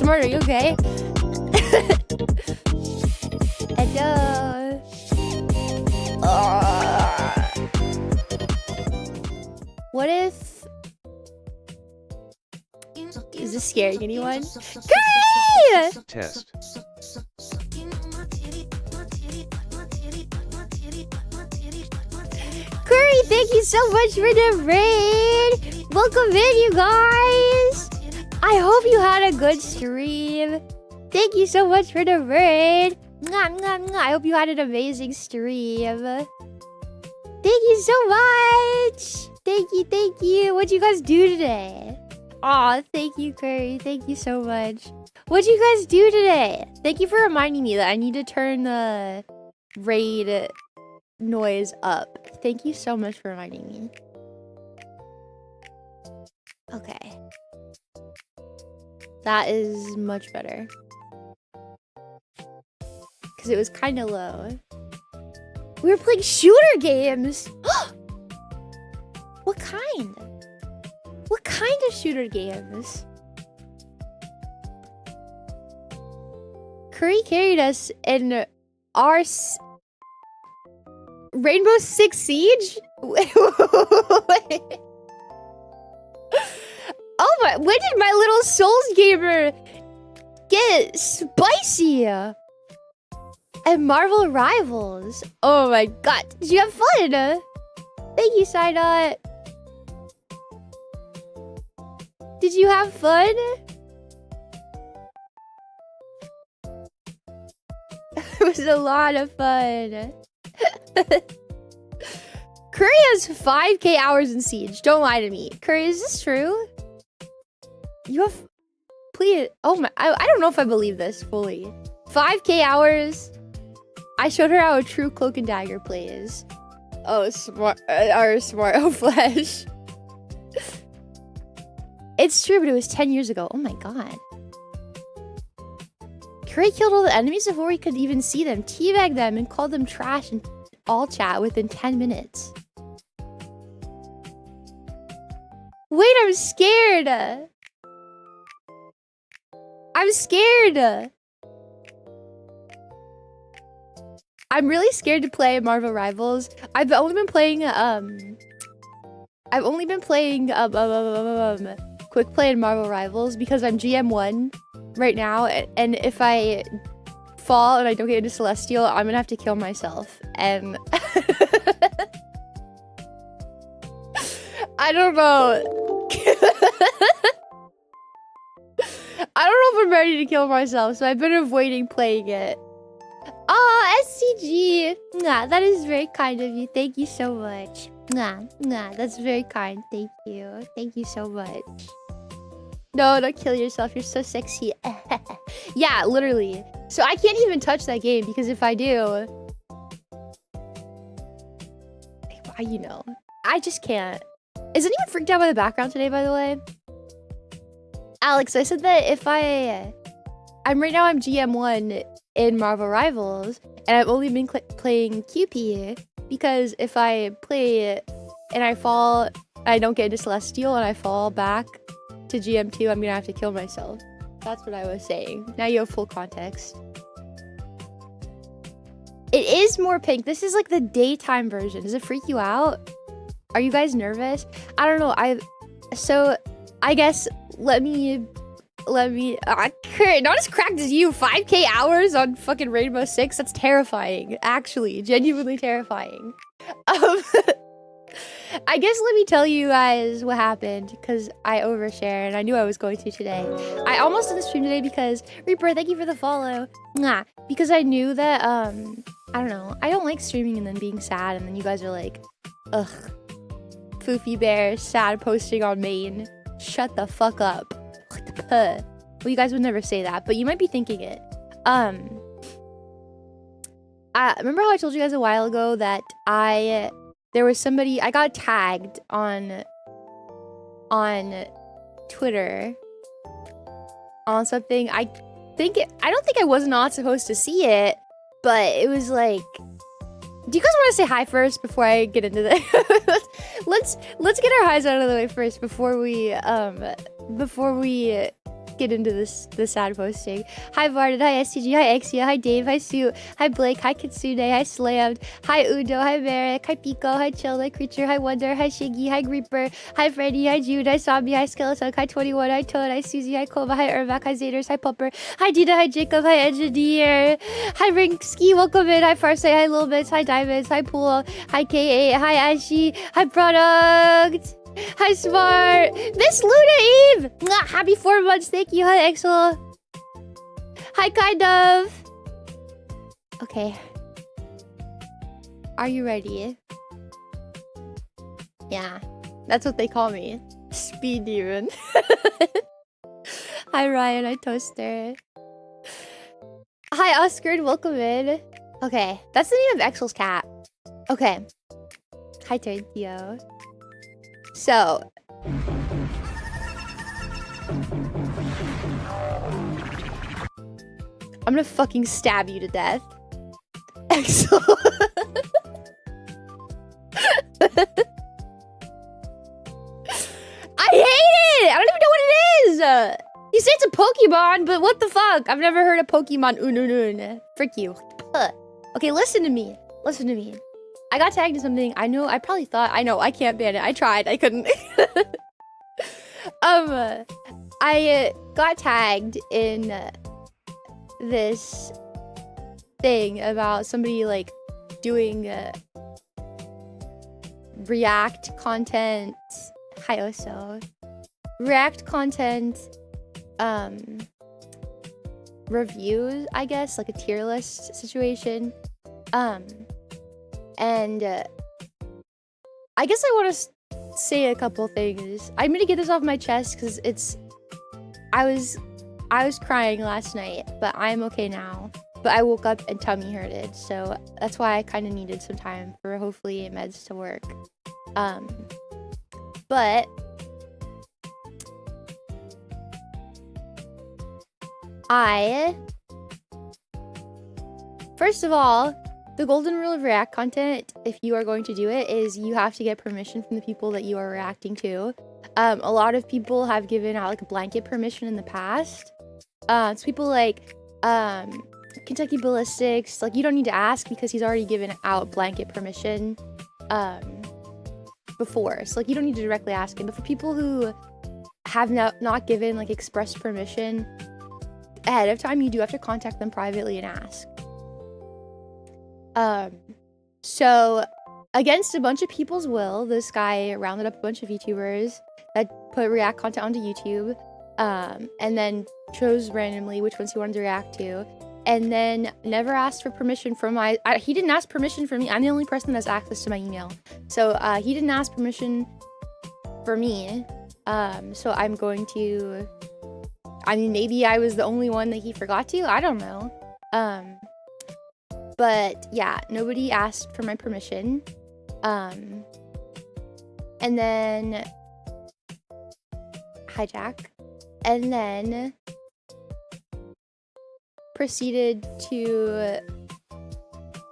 Smart, are you okay? Hello. What if... Is this scaring anyone? Curry! Test. Curry, thank you so much for the raid! Welcome in, you guys! I hope you had a good stream. Thank you so much for the raid. Mwah, mwah, mwah. I hope you had an amazing stream. Thank you so much! Thank you, thank you. What'd you guys do today? Aw, thank you, Curry. Thank you so much. What'd you guys do today? Thank you for reminding me that I need to turn the raid noise up. Thank you so much for reminding me. Okay. That is much better. Because it was kind of low. We were playing shooter games! What kind? What kind of shooter games? Curry carried us in our Rainbow Six Siege? Wait. Oh my, when did my little Souls gamer get spicy? And Marvel Rivals. Oh my god, did you have fun? Thank you, Sidot. Did you have fun? It was a lot of fun. Curry has 5k hours in Siege. Don't lie to me. Curry, is this true? You have... Please... Oh my... I don't know if I believe this fully. 5k hours? I showed her how a true Cloak and Dagger plays. Oh, smart... smart. Oh, Flesh. It's true, but it was 10 years ago. Oh my god. Curry killed all the enemies before we could even see them, teabagged them, and called them trash in all chat within 10 minutes. Wait, I'm scared! I'm scared! I'm really scared to play Marvel Rivals. I've only been playing, quick play in Marvel Rivals because I'm GM1 right now, and if I fall and I don't get into Celestial, I'm gonna have to kill myself. And I don't know. I don't know if I'm ready to kill myself, so I've been avoiding playing it. Oh, SCG! Nah, that is very kind of you. Thank you so much. Nah, that's very kind. Thank you. Thank you so much. No, don't kill yourself. You're so sexy. Yeah, literally. So I can't even touch that game because if I do... You know. I just can't. Is anyone freaked out by the background today, by the way? Alex, I said that if I'm right now I'm GM1 in Marvel Rivals, and I've only been playing QP because if I play and I fall, I don't get into Celestial and I fall back to GM2, I'm gonna have to kill myself. That's what I was saying. Now you have full context. It is more pink. This is like the daytime version. Does it freak you out? Are you guys nervous? I don't know. So I guess let me not as cracked as you. 5k hours on fucking Rainbow Six. That's terrifying. Actually, genuinely terrifying. I guess let me tell you guys what happened because I overshare and I knew I was going to today. I almost didn't stream today because Reaper, thank you for the follow. Mwah. Because I knew that I don't know. I don't like streaming and then being sad and then you guys are like, ugh, Fuufie Bear sad posting on main. Shut the fuck up. Well, you guys would never say that, but you might be thinking it. Remember how I told you guys a while ago that there was somebody I got tagged on Twitter on something. I don't think I was not supposed to see it, but it was like, do you guys want to say hi first before I get into that? let's get our highs out of the way first before we get into the sad posting. Hi Varden, hi STG, hi Exia, hi Dave, hi Sue, hi Blake, hi Kitsune, hi Slammed, hi Udo, hi Merrick, hi Pico, hi Chill, hi Creature, hi Wonder, hi Shiggy, hi Reaper, hi Freddy, hi Jude, hi Zombie, hi Skeleton, hi 21, hi Toad, hi Susie, hi Kova, hi Irvac, hi Zaders, hi Pupper, hi Dita, hi Jacob, hi Engineer, hi Rinksky, welcome in, hi Farsight, hi Lil Bits, hi Diamonds, hi Pool, hi K8, hi Ashy, hi Product, hi Smart, Miss Luna Eve, mwah, happy 4 months, thank you, hi Exel, hi Kind of. Okay. Are you ready? Yeah, that's what they call me. Speed demon. Hi Ryan, hi Toaster. Hi Oscar, and welcome in. Okay, that's the name of Exel's cat. Okay. Hi Terentio. So. I'm gonna fucking stab you to death. Exel. I hate it! I don't even know what it is! You say it's a Pokemon, but what the fuck? I've never heard of Pokemon Ununun. Frick you. Okay, listen to me. Listen to me. I got tagged in something. I know, I probably thought, I know, I can't ban it. I tried, I couldn't. I got tagged in this thing about somebody like doing React content. Hi Oso. React content reviews, I guess, like a tier list situation. And I guess I want to say a couple things. I'm gonna get this off my chest because I was crying last night, but I'm okay now. But I woke up and tummy hurted, so that's why I kind of needed some time for hopefully meds to work. But first of all, the golden rule of React content, if you are going to do it, is you have to get permission from the people that you are reacting to. A lot of people have given out like a blanket permission in the past. It's people like Kentucky Ballistics. Like, you don't need to ask because he's already given out blanket permission before. So like, you don't need to directly ask him. But for people who have not given like express permission ahead of time, you do have to contact them privately and ask. So against a bunch of people's will, this guy rounded up a bunch of VTubers that put React content onto YouTube, and then chose randomly which ones he wanted to react to, and then never asked for permission from he didn't ask permission from me. I'm the only person that has access to my email. So he didn't ask permission for me. So I'm going to, I mean, maybe I was the only one that he forgot to. I don't know. But yeah, nobody asked for my permission. And then hijack, and then proceeded to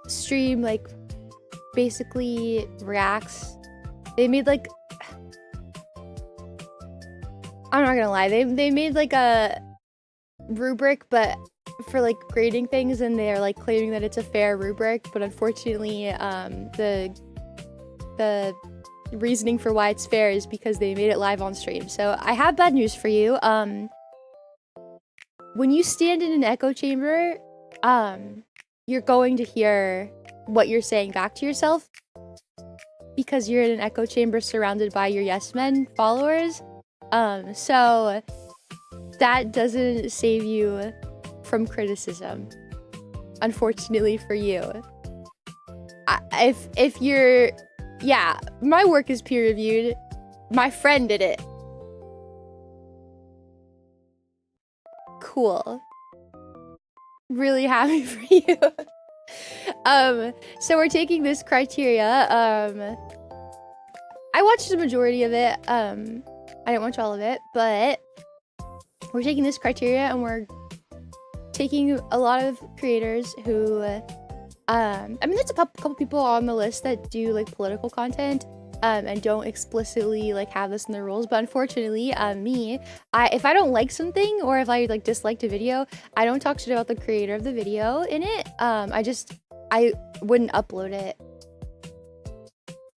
stream like basically reacts. They made like, I'm not gonna lie, they made like a rubric, but for like grading things, and they're like claiming that it's a fair rubric, but unfortunately the reasoning for why it's fair is because they made it live on stream. So I have bad news for you. When you stand in an echo chamber, you're going to hear what you're saying back to yourself because you're in an echo chamber surrounded by your yes men followers. So that doesn't save you from criticism, unfortunately for you. If you're, yeah, my work is peer reviewed. My friend did it. Cool. Really happy for you. So we're taking this criteria. I watched the majority of it. I didn't watch all of it, but we're taking this criteria and we're taking a lot of creators who I mean, there's a couple people on the list that do like political content, and don't explicitly like have this in the rules. But unfortunately, if I don't like something or if I like disliked a video, I don't talk shit about the creator of the video in it. I wouldn't upload it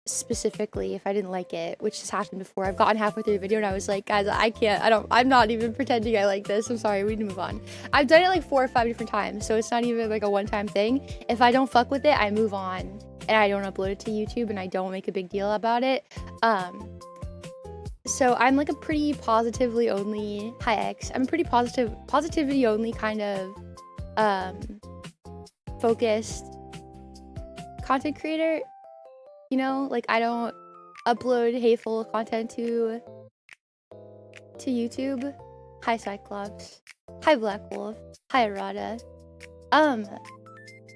specifically if I didn't like it, which has happened before. I've gotten halfway through a video and I was like, guys, I'm not even pretending I like this. I'm sorry, we need to move on. I've done it like 4 or 5 different times, so it's not even like a one-time thing. If I don't fuck with it, I move on and I don't upload it to YouTube and I don't make a big deal about it. So I'm like a pretty positively only, hi X, I'm a pretty positivity only kind of focused content creator. You know, like I don't upload hateful content to YouTube. Hi Cyclops. Hi Black Wolf. Hi Arada.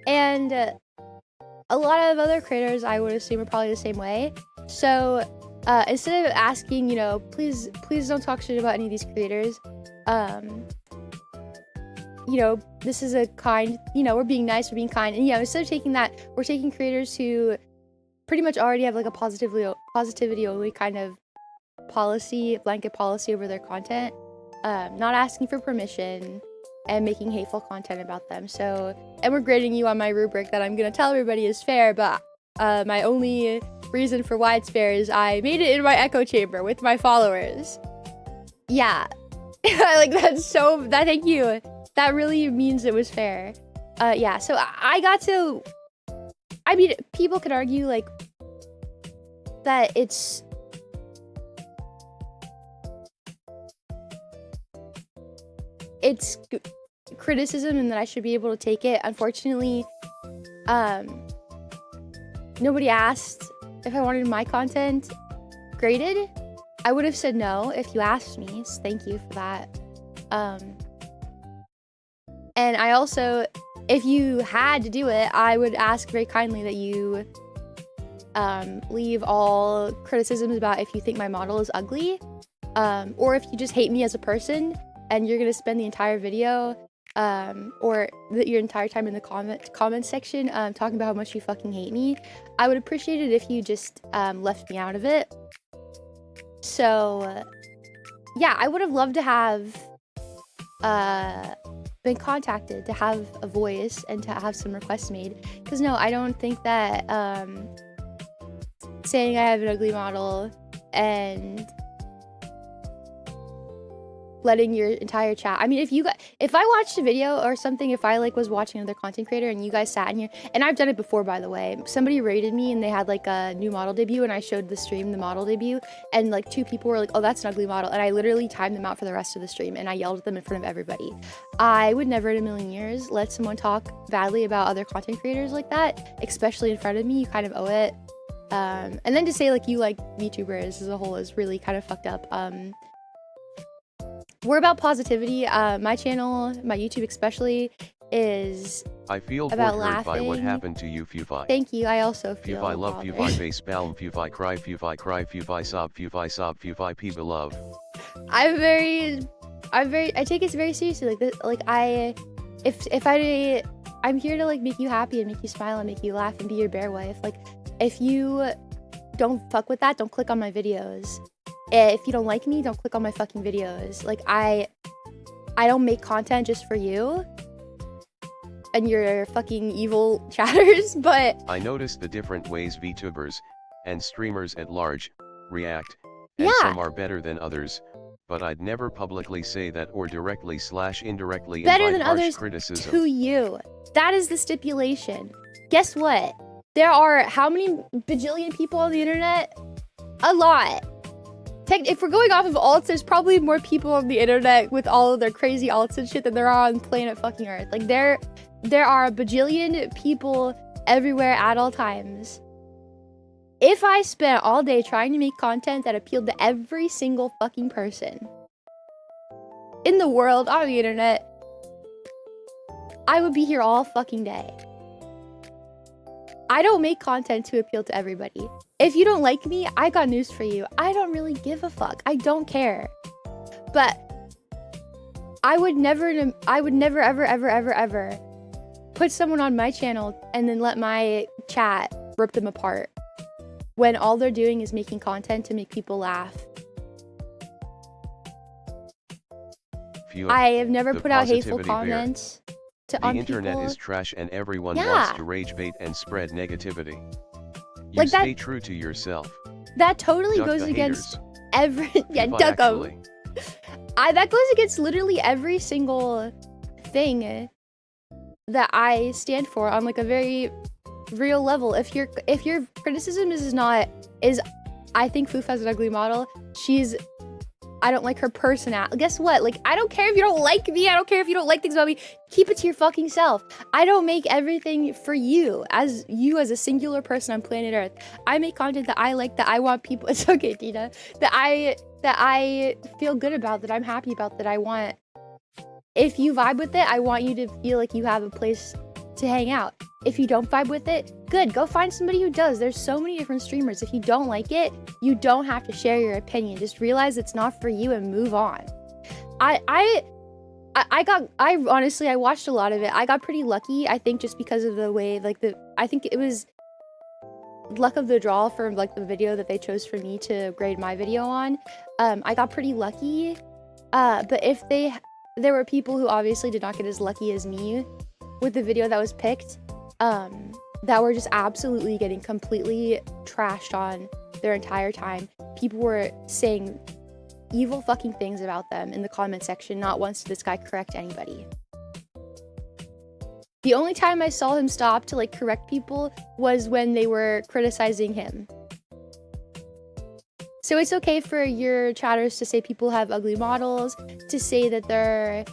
And a lot of other creators I would assume are probably the same way. So instead of asking, you know, please don't talk shit about any of these creators. You know, this is a kind, you know, we're being nice, we're being kind. And yeah, instead of taking that, we're taking creators who pretty much already have like a positivity only kind of policy, blanket policy over their content, not asking for permission and making hateful content about them. So, and we're grading you on my rubric that I'm gonna tell everybody is fair, but my only reason for why it's fair is I made it in my echo chamber with my followers. Yeah. Like thank you. That really means it was fair. Yeah, so I got to, I mean, people could argue like that it's criticism and that I should be able to take it. Unfortunately, nobody asked if I wanted my content graded. I would have said no if you asked me, so thank you for that. And I also, if you had to do it, I would ask very kindly that you leave all criticisms about if you think my model is ugly, or if you just hate me as a person and you're gonna spend the entire video or your entire time in the comment section talking about how much you fucking hate me. I would appreciate it if you just left me out of it. So yeah, I would have loved to have been contacted, to have a voice and to have some requests made, because no, I don't think that saying I have an ugly model and letting your entire chat, I mean, if I watched a video or something, if I like was watching another content creator and you guys sat in here, and I've done it before, by the way, somebody rated me and they had like a new model debut and I showed the stream the model debut and like 2 people were like, oh, that's an ugly model, and I literally timed them out for the rest of the stream and I yelled at them in front of everybody. I would never in a million years let someone talk badly about other content creators like that, especially in front of me. You kind of owe it. And then to say like you like VTubers as a whole is really kind of fucked up. We're about positivity. My channel, my YouTube especially, is I feel about hurt laughing. by what happened to you, Fuufie. Thank you. I also feel Fuufie love, bothered. Fuufie face palm, Fuufie cry, Fuufie sob, Fuufie people love. I take it very seriously. Like this, like I'm here to like make you happy and make you smile and make you laugh and be your bear wife. Like if you don't fuck with that, don't click on my videos. If you don't like me, don't click on my fucking videos. Like I don't make content just for you and your fucking evil chatters, but I noticed the different ways VTubers and streamers at large react, and yeah, some are better than others, but I'd never publicly say that or directly / indirectly better invite than harsh others criticism. to you. That is the stipulation. Guess what? There are how many bajillion people on the internet? A lot. If we're going off of alts, there's probably more people on the internet with all of their crazy alts and shit than there are on planet fucking Earth. Like there are a bajillion people everywhere at all times. If I spent all day trying to make content that appealed to every single fucking person in the world on the internet, I would be here all fucking day. I don't make content to appeal to everybody. If you don't like me, I got news for you. I don't really give a fuck. I don't care. But I would never ever put someone on my channel and then let my chat rip them apart. when all they're doing is making content to make people laugh. I have never put out hateful comments on people. The internet is trash and everyone Yeah. wants to rage bait and spread negativity. You Like that- stay true to yourself. That totally Duck goes the against haters. every yeah, Fuufie duck 'em. actually. That goes against literally every single thing that I stand for on like a very real level. If your criticism is I think Fuufie has an ugly model. I don't like her personality. Guess what? Like, I don't care if you don't like me. I don't care if you don't like things about me. Keep it to your fucking self. I don't make everything for you as a singular person on planet Earth. I make content that I like, that I want people. It's okay, Tina. That I feel good about, that I'm happy about, that I want. If you vibe with it, I want you to feel like you have a place to hang out. If you don't vibe with it, good, go find somebody who does. There's so many different streamers. If you don't like it, you don't have to share your opinion. Just realize it's not for you and move on. I honestly, I watched a lot of it. I got pretty lucky, I think, just because of the way, like, I think it was luck of the draw for like the video that they chose for me to grade my video on. I got pretty lucky, but if there were people who obviously did not get as lucky as me with the video that was picked, that were just absolutely getting completely trashed on their entire time. People were saying evil fucking things about them in the comment section. Not once did this guy correct anybody. The only time I saw him stop to like correct people was when they were criticizing him. So it's okay for your chatters to say people have ugly models, to say that they're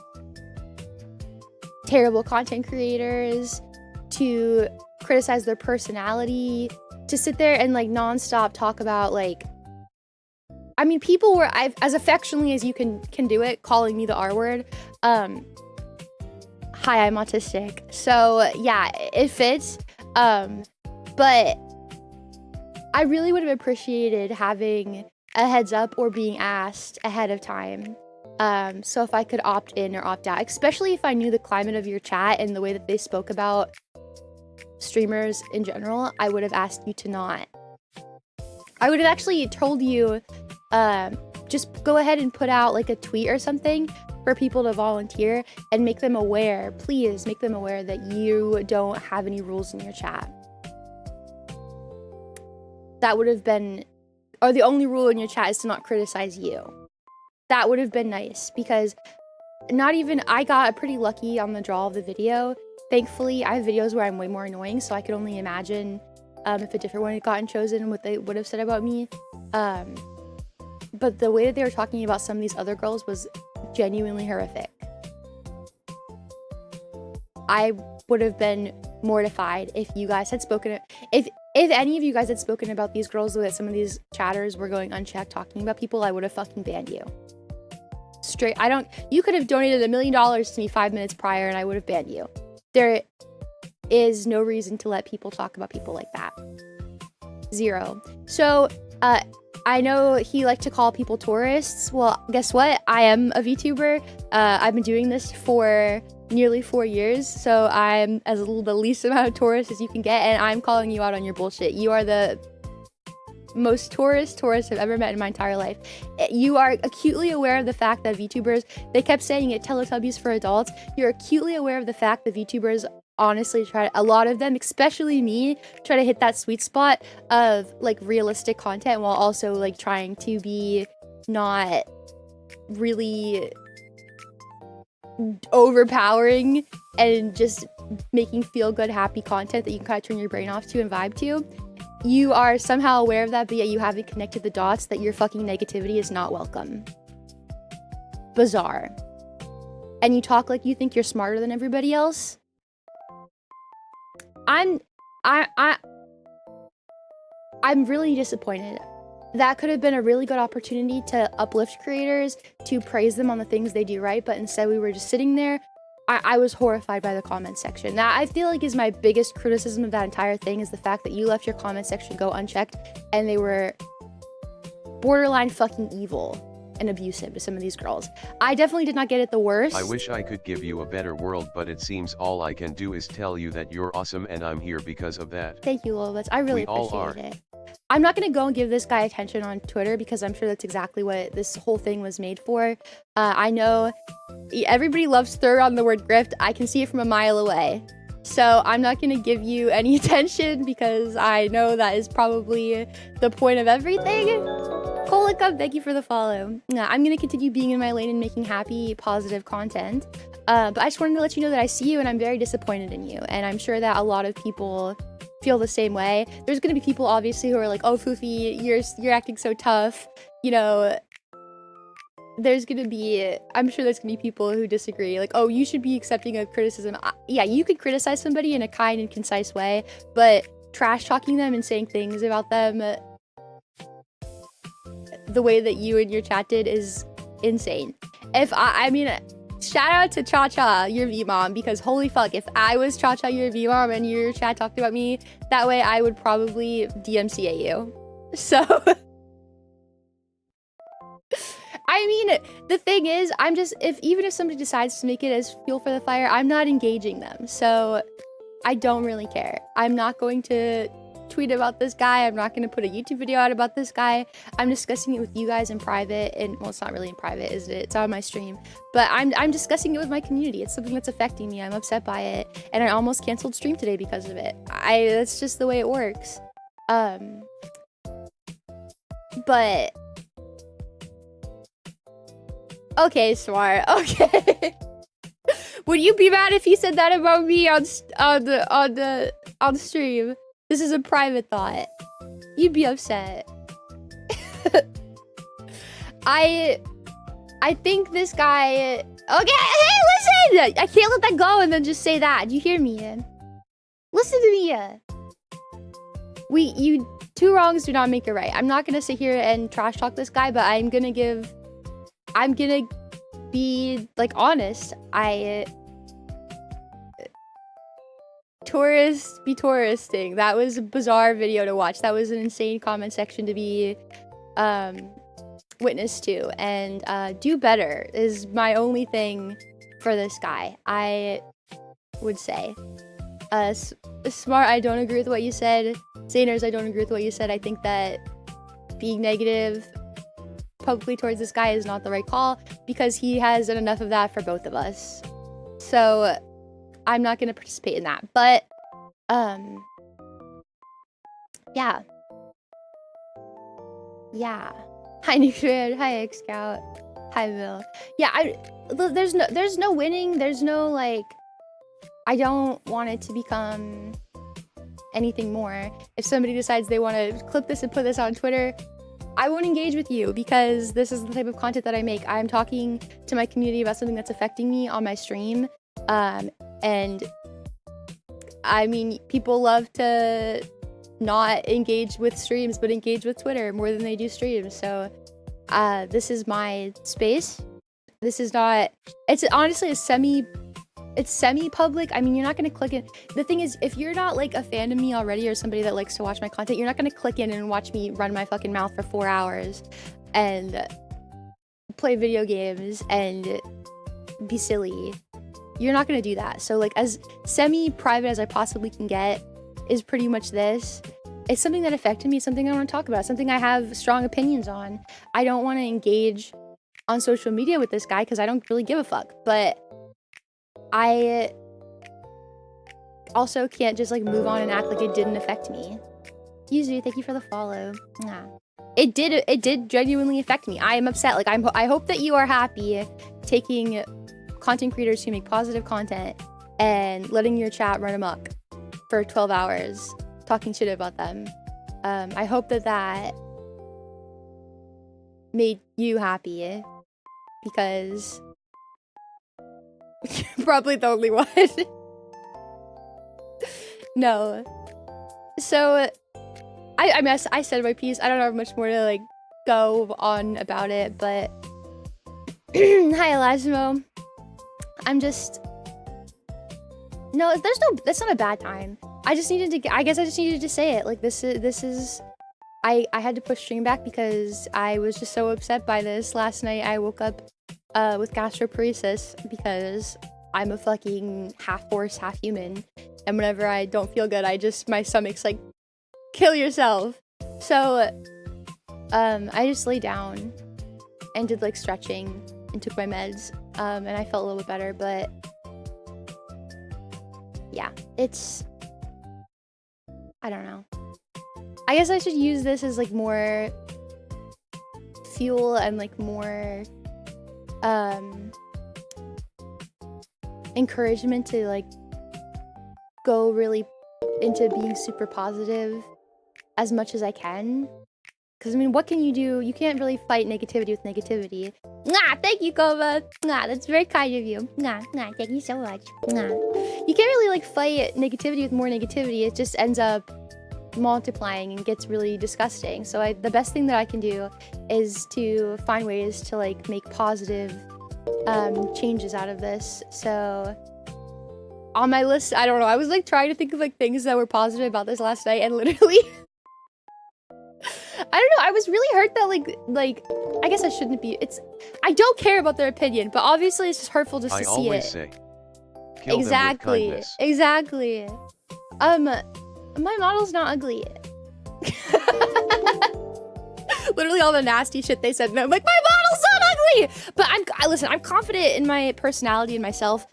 terrible content creators, to criticize their personality, to sit there and like non-stop talk about like, I mean, people were, as affectionately as you can do it, calling me the R word. Hi, I'm autistic. So yeah, it fits. But I really would have appreciated having a heads up or being asked ahead of time. So if I could opt in or opt out, especially if I knew the climate of your chat and the way that they spoke about streamers in general, I would have asked you to not. I would have actually told you, just go ahead and put out like a tweet or something for people to volunteer and make them aware, please make them aware that you don't have any rules in your chat. That would have been, or the only rule in your chat is to not criticize you. That would have been nice, because I got pretty lucky on the draw of the video. Thankfully, I have videos where I'm way more annoying, so I could only imagine if a different one had gotten chosen, what they would have said about me. But the way that they were talking about some of these other girls was genuinely horrific. I would have been mortified if you guys had spoken, if any of you guys had spoken about these girls, that some of these chatters were going unchecked talking about people, I would have fucking banned you. Straight, you could have donated $1 million to me 5 minutes prior and I would have banned you. There is no reason to let people talk about people like that. Zero. So, I know he liked to call people tourists. Well, guess what? I am a VTuber. I've been doing this for nearly 4 years, so I'm the least amount of tourists as you can get, and I'm calling you out on your bullshit. You are the most tourist I've ever met in my entire life. You are acutely aware of the fact that VTubers, they kept saying it, Teletubbies for adults. You're acutely aware of the fact that VTubers honestly a lot of them, especially me, try to hit that sweet spot of like realistic content while also like trying to be not really overpowering and just making feel good, happy content that you can kind of turn your brain off to and vibe to. You are somehow aware of that, but yet you haven't connected the dots that your fucking negativity is not welcome. Bizarre. And you talk like you think you're smarter than everybody else. I'm really disappointed. That could have been a really good opportunity to uplift creators, to praise them on the things they do right, but instead we were just sitting there. I was horrified by the comment section. That I feel like is my biggest criticism of that entire thing, is the fact that you left your comment section go unchecked and they were borderline fucking evil and abusive to some of these girls. I definitely did not get it the worst. I wish I could give you a better world, but it seems all I can do is tell you that you're awesome and I'm here because of that. Thank you, Lolbits. I really We all appreciate are. it. I'm not gonna go and give this guy attention on Twitter because I'm sure that's exactly what this whole thing was made for. I know everybody loves third on the word grift. I can see it from a mile away. So I'm not gonna give you any attention because I know that is probably the point of everything. Colicup, thank you for the follow. I'm gonna continue being in my lane and making happy, positive content. But I just wanted to let you know that I see you and I'm very disappointed in you. And I'm sure that a lot of people feel the same way. There's gonna be people obviously who are like, oh, Fuufie, you're acting so tough. You know, there's gonna be, I'm sure there's gonna be people who disagree. Like, oh, you should be accepting of criticism. Yeah, you could criticize somebody in a kind and concise way, but trash talking them and saying things about them the way that you and your chat did is insane. I mean, shout out to Cha-Cha, your V-Mom, because holy fuck, if I was Cha-Cha, your V-Mom, and your chat talked about me that way, I would probably DMCA you. So, I mean, the thing is, I'm just, even if somebody decides to make it as fuel for the fire, I'm not engaging them. So, I don't really care. I'm not going to tweet about this guy. I'm not going to put a YouTube video out about this guy. I'm discussing it with you guys in private, and well, it's not really in private, is it? It's on my stream, but I'm discussing it with my community. It's something that's affecting me. I'm upset by it, and I almost canceled stream today because of it. That's just the way it works. But okay, Smart. Okay. Would you be mad if he said that about me on stream? This is a private thought. You'd be upset. I think this guy. Okay, hey, listen! I can't let that go and then just say that. Do you hear me? Listen to me. Two wrongs do not make a right. I'm not gonna sit here and trash talk this guy, but I'm gonna be like honest. Tourists be touristing. That was a bizarre video to watch. That was an insane comment section to be witness to. And do better is my only thing for this guy, I would say. Smart, I don't agree with what you said. Zaners, I don't agree with what you said. I think that being negative publicly towards this guy is not the right call because he has done enough of that for both of us. So I'm not gonna participate in that, but yeah. Hi Nuclear, hi X Scout, hi Bill. Yeah, there's no winning. There's no like. I don't want it to become anything more. If somebody decides they want to clip this and put this on Twitter, I won't engage with you because this is the type of content that I make. I'm talking to my community about something that's affecting me on my stream. And I mean, people love to not engage with streams, but engage with Twitter more than they do streams. So, this is my space. This is not, it's honestly it's semi-public. I mean, you're not going to click in. The thing is, if you're not like a fan of me already or somebody that likes to watch my content, you're not going to click in and watch me run my fucking mouth for 4 hours and play video games and be silly. You're not going to do that. So like as semi-private as I possibly can get is pretty much this. It's something that affected me. It's something I want to talk about. Something I have strong opinions on. I don't want to engage on social media with this guy because I don't really give a fuck. But I also can't just like move on and act like it didn't affect me. Yuzu, thank you for the follow. Yeah. It did genuinely affect me. I am upset. Like I hope that you are happy taking content creators who make positive content and letting your chat run amok for 12 hours talking shit about them. I hope that made you happy because you're probably the only one. No. So I mean, I said my piece. I don't have much more to like go on about it, but hi Elasmo. I'm just no, that's not a bad time. I just needed to say it. Like this is I had to push stream back because I was just so upset by this. Last night I woke up with gastroparesis because I'm a fucking half horse, half human. And whenever I don't feel good, my stomach's like, kill yourself. So, I just laid down and did like stretching and took my meds, and I felt a little bit better, but yeah, I don't know. I guess I should use this as like more fuel and like more encouragement to like go really into being super positive as much as I can. Because I mean, what can you do? You can't really fight negativity with negativity. Mwah, thank you, Kova. Mwah, that's very kind of you. Mwah, mwah, thank you so much. Mwah. You can't really like fight negativity with more negativity. It just ends up multiplying and gets really disgusting. So the best thing that I can do is to find ways to like make positive changes out of this. So on my list, I don't know, I was like trying to think of like things that were positive about this last night, and literally I don't know, I was really hurt that like I guess I shouldn't be, I don't care about their opinion, but obviously it's just hurtful just to see it. I always say, kill exactly them with kindness. Exactly. My model's not ugly. Literally all the nasty shit they said, and I'm like, my model's not ugly! But listen, I'm confident in my personality and myself.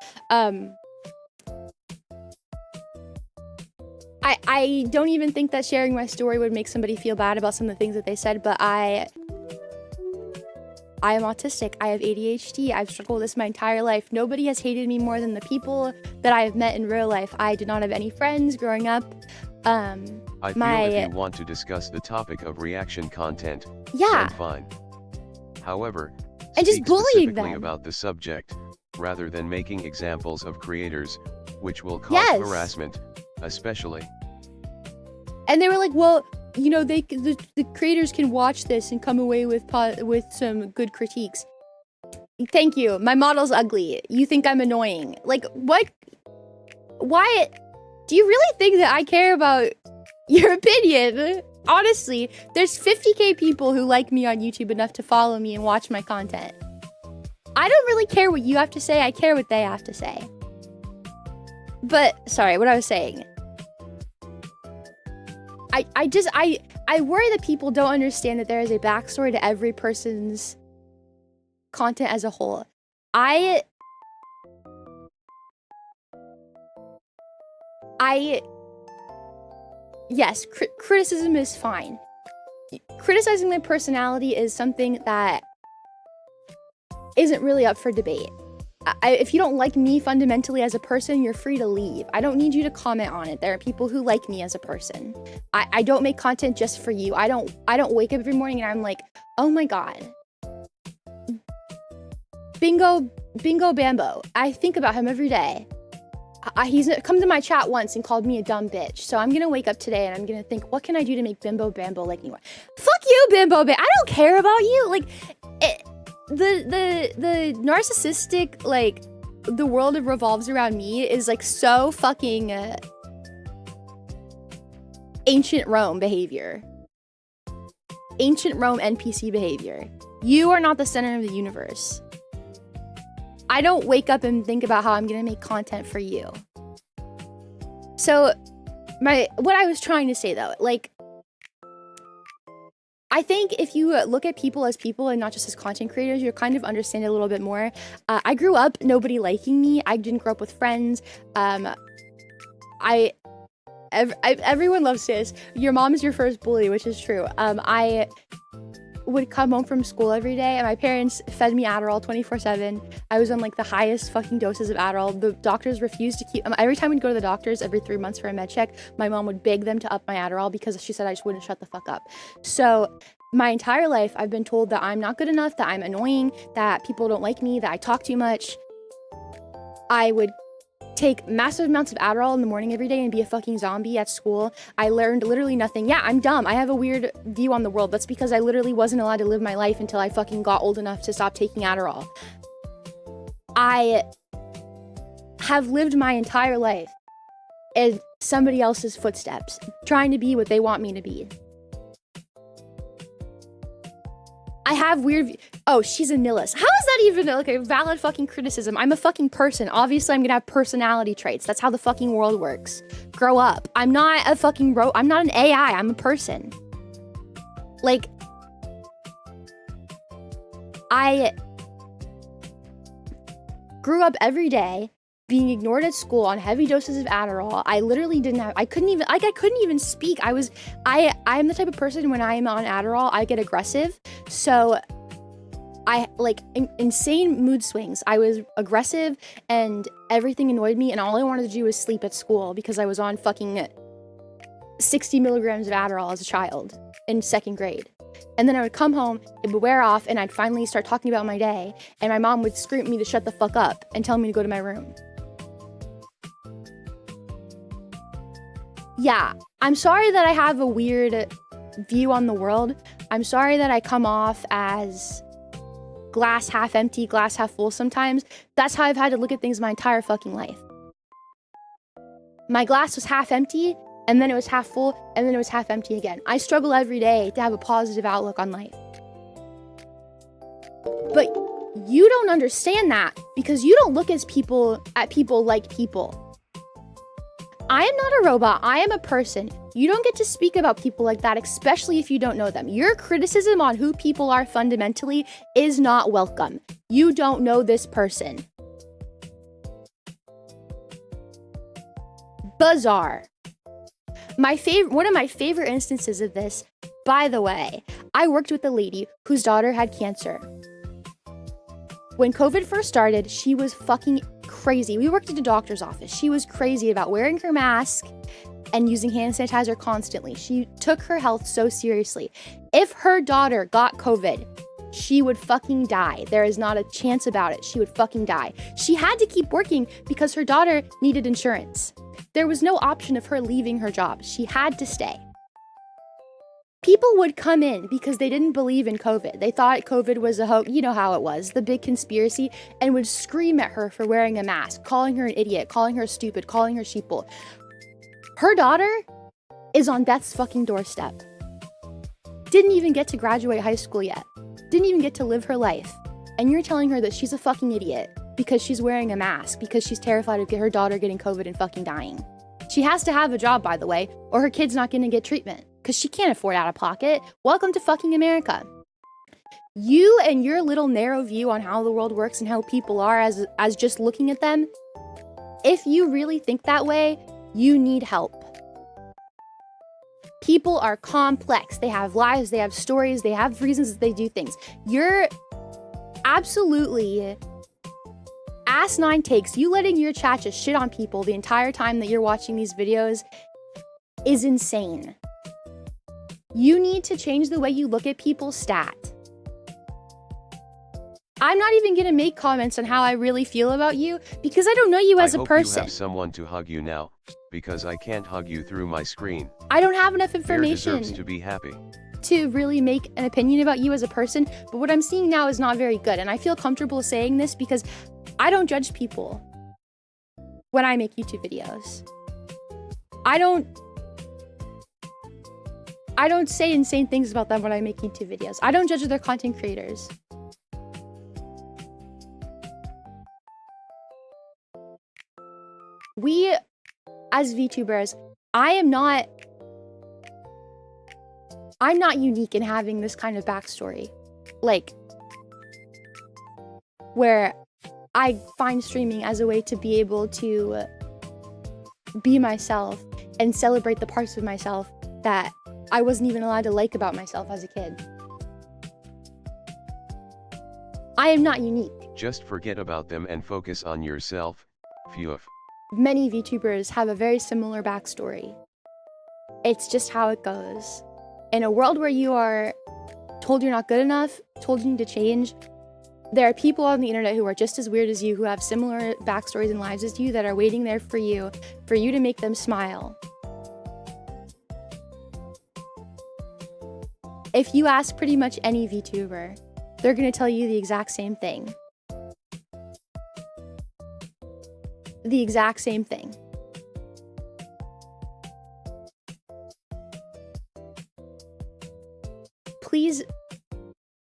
I don't even think that sharing my story would make somebody feel bad about some of the things that they said, but I am autistic. I have ADHD. I've struggled with this my entire life. Nobody has hated me more than the people that I have met in real life. I did not have any friends growing up. I feel if you want to discuss the topic of reaction content, then fine. However, and just bullying them about the subject, rather than making examples of creators, which will cause harassment, especially. And they were like, well, you know, the creators can watch this and come away with some good critiques. Thank you. My model's ugly. You think I'm annoying. Like, what? Why? Do you really think that I care about your opinion? Honestly, there's 50k people who like me on YouTube enough to follow me and watch my content. I don't really care what you have to say. I care what they have to say. But, sorry, what I was saying. I worry that people don't understand that there is a backstory to every person's content as a whole. Yes, criticism is fine. Criticizing my personality is something that isn't really up for debate. If you don't like me fundamentally as a person, you're free to leave. I don't need you to comment on it. There are people who like me as a person. I don't make content just for you. I don't wake up every morning and I'm like, oh my god. Bingo Bambo. I think about him every day. He's come to my chat once and called me a dumb bitch. So I'm gonna wake up today and I'm gonna think, what can I do to make Bimbo Bambo like me more? Fuck you, Bimbo Bambo. I don't care about you. Like, the narcissistic, like, the world revolves around me is like so fucking ancient Rome behavior. Ancient Rome NPC behavior. You are not the center of the universe. I don't wake up and think about how I'm gonna make content for you. So, what I was trying to say though, like, I think if you look at people as people and not just as content creators, you'll kind of understand it a little bit more. I grew up nobody liking me. I didn't grow up with friends. Everyone loves this. Your mom is your first bully, which is true. I would come home from school every day and my parents fed me Adderall 24/7. I was on like the highest fucking doses of Adderall. The doctors refused to keep, every time we'd go to the doctors every 3 months for a med check, my mom would beg them to up my Adderall because she said I just wouldn't shut the fuck up. So my entire life I've been told that I'm not good enough, that I'm annoying, that people don't like me, that I talk too much. I would take massive amounts of Adderall in the morning every day and be a fucking zombie at school. I learned literally nothing. Yeah, I'm dumb. I have a weird view on the world. That's because I literally wasn't allowed to live my life until I fucking got old enough to stop taking Adderall. I have lived my entire life in somebody else's footsteps, trying to be what they want me to be. I have weird... Oh, she's a nihilist. How is that even like a valid fucking criticism? I'm a fucking person. Obviously, I'm gonna have personality traits. That's how the fucking world works. Grow up. I'm not a fucking I'm not an AI. I'm a person. Like, I grew up every day being ignored at school on heavy doses of Adderall. I literally I couldn't even speak. I'm the type of person, when I am on Adderall, I get aggressive. So I like insane mood swings. I was aggressive and everything annoyed me, and all I wanted to do was sleep at school because I was on fucking 60 milligrams of Adderall as a child in 2nd grade. And then I would come home, it would wear off, and I'd finally start talking about my day, and my mom would scream at me to shut the fuck up and tell me to go to my room. Yeah, I'm sorry that I have a weird view on the world. I'm sorry that I come off as glass half empty, glass half full sometimes. That's how I've had to look at things my entire fucking life. My glass was half empty, and then it was half full, and then it was half empty again. I struggle every day to have a positive outlook on life. But you don't understand that because you don't look at people like people. I am not a robot. I am a person. You don't get to speak about people like that, especially if you don't know them. Your criticism on who people are fundamentally is not welcome. You don't know this person. Bizarre. One of my favorite instances of this, by the way, I worked with a lady whose daughter had cancer. When COVID first started, she was fucking crazy. We worked at a doctor's office. She was crazy about wearing her mask and using hand sanitizer constantly. She took her health so seriously. If her daughter got COVID, she would fucking die. There is not a chance about it. She would fucking die. She had to keep working because her daughter needed insurance. There was no option of her leaving her job. She had to stay. People would come in because they didn't believe in COVID. They thought COVID was a hoax. You know how it was, the big conspiracy, and would scream at her for wearing a mask, calling her an idiot, calling her stupid, calling her sheeple. Her daughter is on death's fucking doorstep. Didn't even get to graduate high school yet. Didn't even get to live her life. And you're telling her that she's a fucking idiot because she's wearing a mask, because she's terrified of her daughter getting COVID and fucking dying. She has to have a job, by the way, or her kid's not gonna get treatment because she can't afford out of pocket. Welcome to fucking America. You and your little narrow view on how the world works and how people are as just looking at them, if you really think that way, you need help. People are complex. They have lives, they have stories, they have reasons that they do things. You're absolutely asinine takes. You letting your chat just shit on people the entire time that you're watching these videos is insane. You need to change the way you look at people's stat. I'm not even gonna make comments on how I really feel about you because I don't know you as a person. I hope you have someone to hug you now, because I can't hug you through my screen. I don't have enough information Bear deserves to be happy to really make an opinion about you as a person, but what I'm seeing now is not very good, and I feel comfortable saying this because I don't judge people when I make YouTube videos. I don't say insane things about them when I make YouTube videos. I don't judge other content creators. We, as VTubers, I'm not unique in having this kind of backstory. Like, where I find streaming as a way to be able to be myself and celebrate the parts of myself that I wasn't even allowed to like about myself as a kid. I am not unique. Just forget about them and focus on yourself, Fuufie. Many VTubers have a very similar backstory. It's just how it goes. In a world where you are told you're not good enough, told you need to change, there are people on the internet who are just as weird as you, who have similar backstories and lives as you, that are waiting there for you to make them smile. If you ask pretty much any VTuber, they're gonna tell you the exact same thing. The exact same thing. Please,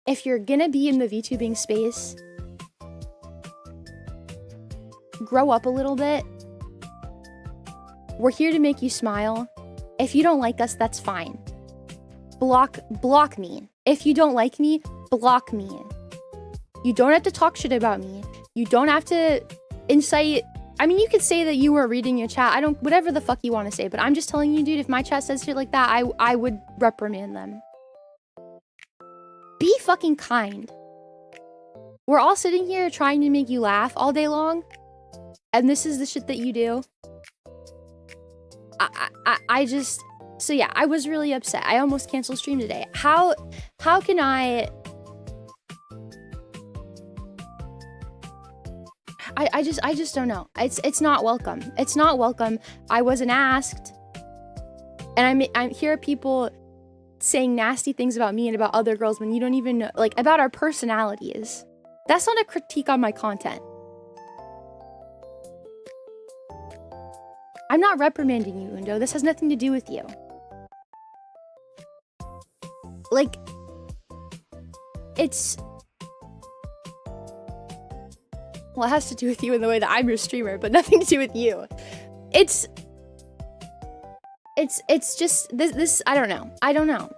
if you're gonna be in the VTubing space, grow up a little bit. We're here to make you smile. If you don't like us, that's fine. block me. If you don't like me, block me. You don't have to talk shit about me. You don't have to incite. I mean, you could say that you were reading your chat. Whatever the fuck you want to say, but I'm just telling you, dude, if my chat says shit like that, I would reprimand them. Be fucking kind. We're all sitting here trying to make you laugh all day long, and this is the shit that you do. So yeah, I was really upset. I almost canceled stream today. How can I just don't know. It's not welcome. It's not welcome. I wasn't asked. And I'm hear people saying nasty things about me and about other girls when you don't even know, like, about our personalities. That's not a critique on my content. I'm not reprimanding you, Undo. This has nothing to do with you. Like, it's... Well, it has to do with you in the way that I'm your streamer, but nothing to do with you. It's just, this, I don't know.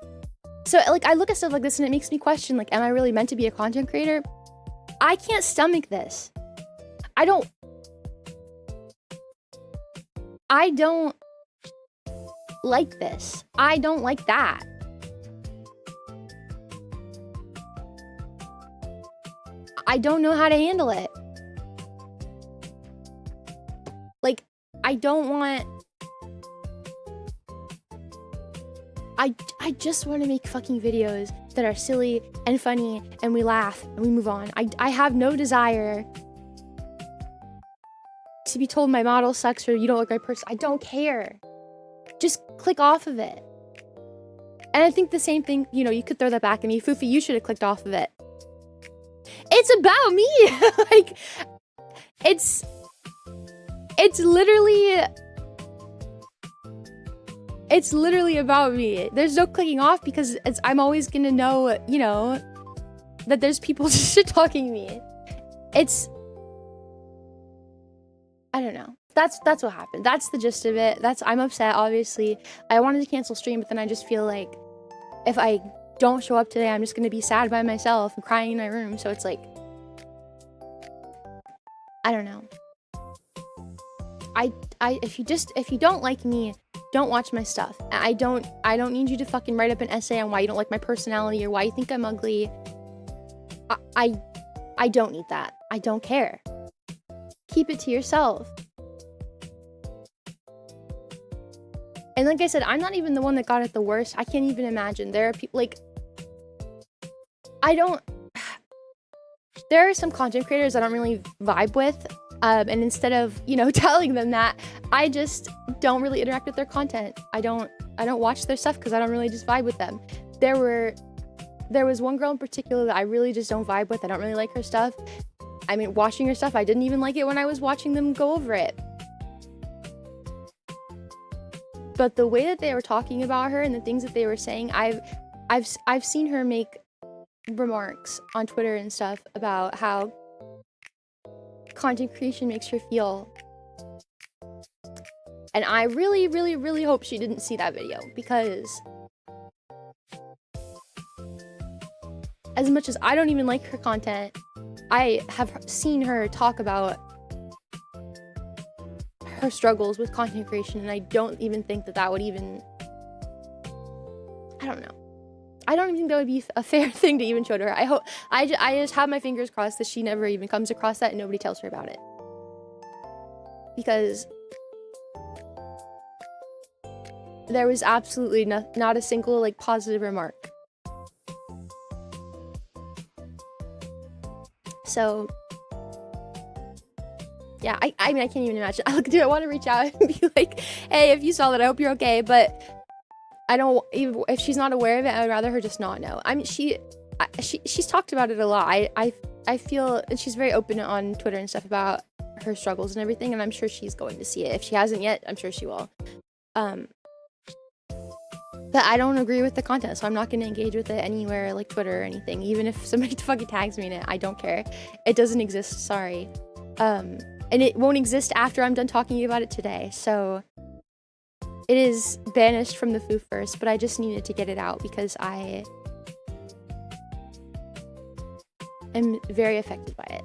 So, like, I look at stuff like this and it makes me question, like, am I really meant to be a content creator? I can't stomach this. I don't like this. I don't like that. I don't know how to handle it. Like, I don't want... I just want to make fucking videos that are silly and funny and we laugh and we move on. I have no desire to be told my model sucks or you don't look like my person. I don't care. Just click off of it. And I think the same thing, you know, you could throw that back at me. Fuufie, you should have clicked off of it. It's about me. Like, it's literally about me. There's no clicking off because I'm always gonna know, you know, that there's people shit talking me. I don't know. That's what happened. That's the gist of it. I'm upset, obviously. I wanted to cancel stream, but then I just feel like if I don't show up today, I'm just gonna be sad by myself and crying in my room. So it's like, I don't know. If you don't like me, don't watch my stuff. I don't need you to fucking write up an essay on why you don't like my personality or why you think I'm ugly. I don't need that. I don't care. Keep it to yourself. And like I said, I'm not even the one that got it the worst. I can't even imagine. There are people, like, there are some content creators I don't really vibe with. And instead of, you know, telling them that, I just don't really interact with their content. I don't watch their stuff because I don't really just vibe with them. There was one girl in particular that I really just don't vibe with. I don't really like her stuff. I mean, watching her stuff, I didn't even like it when I was watching them go over it. But the way that they were talking about her and the things that they were saying, I've seen her make remarks on Twitter and stuff about how content creation makes her feel. And I really, really, really hope she didn't see that video, because as much as I don't even like her content, I have seen her talk about her struggles with content creation, and I don't even think that would even... I don't know. I don't even think that would be a fair thing to even show to her. I just have my fingers crossed that she never even comes across that and nobody tells her about it. Because there was absolutely not a single, like, positive remark. So, yeah, I mean, I can't even imagine. I want to reach out and be like, hey, if you saw that, I hope you're okay, but I don't, if she's not aware of it, I would rather her just not know. I mean, she's talked about it a lot. I feel, and she's very open on Twitter and stuff about her struggles and everything, and I'm sure she's going to see it. If she hasn't yet, I'm sure she will. But I don't agree with the content, so I'm not going to engage with it anywhere like Twitter or anything. Even if somebody fucking tags me in it, I don't care. It doesn't exist, sorry. And it won't exist after I'm done talking about it today, so It is banished from the Fooverse, but I just needed to get it out because I am very affected by it.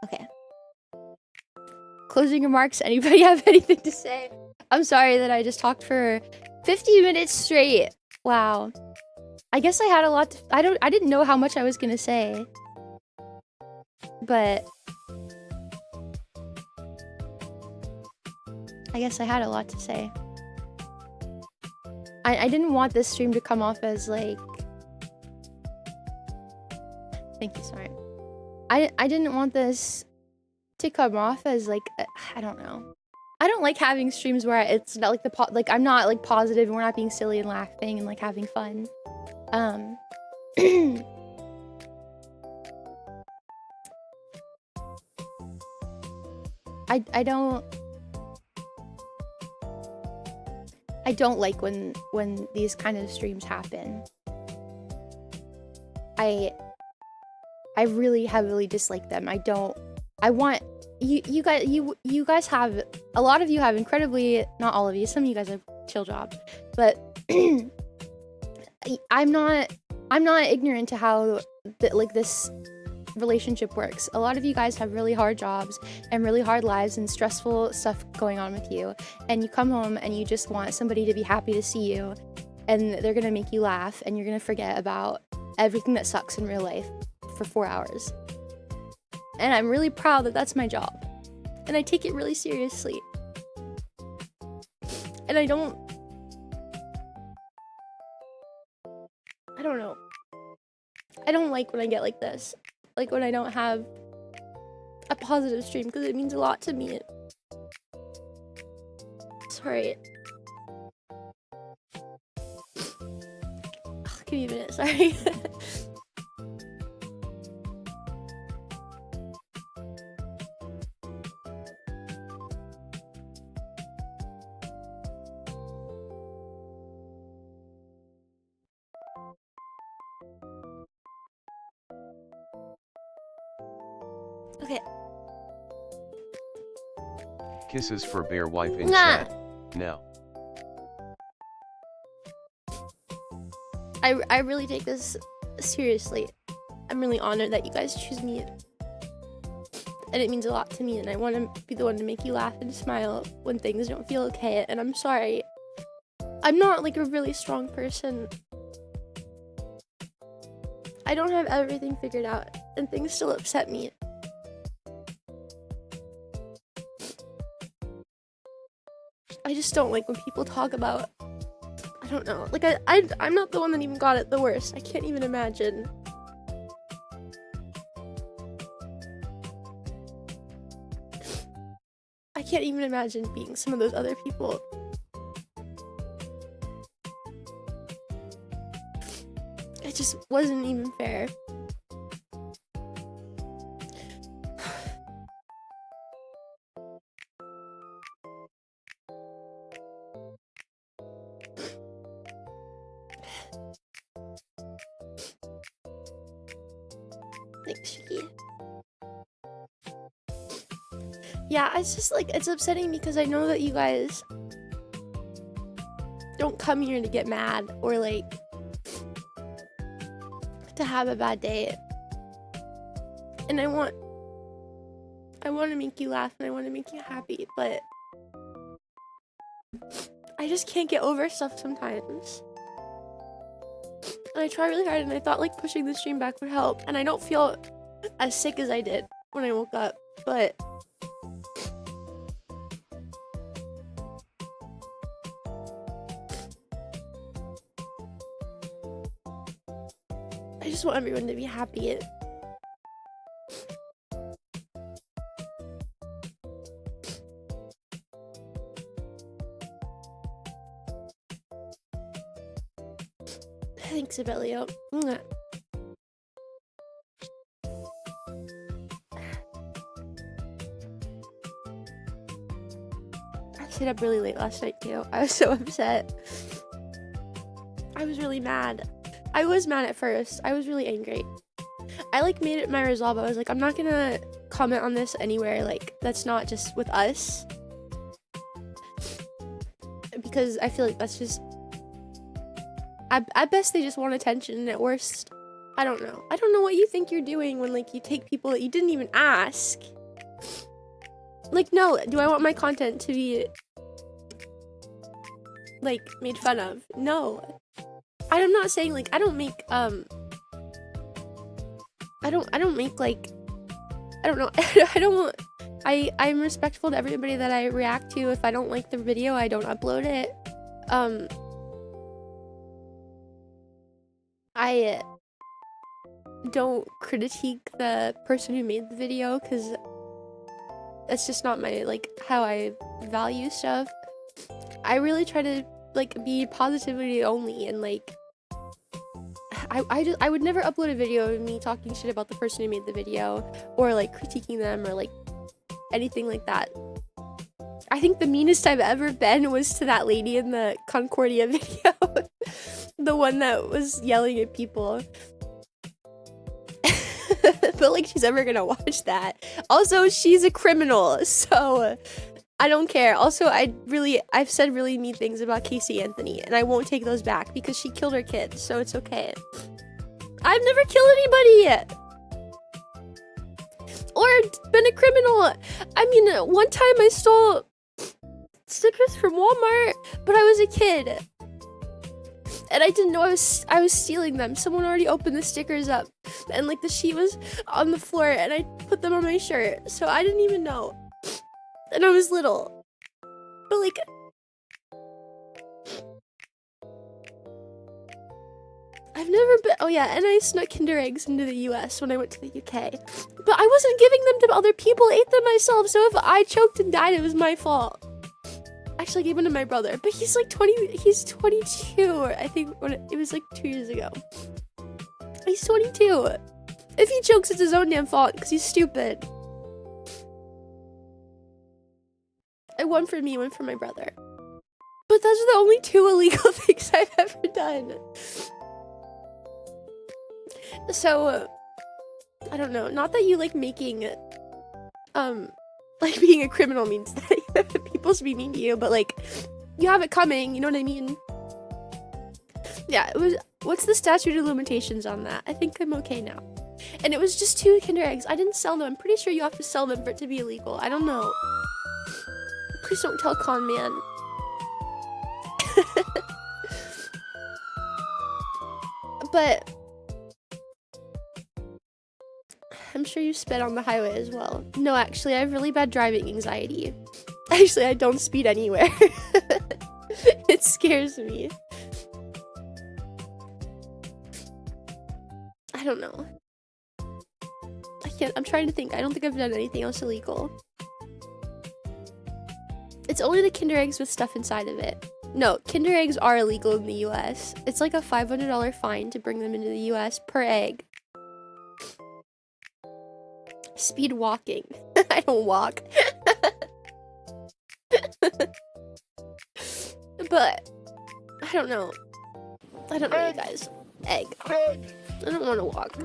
Okay. Closing remarks. Anybody have anything to say? I'm sorry that I just talked for 50 minutes straight. Wow. I guess I had a lot to, I didn't know how much I was gonna say. But I guess I had a lot to say. I didn't want this stream to come off as like... Thank you, sorry. I didn't want this to come off as like, I don't know. I don't like having streams where it's not like like I'm not like positive and we're not being silly and laughing and like having fun. I don't like when these kind of streams happen. I really heavily dislike them. I want you guys have, a lot of you have incredibly, not all of you, some of you guys have chill jobs, but I'm not ignorant to how like this relationship works. A lot of you guys have really hard jobs and really hard lives and stressful stuff going on with you, and you come home and you just want somebody to be happy to see you, and they're gonna make you laugh, and you're gonna forget about everything that sucks in real life for 4 hours. And I'm really proud that that's my job, and I take it really seriously. And I don't know. I don't like when I get like this. Like when I don't have a positive stream, because it means a lot to me. Sorry. Give me a minute, sorry. Okay. Kisses for bear wife in chat. Now. I really take this seriously. I'm really honored that you guys choose me. And it means a lot to me, and I want to be the one to make you laugh and smile when things don't feel okay. And I'm sorry. I'm not like a really strong person. I don't have everything figured out, and things still upset me. I just don't like when people talk about, I don't know, like I'm not the one that even got it the worst. I can't even imagine. I can't even imagine being some of those other people. It just wasn't even fair. Thanks, Shiki. Yeah, it's just like, it's upsetting because I know that you guys don't come here to get mad or like to have a bad day. And I want to make you laugh and I want to make you happy, but I just can't get over stuff sometimes. And I try really hard, and I thought like pushing the stream back would help, and I don't feel as sick as I did when I woke up, but I just want everyone to be happy. Thanks, Abellio. I stayed up really late last night too. I was so upset. I was really mad. I was mad at first. I was really angry. I like made it my resolve. I was like, I'm not gonna comment on this anywhere. Like, that's not just with us. Because I feel like that's just... At best, they just want attention, and at worst, I don't know. I don't know what you think you're doing when, like, you take people that you didn't even ask. Like, no, do I want my content to be, like, made fun of? No. I'm not saying, like, I don't make, I don't make, like, I don't know, I don't want, I'm respectful to everybody that I react to. If I don't like the video, I don't upload it. I don't critique the person who made the video, because that's just not my, like, how I value stuff. I really try to, like, be positivity only, and, like, I would never upload a video of me talking shit about the person who made the video, or, like, critiquing them, or, like, anything like that. I think the meanest I've ever been was to that lady in the Concordia video. The one that was yelling at people. But, like, she's ever gonna watch that. Also, she's a criminal, so I don't care. Also, I've said really mean things about Casey Anthony, and I won't take those back because she killed her kids, so it's okay. I've never killed anybody yet. Or been a criminal. I mean, one time I stole stickers from Walmart, but I was a kid. And I didn't know I was stealing them. Someone already opened the stickers up, and, like, the sheet was on the floor, and I put them on my shirt, so I didn't even know. And I was little. But, like, I've never been, oh yeah, and I snuck Kinder Eggs into the US when I went to the UK. But I wasn't giving them to other people, I ate them myself, so if I choked and died, it was my fault. Actually, I gave one to my brother, but he's like 22, I think, when it was like 2 years ago. He's 22. If he chokes, it's his own damn fault, because he's stupid. One for me, one for my brother. But those are the only 2 illegal things I've ever done. So, I don't know. Not that you like making, like being a criminal means that people should be mean to you, but, like, you have it coming, you know what I mean? Yeah, it was, what's the statute of limitations on that? I think I'm okay now. And it was just 2 Kinder Eggs. I didn't sell them. I'm pretty sure you have to sell them for it to be illegal. I don't know. Please don't tell Con Man. But I'm sure you sped on the highway as well. No, actually, I have really bad driving anxiety. Actually, I don't speed anywhere. It scares me. I don't know. I'm trying to think. I don't think I've done anything else illegal. It's only the Kinder Eggs with stuff inside of it. No, Kinder Eggs are illegal in the US. It's like a $500 fine to bring them into the US per egg. Speed walking. I don't walk. But I don't know. I don't know, you guys. Egg. I don't want to walk.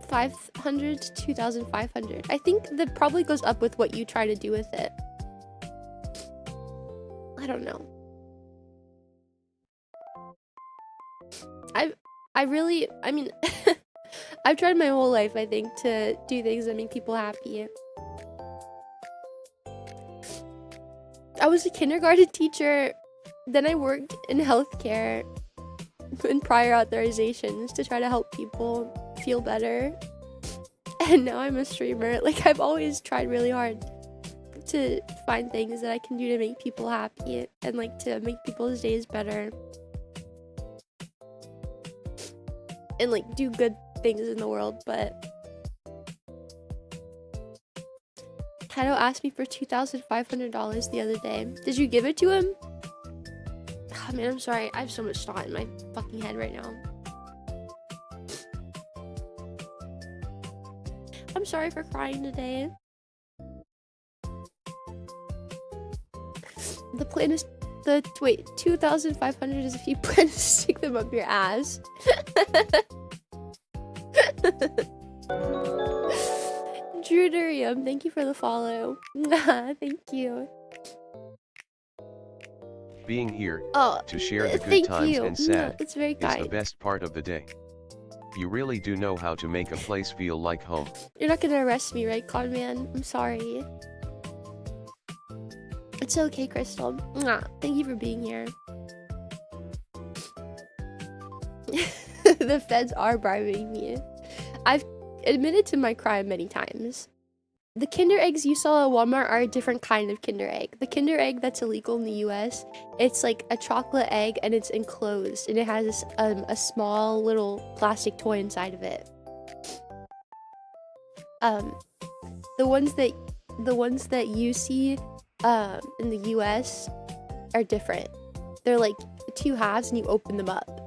500 to 2,500. I think that probably goes up with what you try to do with it. I don't know. I mean, I've tried my whole life, I think, to do things that make people happy. I was a kindergarten teacher, then I worked in healthcare in prior authorizations to try to help people feel better. And now I'm a streamer. Like, I've always tried really hard to find things that I can do to make people happy and, like, to make people's days better. And, like, do good things in the world, but Kato asked me for $2,500 the other day. Did you give it to him? Oh man, I'm sorry. I have so much thought in my fucking head right now. I'm sorry for crying today. The plan is wait, 2,500 is if you plan to stick them up your ass. Drudurium, thank you for the follow. Thank you. Being here Oh, to share the good thank times you. and sad That's very is the kind. best part of the day. You really do know how to make a place feel like home. You're not gonna arrest me, right, Conman? I'm sorry. It's okay, Crystal. Thank you for being here. The feds are bribing me. I've admitted to my crime many times. The Kinder eggs you saw at Walmart are a different kind of Kinder egg. The Kinder egg that's illegal in the US, it's like a chocolate egg and it's enclosed and it has this, a small little plastic toy inside of it. The ones that you see in the US are different. They're like 2 halves and you open them up.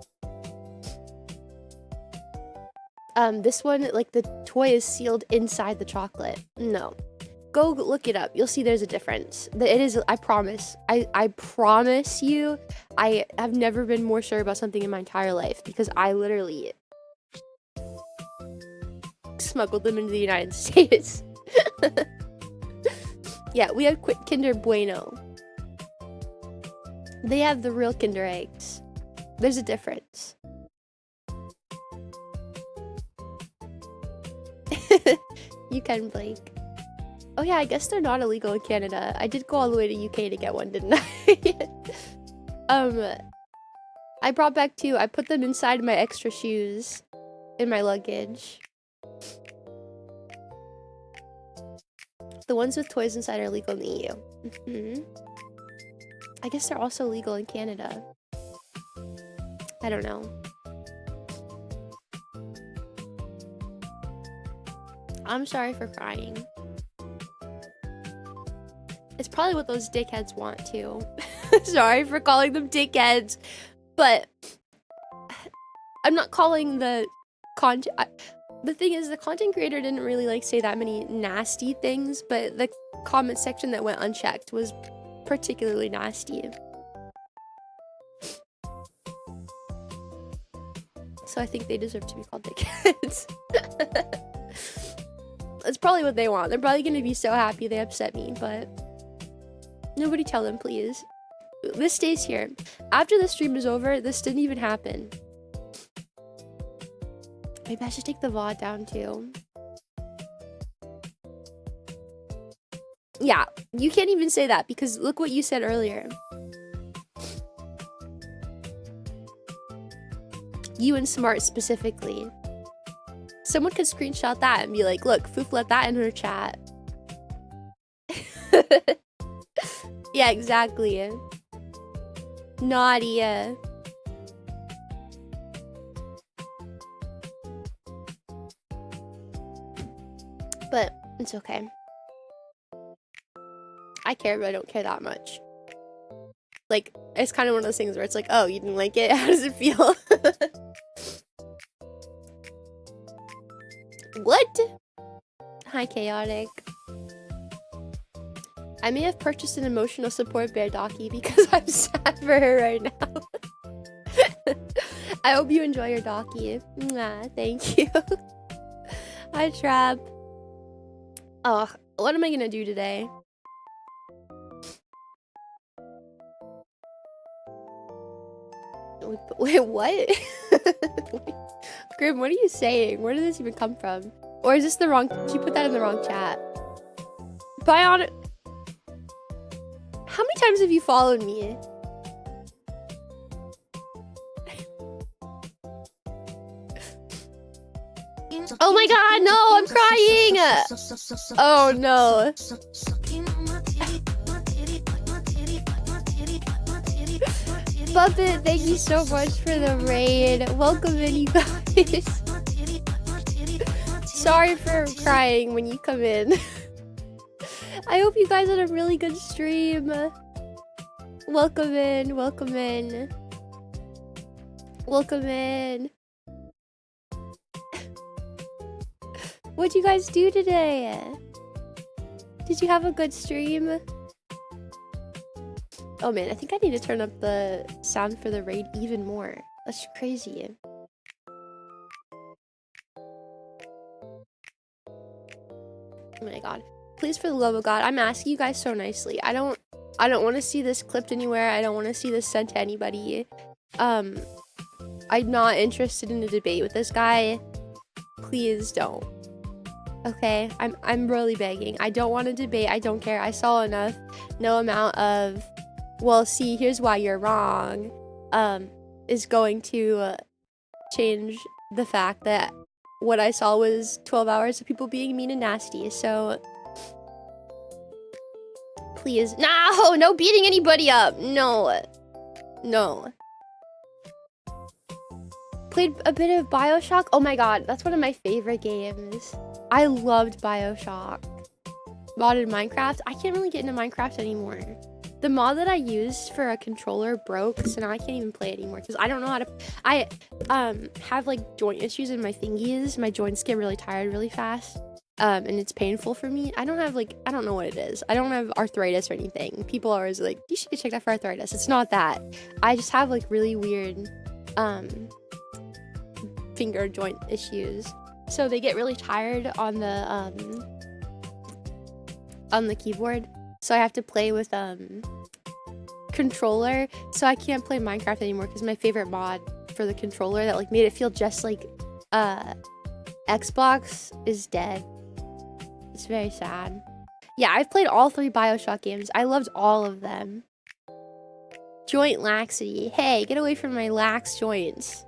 This one, like the toy is sealed inside the chocolate. No. Go look it up. You'll see there's a difference. It is, I promise. I promise you, I have never been more sure about something in my entire life because I literally smuggled them into the United States. Yeah, we have Kinder Bueno. They have the real Kinder eggs. There's a difference. You can, Blake. Oh yeah, I guess they're not illegal in Canada. I did go all the way to UK to get one, didn't I? I brought back 2. I put them inside my extra shoes in my luggage. The ones with toys inside are legal in the EU. I guess they're also legal in Canada. I don't know. I'm sorry for crying. It's probably what those dickheads want too. Sorry for calling them dickheads, but I'm not calling the content. The thing is, the content creator didn't really like say that many nasty things, but the comment section that went unchecked was particularly nasty. So I think they deserve to be called dickheads. That's probably what they want. They're probably gonna be so happy they upset me, but nobody tell them, please. This stays here. After the stream is over, this didn't even happen. Maybe I should take the VOD down too. Yeah, you can't even say that because look what you said earlier. You and Smart specifically. Someone could screenshot that and be like, look, Foof let that in her chat. Yeah, exactly. Naughty. But it's okay. I care, but I don't care that much. Like, it's kind of one of those things where it's like, oh, you didn't like it? How does it feel? What? Hi, Chaotic. I may have purchased an emotional support bear Docky because I'm sad for her right now. I hope you enjoy your Docky. Mwah, thank you. Hi, Trap. Oh, what am I gonna do today? Wait, what? Grim, what are you saying? Where did this even come from? Or is this the wrong... Did you put that in the wrong chat? Bionic... How many times have you followed me? Oh my god, no! I'm crying! Oh no. Puppet, thank you so much for the raid. Welcome in, you guys. Sorry for crying when you come in. I hope you guys had a really good stream. Welcome in, welcome in. Welcome in. What'd you guys do today? Did you have a good stream? Oh man, I think I need to turn up the sound for the raid even more. That's crazy. Oh my god. Please, for the love of God, I'm asking you guys so nicely. I don't want to see this clipped anywhere. I don't want to see this sent to anybody. I'm not interested in a debate with this guy. Please don't. Okay? I'm really begging. I don't want to debate. I don't care. I saw enough. No amount of, well, see, here's why you're wrong, is going to change the fact that what I saw was 12 hours of people being mean and nasty. So please, no beating anybody up. No. Played a bit of BioShock. Oh my god, that's one of my favorite games. I loved BioShock. Modded Minecraft. I can't really get into Minecraft anymore. The mod that I used for a controller broke, so now I can't even play it anymore because I don't know how to. I have like joint issues in my fingies. My joints get really tired really fast, and it's painful for me. I don't know what it is. I don't have arthritis or anything. People are always like, you should get checked out for arthritis. It's not that. I just have like really weird finger joint issues, so they get really tired on the keyboard. So I have to play with controller, so I can't play Minecraft anymore because my favorite mod for the controller that like made it feel just like Xbox is dead. It's very sad. Yeah, I've played all 3 BioShock games. I loved all of them. Joint laxity. Hey, get away from my lax joints.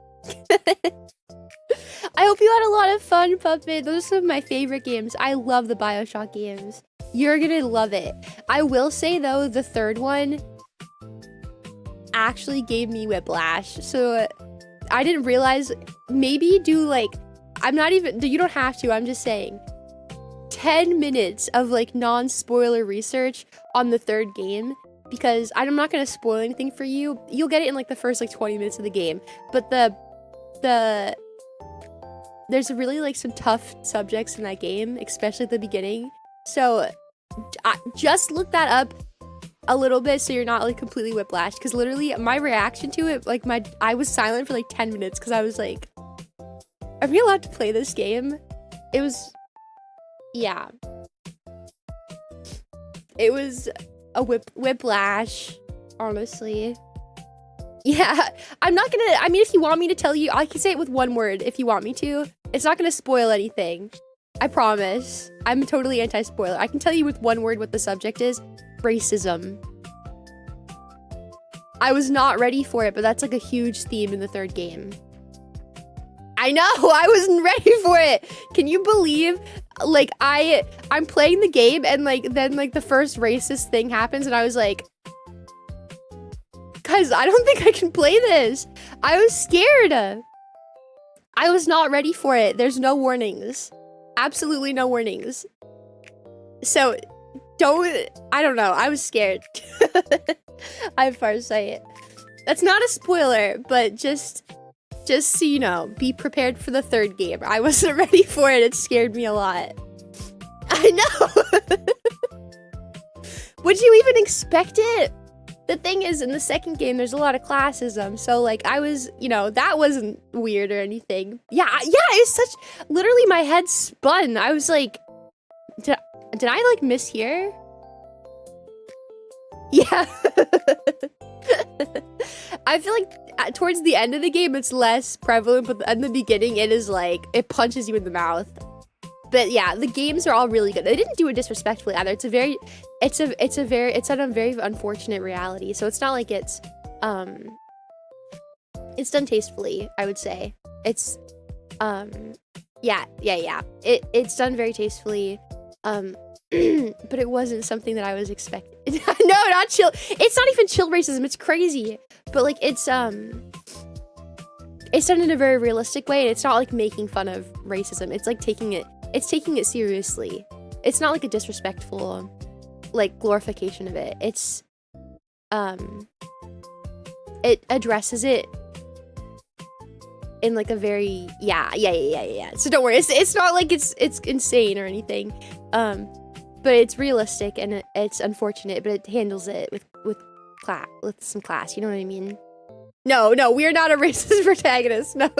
I hope you had a lot of fun, Puppet. Those are some of my favorite games. I love the BioShock games. You're gonna love it. I will say though, the 3rd one actually gave me whiplash. So I didn't realize, maybe do like, you don't have to, I'm just saying, 10 minutes of like non-spoiler research on the 3rd game, because I'm not gonna spoil anything for you. You'll get it in like the first like 20 minutes of the game. But there's really like some tough subjects in that game, especially at the beginning. So just look that up a little bit so you're not like completely whiplashed, because literally my reaction to it, like I was silent for like 10 minutes because I was like, are we allowed to play this game? It was, yeah. It was a whiplash, honestly. Yeah, I mean, if you want me to tell you, I can say it with one word if you want me to. It's not gonna spoil anything. I promise. I'm totally anti-spoiler. I can tell you with one word what the subject is. Racism. I was not ready for it, but that's like a huge theme in the 3rd game. I know, I wasn't ready for it. Can you believe, like, I'm playing the game and like then like the first racist thing happens and I was like, guys, I don't think I can play this. I was scared. I was not ready for it. There's no warnings. Absolutely no warnings. So, I don't know. I was scared. I have farsight. That's not a spoiler, but just so you know, be prepared for the 3rd game. I wasn't ready for it. It scared me a lot. I know. Would you even expect it? The thing is, in the 2nd game, there's a lot of classism. So, like, I was, you know, that wasn't weird or anything. Yeah, it's literally my head spun. I was like, did I, like, mishear? Yeah. I feel like towards the end of the game, it's less prevalent, but in the beginning, it is like, it punches you in the mouth. But yeah, the games are all really good. They didn't do it disrespectfully either. It's a very unfortunate reality. So it's not like it's done tastefully, I would say. It's yeah. It's done very tastefully. But it wasn't something that I was expecting. No, not chill. It's not even chill racism. It's crazy. But like it's done in a very realistic way, and it's not like making fun of racism. It's like taking it seriously. It's not like a disrespectful like glorification of it. It's it addresses it in like a very yeah. So don't worry. It's not like it's insane or anything. But it's realistic and it's unfortunate, but it handles it with some class. You know what I mean? No, we are not a racist protagonist. No.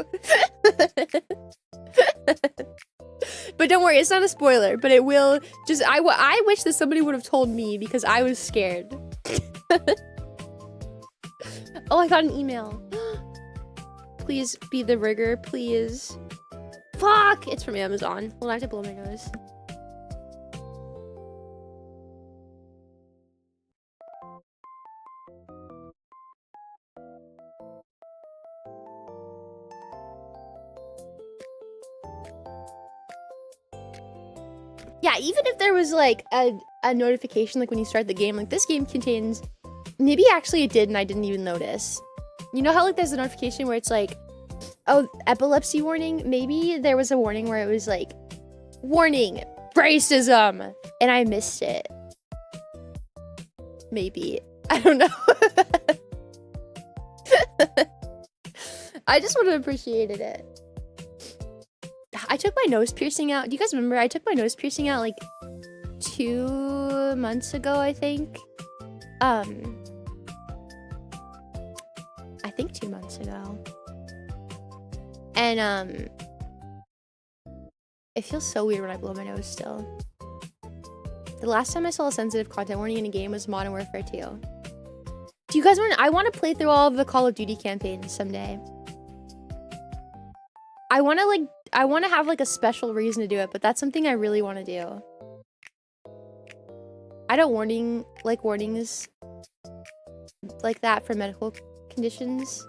But don't worry, it's not a spoiler, but it will just, I wish that somebody would have told me because I was scared. Oh, I got an email. Please be the rigger, please. Fuck! It's from Amazon. Hold on, I have to blow my nose. Yeah, even if there was like a notification like when you start the game, like this game contains, maybe actually it did and I didn't even notice. You know how like there's a notification where it's like, oh, epilepsy warning? Maybe there was a warning where it was like, warning, racism, and I missed it. Maybe. I don't know. I just would have appreciated it. I took my nose piercing out. Do you guys remember? I took my nose piercing out like 2 months ago, I think. I think 2 months ago. And it feels so weird when I blow my nose still. The last time I saw a sensitive content warning in a game was Modern Warfare 2. Do you guys want? I want to play through all of the Call of Duty campaigns someday. I want to have like a special reason to do it, but that's something I really want to do. I don't like warnings like that for medical conditions.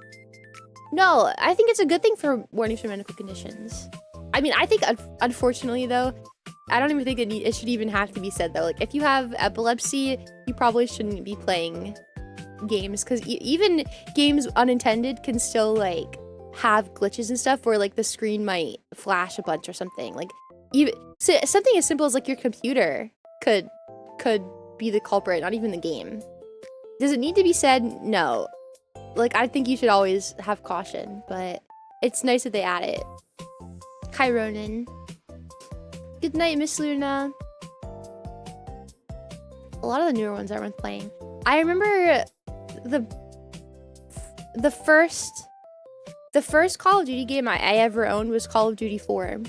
No, I think it's a good thing for warnings for medical conditions. I mean, I think unfortunately though, I don't even think it should even have to be said though. Like if you have epilepsy, you probably shouldn't be playing games because even games unintended can still like have glitches and stuff where like the screen might flash a bunch or something. Like even so something as simple as like your computer could be the culprit, not even the game. Does it need to be said? No. Like I think you should always have caution, but it's nice that they add it. Hi Ronan. Good night, Miss Luna. A lot of the newer ones aren't worth playing. I remember the first Call of Duty game I ever owned was Call of Duty 4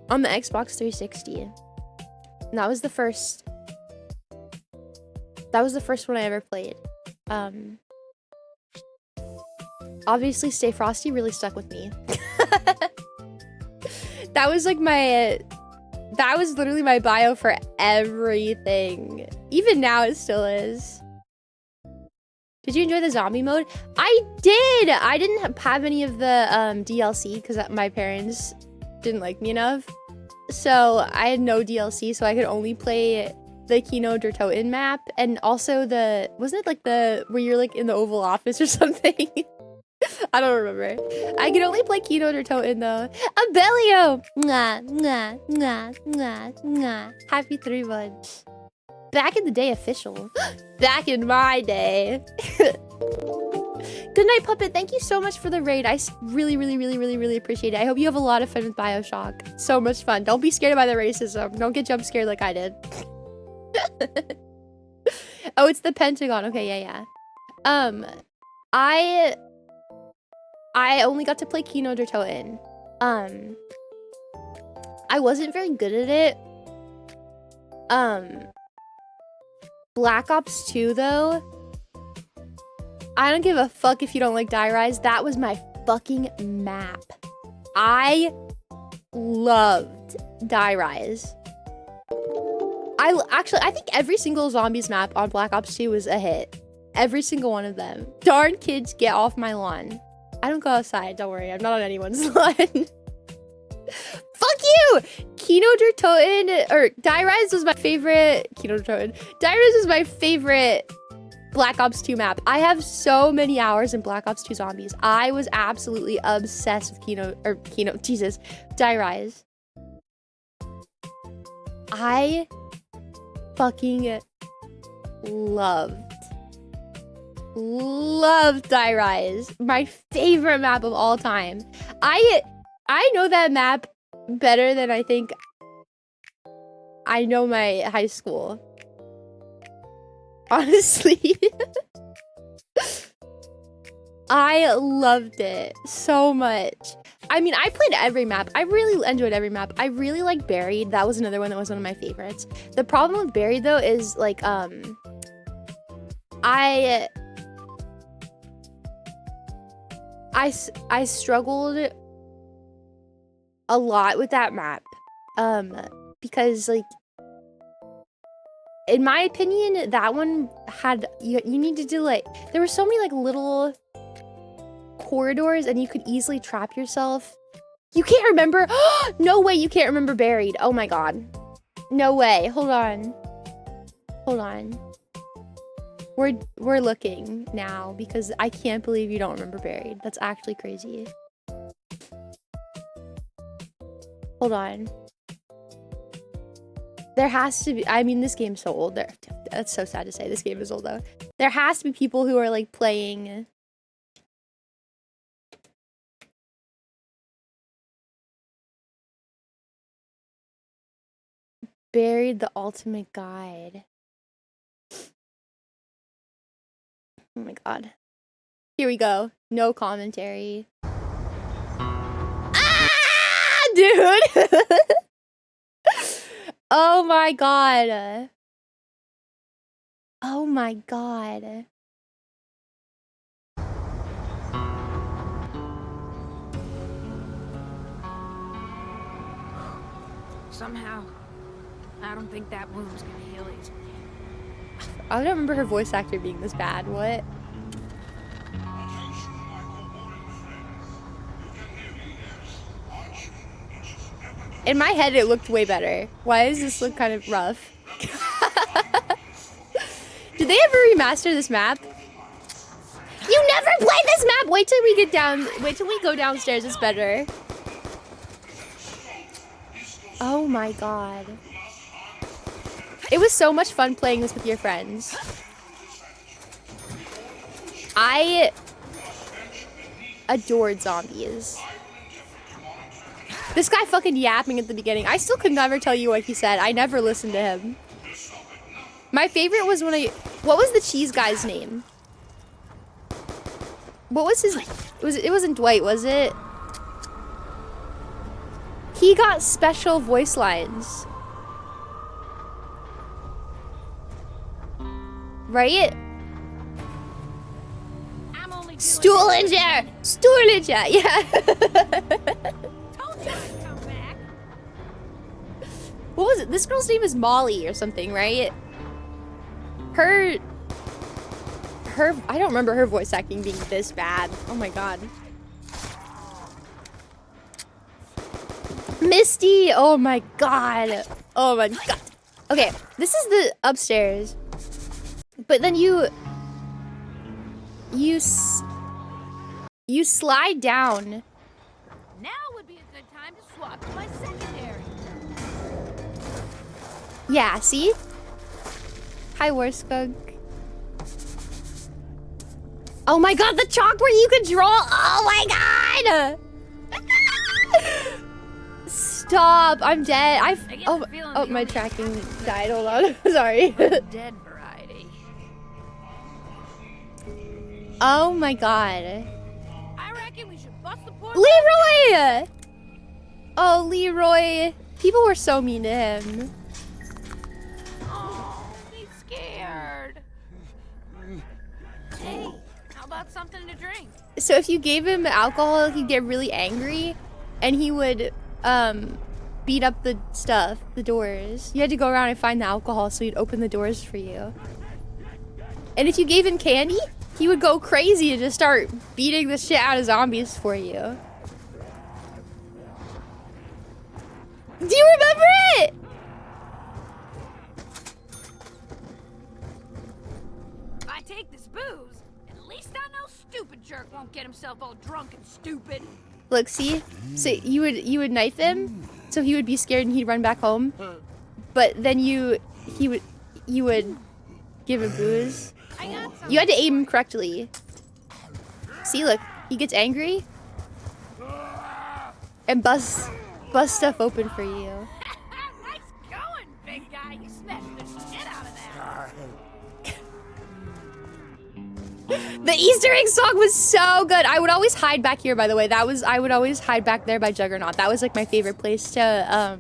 on the Xbox 360. And that was the first one I ever played. Obviously Stay Frosty really stuck with me. That was like that was literally my bio for everything. Even now it still is. Did you enjoy the zombie mode? I did! I didn't have any of the DLC because my parents didn't like me enough. So I had no DLC, so I could only play the Kino der Toten map. And also wasn't it like where you're like in the Oval Office or something? I don't remember. I could only play Kino der Toten though. Abellio! Mwah, mwah, mwah, mwah, mwah. Happy 3 months. Back in the day official. Back in my day. Good night, Puppet. Thank you so much for the raid. I really, really, really, really, really appreciate it. I hope you have a lot of fun with BioShock. So much fun. Don't be scared by the racism. Don't get jump scared like I did. Oh, it's the Pentagon. Okay, yeah. I only got to play Kino der Toten. I wasn't very good at it. Black Ops 2 though, I don't give a fuck if you don't like Die Rise. That was my fucking map. I loved Die Rise. I think every single zombies map on Black Ops 2 was a hit. Every single one of them. Darn kids, get off my lawn. I don't go outside, don't worry. I'm not on anyone's lawn. Fuck you! Kino der Toten, or Die Rise was my favorite. Kino der Toten. Die Rise was my favorite Black Ops 2 map. I have so many hours in Black Ops 2 Zombies. I was absolutely obsessed with Die Rise. I fucking loved Die Rise. My favorite map of all time. I know that map better than I think I know my high school. Honestly. I loved it so much. I mean, I played every map. I really enjoyed every map. I really like Buried. That was another one that was one of my favorites. The problem with Buried though is like I struggled a lot with that map because like in my opinion that one had you needed to like there were so many like little corridors and you could easily trap yourself. You can't remember. No way you can't remember Buried. Oh my god. No way. Hold on. We're looking now because I can't believe you don't remember Buried. That's actually crazy. Hold on. There has to be, I mean, this game's so old. That's so sad to say. This game is old though. There has to be people who are like playing Buried the Ultimate Guide. Oh my god. Here we go. No commentary. Ah, dude! Oh my god. Oh my god. Somehow, I don't think that wound's gonna heal easily. I don't remember her voice actor being this bad. What? In my head, it looked way better. Why does this look kind of rough? Did they ever remaster this map? You never played this map! Wait till we get down. Wait till we go downstairs. It's better. Oh my god. It was so much fun playing this with your friends. I adored zombies. This guy fucking yapping at the beginning. I still could never tell you what he said. I never listened to him. My favorite was when what was the cheese guy's name? What was his... It wasn't Dwight, was it? He got special voice lines. Right? Stoolinger! Stoolinger! Yeah. What was it? This girl's name is Molly or something, right? Her, I don't remember her voice acting being this bad. Oh my god. Misty! Oh my god. Oh my god. Okay, this is the upstairs. But then you slide down. Now would be a good time to swap to my secondary. Yeah, see? Hi, Warskug. Oh my god, the chalk where you could draw! Oh my god! Stop, I'm dead. Oh, my tracking died. Hold on. Sorry. Dead variety. Oh my god. I reckon we should bust the port. Leroy! Oh, Leroy. People were so mean to him. Oh, he's scared. Hey, how about something to drink? So if you gave him alcohol, he'd get really angry and he would beat up the stuff, the doors. You had to go around and find the alcohol so he'd open the doors for you. And if you gave him candy, he would go crazy and just start beating the shit out of zombies for you. Do you remember it? If I take this booze, at least I know stupid jerk won't get himself all drunk and stupid. Look, see? So you would knife him, so he would be scared and he'd run back home. But then you would give him booze. You had to aim him correctly. See, look, he gets angry and busts stuff open for you. Nice going, big guy. You smashed the shit out of The Easter egg song was so good. I would always hide back here, by the way. I would always hide back there by Juggernaut. That was like my favorite place to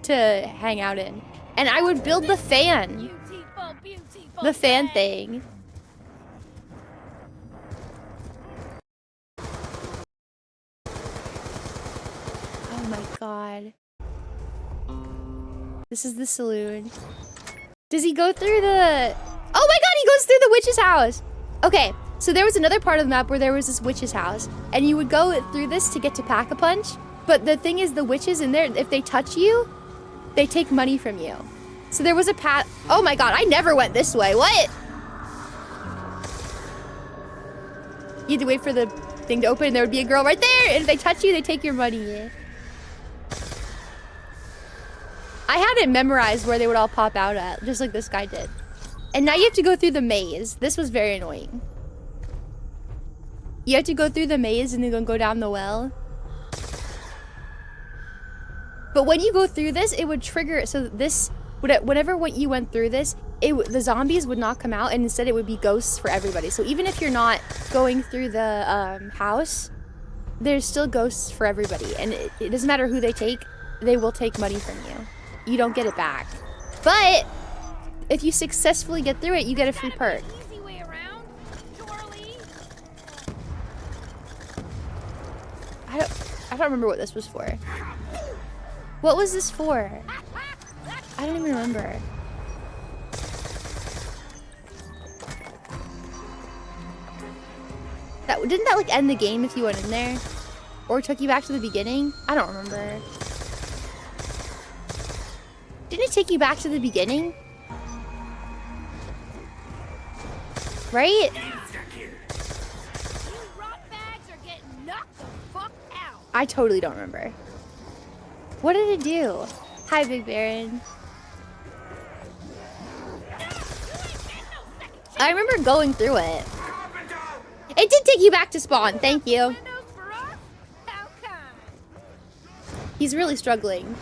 hang out in. And I would build the fan. Beautiful, beautiful The fan thing. Oh my god. This is the saloon. Does he go through the... Oh my god, he goes through the witch's house! Okay, so there was another part of the map where there was this witch's house. And you would go through this to get to Pack-a-Punch. But the thing is, the witches in there, if they touch you, they take money from you. So there was a path... Oh my god, I never went this way. What? You had to wait for the thing to open and there would be a girl right there. And if they touch you, they take your money. I had it memorized where they would all pop out at, just like this guy did. And now you have to go through the maze. This was very annoying. You have to go through the maze and then go down the well. But when you go through this, it would trigger... So this... Whenever you went through this, the zombies would not come out, and instead it would be ghosts for everybody. So even if you're not going through the house, there's still ghosts for everybody. And it doesn't matter who they take, they will take money from you. You don't get it back. But if you successfully get through it, you get a free perk. Easy way around, surely. I don't remember what this was for. What was this for? I don't even remember. Didn't that like end the game if you went in there? Or took you back to the beginning? I don't remember. Didn't it take you back to the beginning? Right? You rot bags are getting knocked the fuck out. I totally don't remember. What did it do? Hi, Big Baron. I remember going through it. It did take you back to spawn. Thank you. Windows for us? How kind. He's really struggling.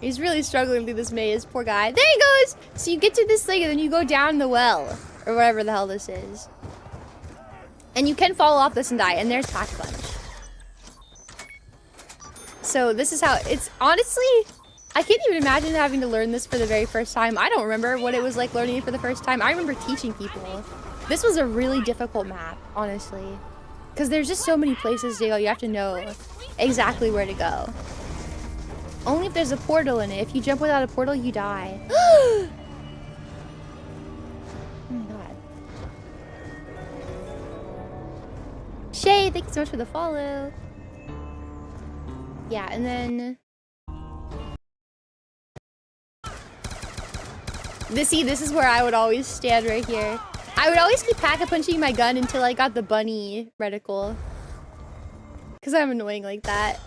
He's really struggling through this maze. Poor guy. There he goes! So you get to this thing and then you go down the well. Or whatever the hell this is. And you can fall off this and die. And there's Pack-a-Punch. So this is how... It's honestly... I can't even imagine having to learn this for the very first time. I don't remember what it was like learning it for the first time. I remember teaching people. This was a really difficult map, honestly. Because there's just so many places to go. You have to know exactly where to go. Only if there's a portal in it. If you jump without a portal, you die. Oh my god. Shay, thank you so much for the follow. Yeah, and then... This is where I would always stand right here. I would always keep Pack-a-Punching my gun until I got the bunny reticle. Because I'm annoying like that.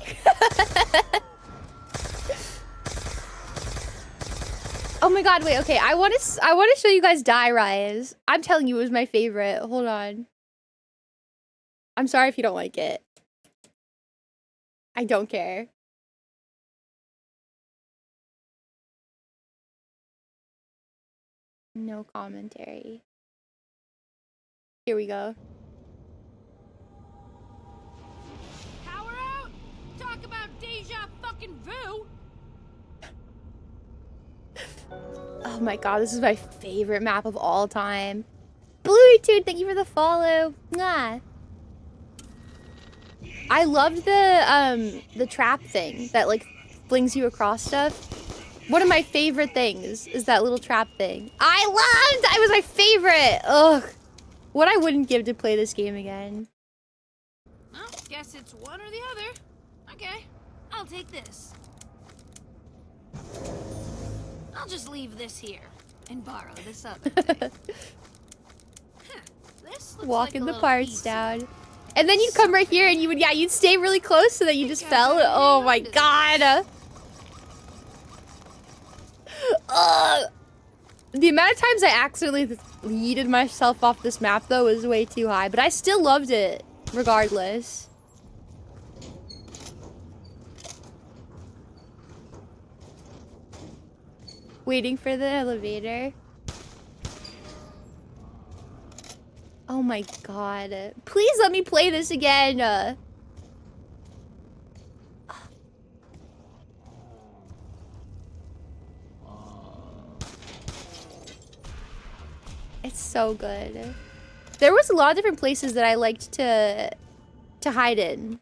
Oh my god, wait, okay. I want to show you guys Die Rise. I'm telling you, it was my favorite. Hold on. I'm sorry if you don't like it. I don't care. No commentary. Here we go. Power out! Talk about deja fucking vu! Oh my god, this is my favorite map of all time. Bluey Dude, thank you for the follow. Mwah. I loved the trap thing that like flings you across stuff. One of my favorite things is that little trap thing. It was my favorite. Ugh. What I wouldn't give to play this game again. Well, guess it's one or the other. Okay, I'll take this. I'll just leave this here and borrow this other thing. This looks Walk like in a the little parts easy. down. And then you'd come right here and you'd stay really close so that you just fell. Oh my god. Ugh. The amount of times I accidentally yeeted myself off this map though was way too high, but I still loved it regardless. Waiting for the elevator. Oh my god. Please let me play this again. It's so good. There was a lot of different places that I liked to hide in.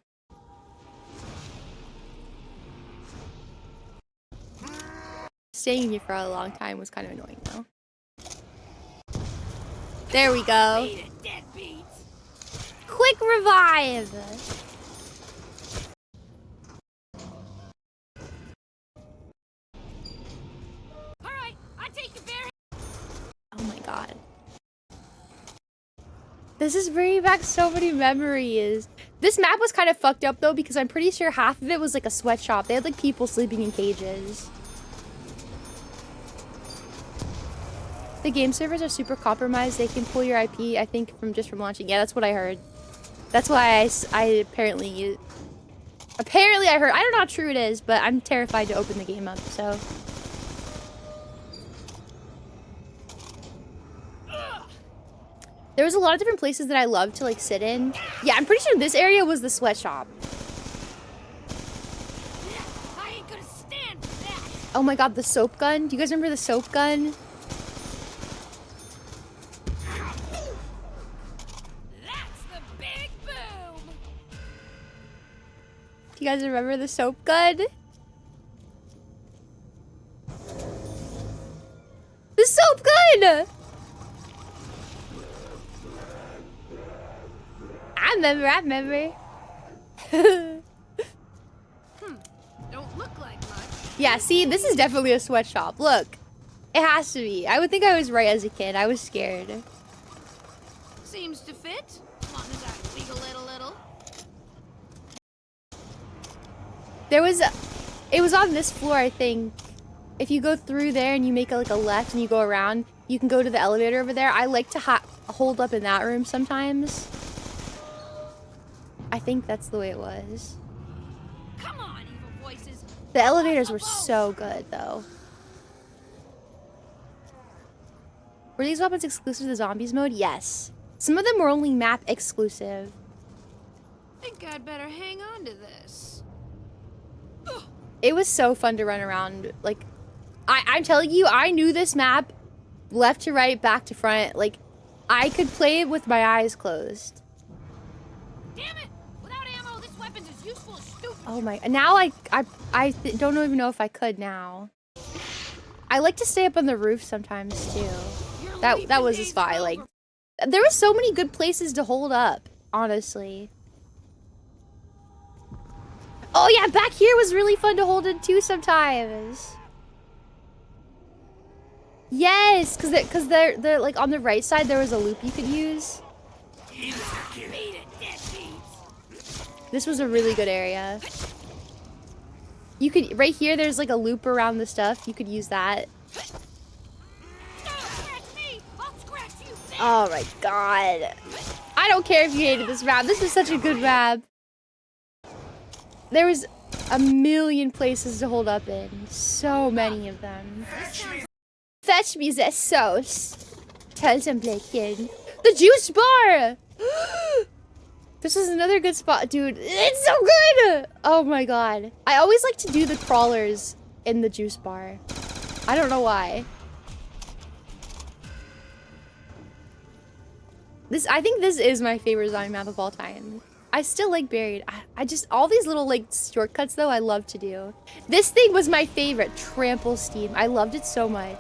Staying here for a long time was kind of annoying though. There we go. Quick revive! Alright, I take your bear. Oh my god. This is bringing back so many memories. This map was kind of fucked up though because I'm pretty sure half of it was like a sweatshop. They had like people sleeping in cages. The game servers are super compromised. They can pull your IP, I think, from launching. Yeah, that's what I heard. That's why I apparently I heard. I don't know how true it is, but I'm terrified to open the game up, so. There was a lot of different places that I loved to like sit in. Yeah, I'm pretty sure this area was the sweatshop. I ain't gonna stand for that. Oh my god, the soap gun. Do you guys remember the soap gun? That's the big boom. Do you guys remember the soap gun? The soap gun! I remember. Don't look like much. Yeah, see, this is definitely a sweatshop. Look, it has to be. I would think I was right as a kid. I was scared. Seems to fit. As long as I wiggle it a little. It was on this floor, I think. If you go through there and you make like a left and you go around, you can go to the elevator over there. I like to hold up in that room sometimes. I think that's the way it was. Come on, evil voices. The elevators were so good, though. Were these weapons exclusive to the zombies mode? Yes. Some of them were only map exclusive. Think I'd better hang on to this. It was so fun to run around. Like, I'm telling you, I knew this map left to right, back to front. Like, I could play it with my eyes closed. Damn it! Without ammo, this weapon's as useful as stupid. Oh my! Now I don't even know if I could now. I like to stay up on the roof sometimes too. That was just fine. Like, there were so many good places to hold up. Honestly. Oh yeah, back here was really fun to hold in too sometimes. Yes, because they're like on the right side there was a loop you could use. This was a really good area. You could right here there's like a loop around the stuff. You could use that. Oh my god. I don't care if you hated this map. This is such a good map. There was a million places to hold up in. So many of them. Fetch me the sauce. Contemplation. The juice bar! This is another good spot. Dude, it's so good! Oh my god. I always like to do the crawlers in the juice bar. I don't know why. I think this is my favorite zombie map of all time. I still like Buried. I just, all these little like shortcuts though, I love to do. This thing was my favorite, Trample Steam. I loved it so much.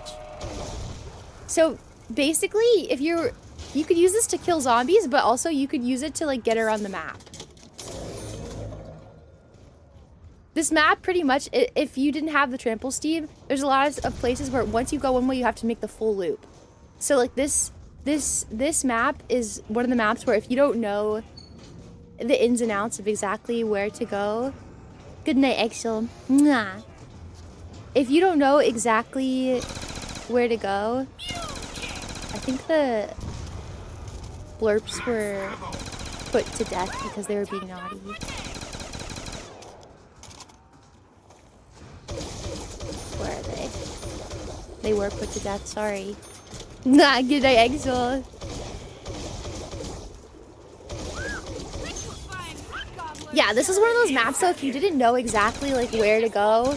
So basically, you could use this to kill zombies, but also you could use it to like get around the map. This map pretty much, if you didn't have the Trample Steam, there's a lot of places where once you go one way, you have to make the full loop. So like this map is one of the maps where if you don't know the ins and outs of exactly where to go. Good night, Exil. Mwah. If you don't know exactly where to go, I think the blurps were put to death because they were being naughty. Where are they? They were put to death, sorry. Nah, good night, Exil. Yeah, this is one of those maps, though, if you didn't know exactly, like, where to go,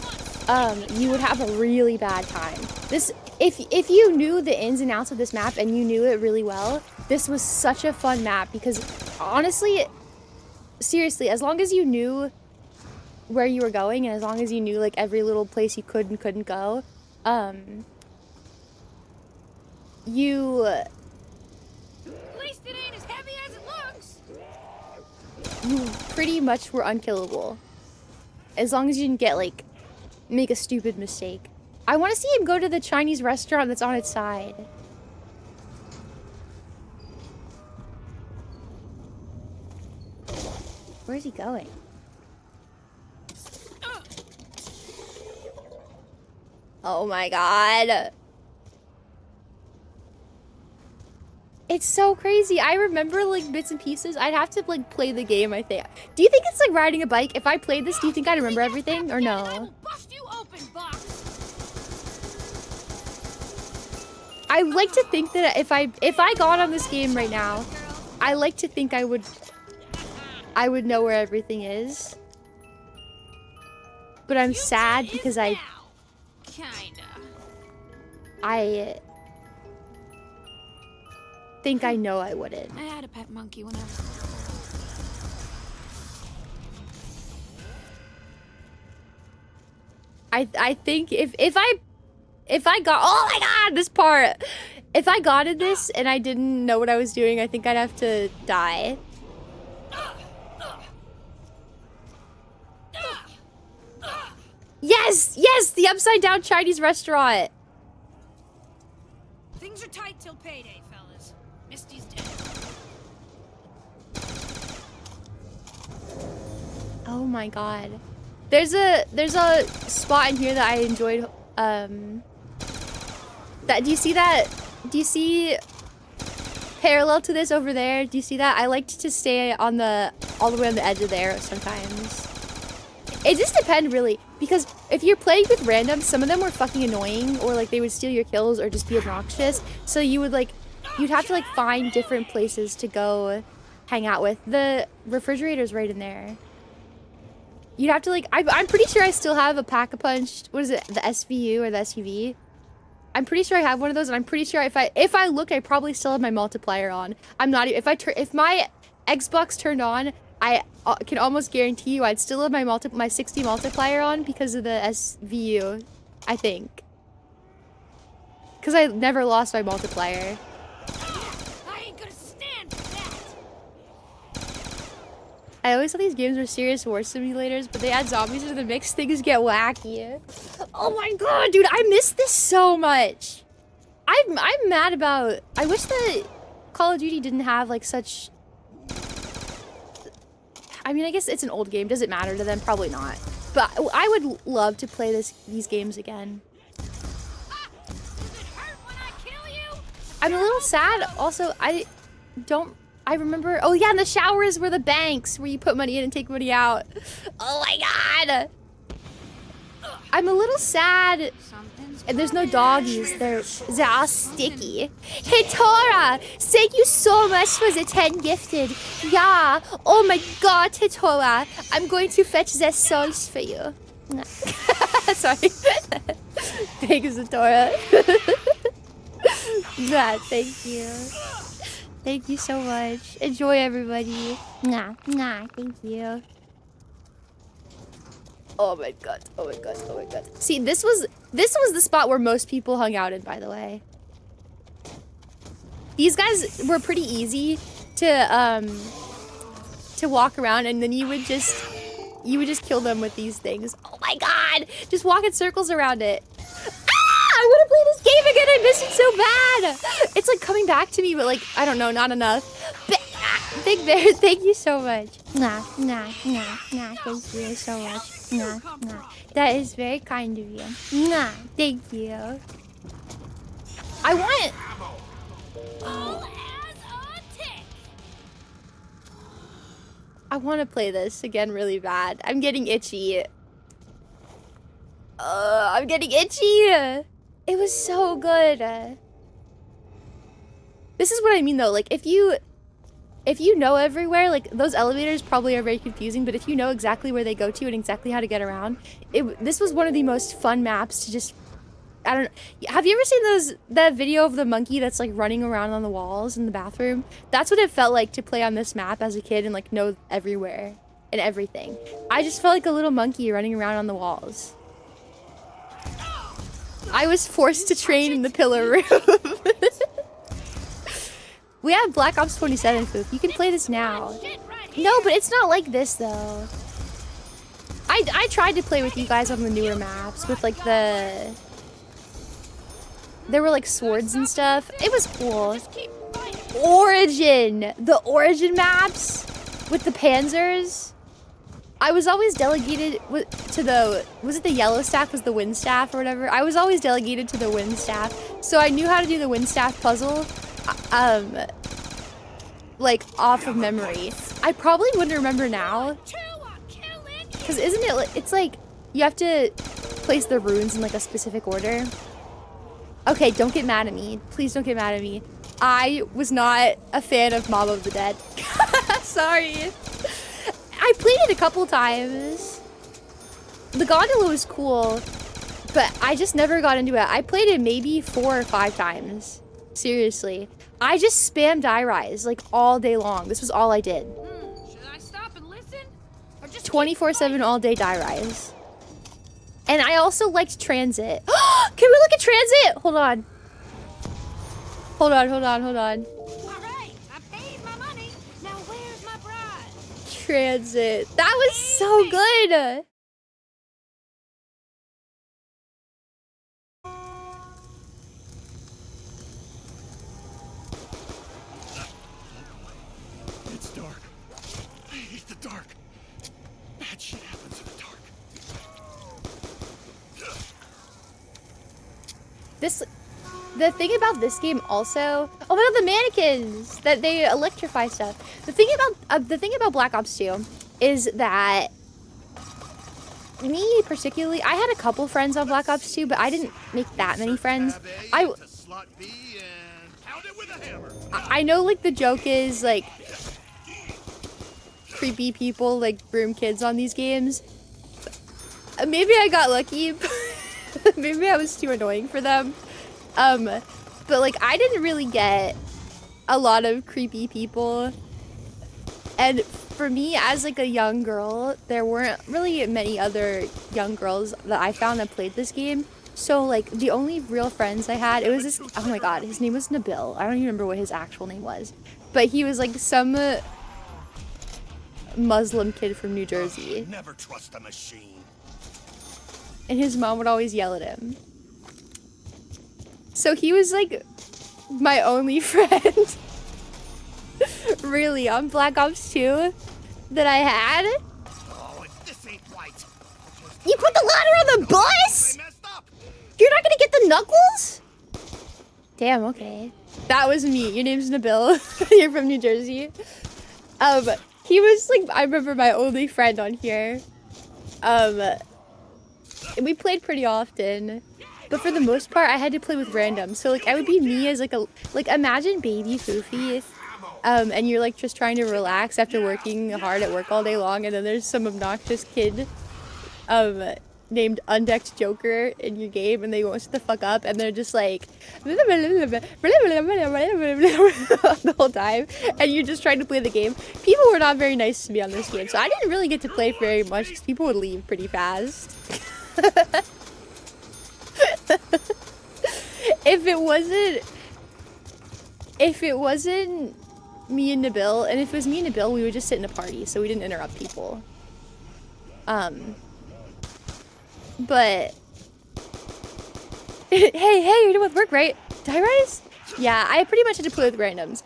you would have a really bad time. This, if you knew the ins and outs of this map and you knew it really well, this was such a fun map because, honestly, seriously, as long as you knew where you were going and as long as you knew, like, every little place you could and couldn't go, you... At least it ain't as heavy as it looks. You pretty much were unkillable. As long as you didn't get, like, make a stupid mistake. I want to see him go to the Chinese restaurant that's on its side. Where's he going? Oh my god. It's so crazy. I remember, like, bits and pieces. I'd have to, like, play the game, I think. Do you think it's like riding a bike? If I played this, do you think I'd remember everything or no? Bust you open, box. I like to think that if I got on this game right now, I like to think I would know where everything is. But I'm sad because I think I know I wouldn't. I had a pet monkey when I was... I think if I got, oh my god, this part. If I got in this and I didn't know what I was doing, I think I'd have to die. Yes, yes, the upside down Chinese restaurant. Things are tight till payday, fellas. Misty's dead. Oh my god. There's a spot in here that I enjoyed. Do you see that? Do you see parallel to this over there? Do you see that? I liked to stay on all the way on the edge of there sometimes. It just depends really, because if you're playing with randoms, some of them were fucking annoying, or like they would steal your kills or just be obnoxious. So you would you'd have to like find different places to go hang out with. The refrigerator's right in there. You'd have to like, I'm pretty sure I still have a Pack-a-Punch, what is it, the SVU or the SUV? I'm pretty sure I have one of those, and I'm pretty sure if I looked, I probably still have my multiplier on. I'm not, if my Xbox turned on, I can almost guarantee you I'd still have my 60 multiplier on because of the SVU, I think. Because I never lost my multiplier. I ain't gonna stand for that. I always thought these games were serious war simulators, but they add zombies into the mix, things get wacky. Oh my god, dude, I miss this so much. I'm mad about, I wish that Call of Duty didn't have like such, I mean, I guess it's an old game. Does it matter to them? Probably not. But I would love to play these games again. Does it hurt when I kill you? I'm a little sad. Also, I remember, oh yeah, and the showers were the banks where you put money in and take money out. Oh my god. I'm a little sad. And there's no doggies. They're all sticky. Hey Tora, thank you so much for the 10 gifted. Yeah. Oh my god, Tora. I'm going to fetch the souls for you. Sorry. Thanks, Tora. Nah, thank you. Thank you so much. Enjoy, everybody. Nah, thank you. Oh my god, oh my god, oh my god. See, this was the spot where most people hung out in, by the way. These guys were pretty easy to walk around, and then you would just kill them with these things. Oh my god! Just walk in circles around it. Ah! I want to play this game again, I miss it so bad! It's like coming back to me, but like, I don't know, not enough. Big Bear, thank you so much. Nah, thank you so much. Nah. That is very kind of you. Nah, thank you. I want... I want to play this again really bad. I'm getting itchy. I'm getting itchy. It was so good. This is what I mean though. Like if you if you know everywhere, like those elevators probably are very confusing, but if you know exactly where they go to and exactly how to get around, this was one of the most fun maps to just, I don't know. Have you ever seen that video of the monkey that's like running around on the walls in the bathroom? That's what it felt like to play on this map as a kid and like know everywhere and everything. I just felt like a little monkey running around on the walls. I was forced to train in the pillar room. We have Black Ops 27, Foop. You can play this now. No, but it's not like this, though. I tried to play with you guys on the newer maps with, like, there were, like, swords and stuff. It was cool. Origin! The Origin maps with the Panzers. I was always delegated to the... Was it the yellow staff? Was the wind staff or whatever? I was always delegated to the wind staff. So I knew how to do the wind staff puzzle. Like off of memory. I probably wouldn't remember now. Because isn't it, it's like, you have to place the runes in like a specific order. Okay, don't get mad at me. Please don't get mad at me. I was not a fan of Mob of the Dead. Sorry. I played it a couple times. The gondola was cool, but I just never got into it. I played it maybe 4 or 5 times. Seriously. I just spammed die-rise like all day long. This was all I did. Should I stop and listen? Or just 24/7 all day die-rise. And I also liked transit. Can we look at transit? Hold on. Hold on. All right, I paid my money. Now where's my bride? Transit. That was so good. It's dark. I hate the dark. Bad shit happens in the dark. The thing about this game also, oh my god, the mannequins that they electrify stuff. The thing about Black Ops 2 is that me particularly, I had a couple friends on Black Ops 2, but I didn't make that many friends. I know like the joke is like creepy people like broom kids on these games. Maybe I got lucky. Maybe I was too annoying for them. But like I didn't really get a lot of creepy people. And for me as like a young girl, there weren't really many other young girls that I found that played this game. So like the only real friends I had, it was this, oh my god, his name was Nabil. I don't even remember what his actual name was. But he was like some Muslim kid from New Jersey. Never trust a machine. And his mom would always yell at him. So he was like my only friend. Really, on Black Ops 2 that I had. Oh, if this ain't right. You put the ladder on the bus? You're not gonna get the knuckles? Damn, okay. That was me. Your name's Nabil. You're from New Jersey. He was like, I remember my only friend on here. And we played pretty often. But for the most part, I had to play with random. So like, I would be me as like imagine baby Fuufie. And you're like just trying to relax after working hard at work all day long. And then there's some obnoxious kid, named Undecked Joker in your game, and they won't shut the fuck up, and they're just like the whole time, and you're just trying to play the game. People were not very nice to me on this game, so I didn't really get to play very much because people would leave pretty fast. If it wasn't me and Nabil, and if it was me and Nabil, we would just sit in a party, so we didn't interrupt people. But hey, you're done with work, right? Die-rise? Yeah, I pretty much had to play with randoms.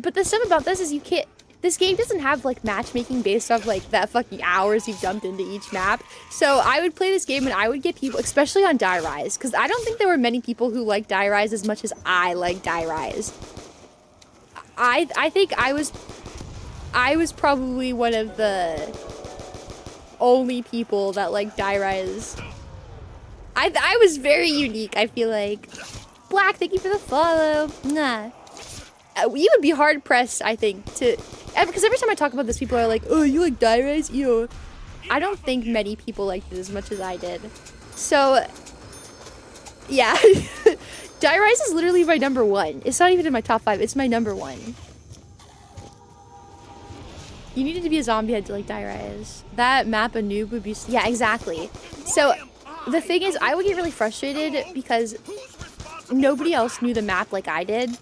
But the stuff about this is you can't, this game doesn't have like matchmaking based off like that fucking hours you've jumped into each map. So I would play this game and I would get people, especially on Die-rise, because I don't think there were many people who liked Die-rise as much as I like Die-rise. I think I was probably one of the only people that like Die-rise. I was very unique, I feel like. Black, thank you for the follow. Nah. you would be hard pressed, I think, to, because every time I talk about this, people are like, oh, you like Die Rise? Ew. I don't think many people liked it as much as I did. So, yeah. Die Rise is literally my number 1. It's not even in my top 5. It's my number 1. You needed to be a zombie head to like Die Rise. That map a noob would be... Yeah, exactly. So, the thing is, I would get really frustrated because nobody else knew the map like I did.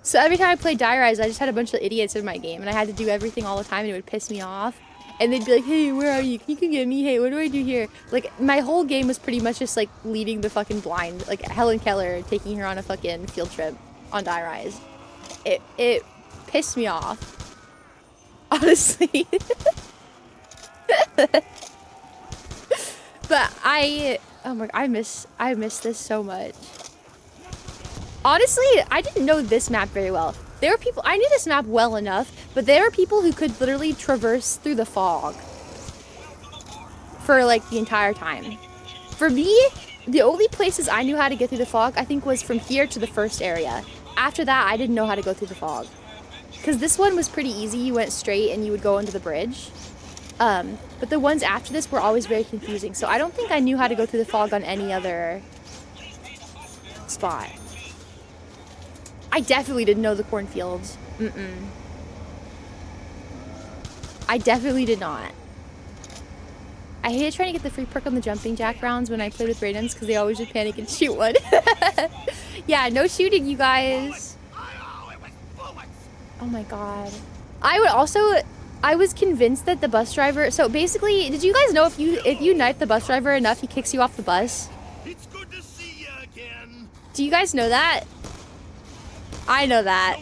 So every time I played Die Rise, I just had a bunch of idiots in my game, and I had to do everything all the time, and it would piss me off. And they'd be like, hey, where are you? You can get me. Hey, what do I do here? Like, my whole game was pretty much just, like, leading the fucking blind. Like, Helen Keller taking her on a fucking field trip on Die Rise. It pissed me off. Honestly. But oh my, I miss this so much. Honestly, I didn't know this map very well. There were people, I knew this map well enough, but there were people who could literally traverse through the fog for like the entire time. For me, the only places I knew how to get through the fog, I think, was from here to the first area. After that, I didn't know how to go through the fog. Because this one was pretty easy. You went straight and you would go under the bridge. But the ones after this were always very confusing. So I don't think I knew how to go through the fog on any other spot. I definitely didn't know the cornfields. I definitely did not. I hated trying to get the free perk on the jumping jack rounds when I played with Raidens because they always just panic and shoot one. Yeah, no shooting, you guys. Oh my god. I was convinced that the bus driver, so basically, did you guys know if you knife the bus driver enough, he kicks you off the bus? It's good to see you again. Do you guys know that? I know that.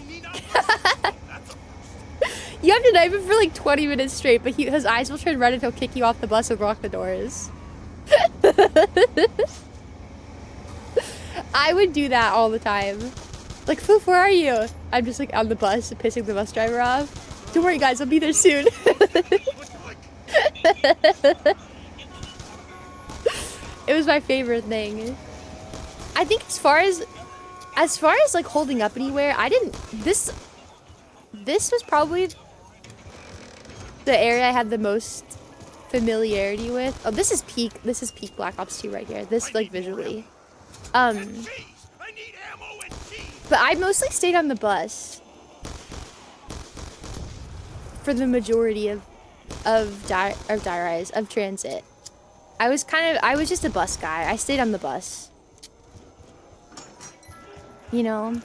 You have to knife him for like 20 minutes straight, but his eyes will turn red and he'll kick you off the bus and lock the doors. I would do that all the time. Like, Foof, where are you? I'm just like on the bus, pissing the bus driver off. Don't worry guys, I'll be there soon. It was my favorite thing. I think as far as like holding up anywhere, this was probably the area I had the most familiarity with. Oh, this is peak Black Ops 2 right here. This, like, visually. But I mostly stayed on the bus for the majority of transit. I was just a bus guy. I stayed on the bus. You know?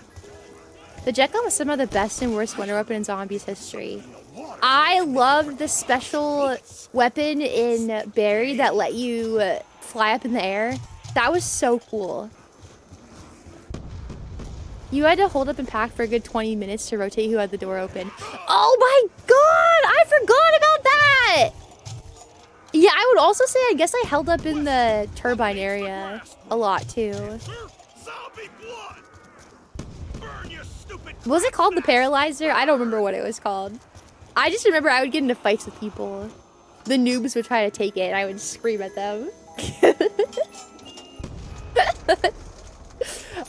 The jet gun was some of the best and worst wonder weapon in zombies history. I loved the special weapon in Barry that let you fly up in the air. That was so cool. You had to hold up and pack for a good 20 minutes to rotate who had the door open. Oh my god! I forgot about that! Yeah, I would also say I guess I held up in the turbine area a lot too. Was it called the Paralyzer? I don't remember what it was called. I just remember I would get into fights with people. The noobs would try to take it and I would scream at them.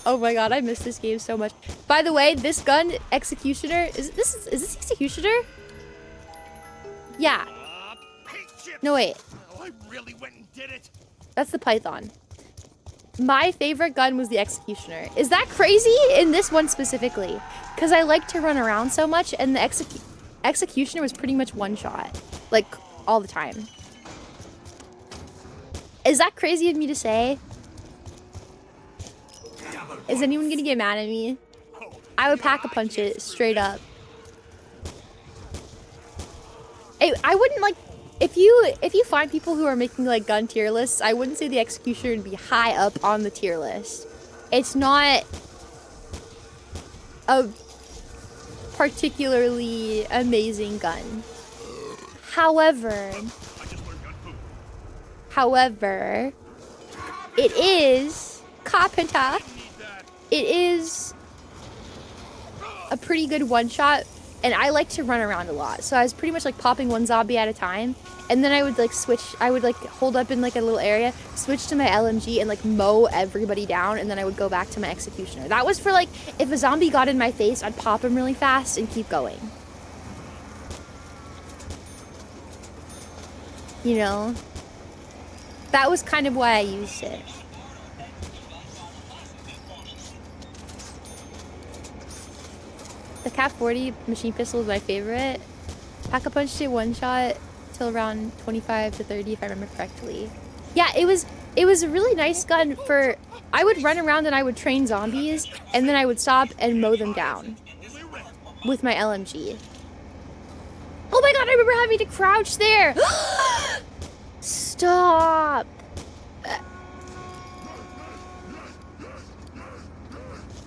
Oh my god, I miss this game so much. By the way, this gun, Executioner, is this Executioner? Yeah. No, wait. I really went and did it. That's the Python. My favorite gun was the Executioner. Is that crazy? In this one specifically. Because I like to run around so much, and the Executioner was pretty much one shot. Like, all the time. Is that crazy of me to say? Is anyone gonna get mad at me? I would pack-a-punch it straight up. I wouldn't, like, if you find people who are making, like, gun tier lists, I wouldn't say the Executioner would be high up on the tier list. It's not a particularly amazing gun. However, it is carpenter. It is a pretty good one-shot, and I like to run around a lot. So I was pretty much like popping one zombie at a time, and then I would like switch. I would like hold up in like a little area, switch to my LMG, and like mow everybody down, and then I would go back to my executioner. That was for like if a zombie got in my face, I'd pop him really fast and keep going. You know, that was kind of why I used it. The Cat 40 machine pistol is my favorite. Pack-a-punch did one shot till around 25 to 30 if I remember correctly. Yeah, it was a really nice gun for... I would run around and I would train zombies, and then I would stop and mow them down with my LMG. Oh my god, I remember having to crouch there! Stop!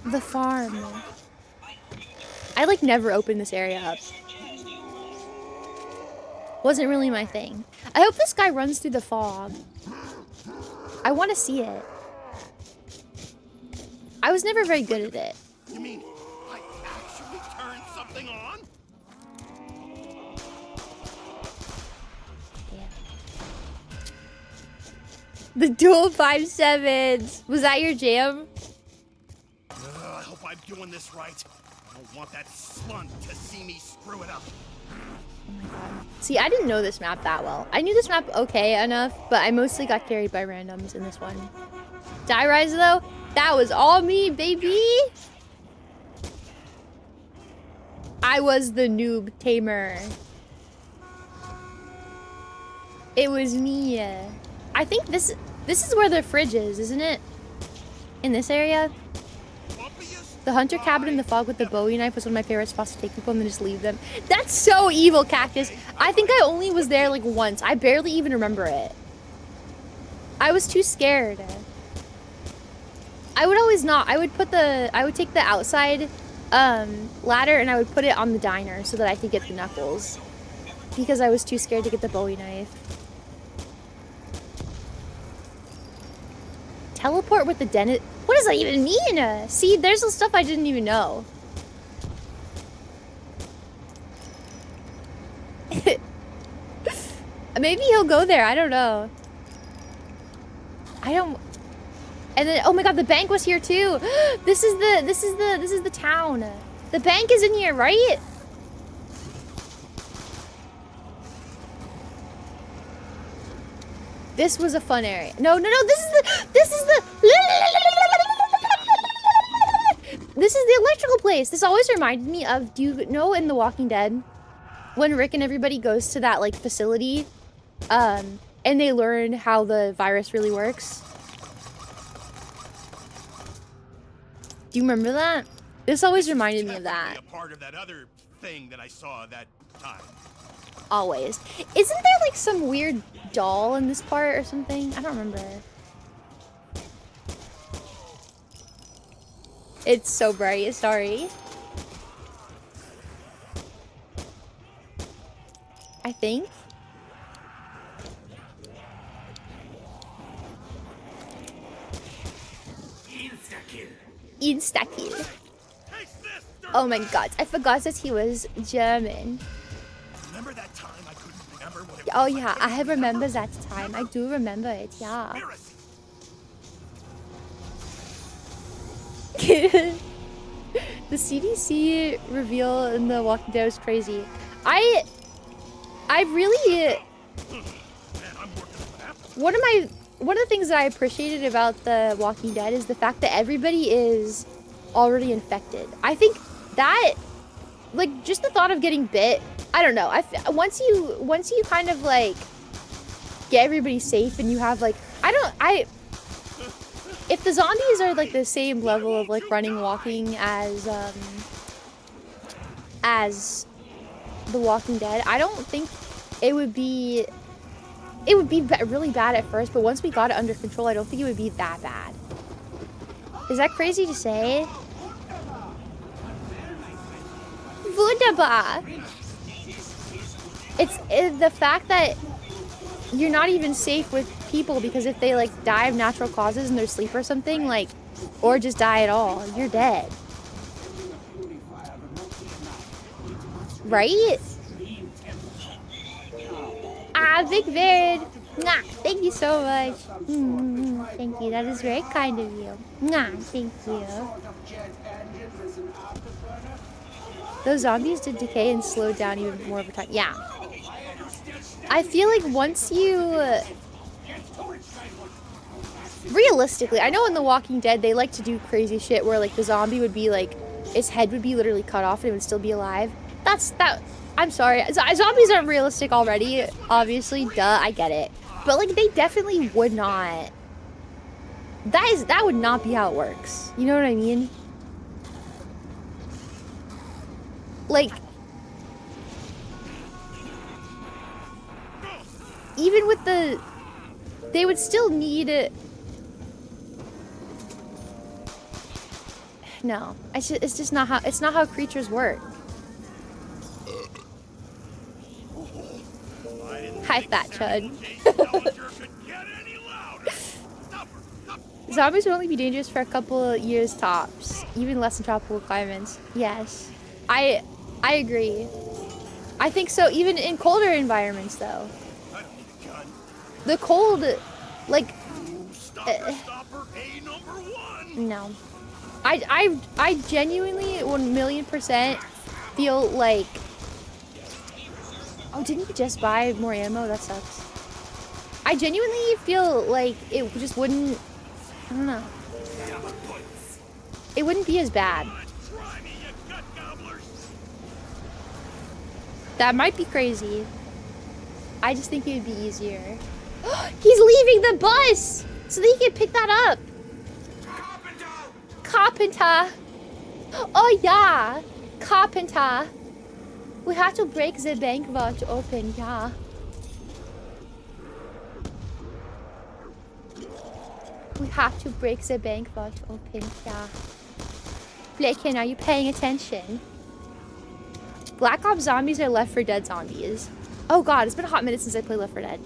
The farm. I like never opened this area up. Wasn't really my thing. I hope this guy runs through the fog. I want to see it. I was never very good at it. You mean I actually turned something on? The dual 5.7s. Was that your jam? I hope I'm doing this right. I don't want that slunt to see me screw it up. Oh my god. See, I didn't know this map that well. I knew this map okay enough, but I mostly got carried by randoms in this one. Die Rise though, that was all me, baby! I was the noob tamer. It was me. I think this is where the fridge is, isn't it? In this area? The hunter cabin in the fog with the Bowie knife was one of my favorite spots to take people and then just leave them. That's so evil, Cactus. I think I only was there like once. I barely even remember it. I was too scared. I would always not. I would take the outside ladder and I would put it on the diner so that I could get the knuckles. Because I was too scared to get the Bowie knife. Teleport with the dentist. What does that even mean? See, there's some stuff I didn't even know. Maybe he'll go there. I don't know. And then, oh my god, the bank was here too. This is the town. The bank is in here, right? This was a fun area. No, this is the electrical place. This always reminded me of, do you know in The Walking Dead, when Rick and everybody goes to that like facility, and they learn how the virus really works? Do you remember that? This always reminded me of that. A part of that other thing that I saw that time. Always. Isn't there like some weird doll in this part or something? I don't remember. It's so bright, sorry. I think. Insta-kill. Oh my god, I forgot that he was German. Remember that time I couldn't remember what it Oh yeah, I remember that time. I do remember it, yeah. The CDC reveal in The Walking Dead was crazy. I really... One of the things that I appreciated about The Walking Dead is the fact that everybody is already infected. I think that, like, just the thought of getting bit, I don't know. Once you kind of like get everybody safe and you have like, if the zombies are like the same level of like running, walking as The Walking Dead, I don't think it would be really bad at first, but once we got it under control, I don't think it would be that bad. Is that crazy to say? Wunderbar! It's the fact that you're not even safe with people, because if they like die of natural causes in their sleep or something, like, or just die at all, you're dead. Right? Ah, Big Bird. Mwah, thank you so much. Thank you. That is very kind of you. Mwah, thank you. Those zombies did decay and slow down even more over time. Yeah. I feel like once you... realistically, I know in The Walking Dead, they like to do crazy shit where, like, the zombie would be, like, its head would be literally cut off and it would still be alive. I'm sorry. Zombies aren't realistic already, obviously. Duh, I get it. But, like, they definitely would not. That would not be how it works. You know what I mean? Like, even with the... they would still need it. No, it's just not how, it's not how creatures work. Hi, Fat Chud. Zombies would only be dangerous for a couple of years tops, even less in tropical climates. Yes, I agree. I think so, even in colder environments, though. The cold, like, no. I genuinely 1,000,000% feel like... oh, didn't you just buy more ammo? That sucks. I genuinely feel like it just wouldn't... I don't know. It wouldn't be as bad. That might be crazy. I just think it would be easier. He's leaving the bus! So that he can pick that up. Carpenter. Oh yeah. Carpenter. We have to break the bank vault open, yeah. We have to break the bank vault open, yeah. Blaken, are you paying attention? Black Ops zombies are Left 4 Dead zombies. Oh god, it's been a hot minute since I played Left 4 Dead.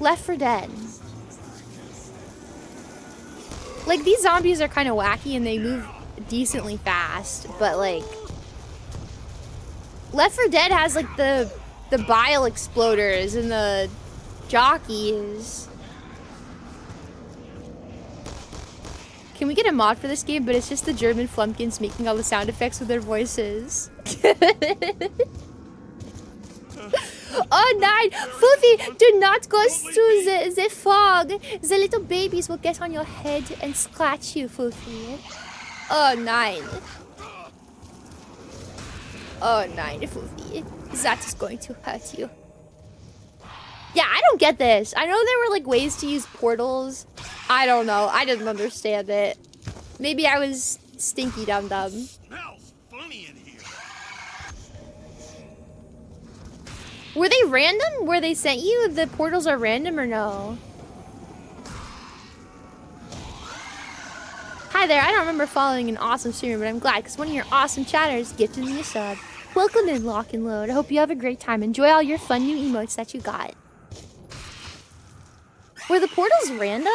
Left 4 Dead. Like, these zombies are kind of wacky and they move decently fast, but like... Left 4 Dead has like the bile exploders and the jockeys. Can we get a mod for this game? But it's just the German flumpkins making all the sound effects with their voices. Oh, nine! Fuufie, do not go to the fog. The little babies will get on your head and scratch you, Fuufie. Oh, nine. Oh, nine, Fuufie. That is going to hurt you. Yeah, I don't get this. I know there were like ways to use portals. I don't know. I didn't understand it. Maybe I was stinky dum-dum. Smells funny in here. Were they random? Where they sent you? The portals are random or no? Hi there, I don't remember following an awesome streamer, but I'm glad because one of your awesome chatters gifted me a sub. Welcome in, Lock and Load. I hope you have a great time. Enjoy all your fun new emotes that you got. Were the portals random?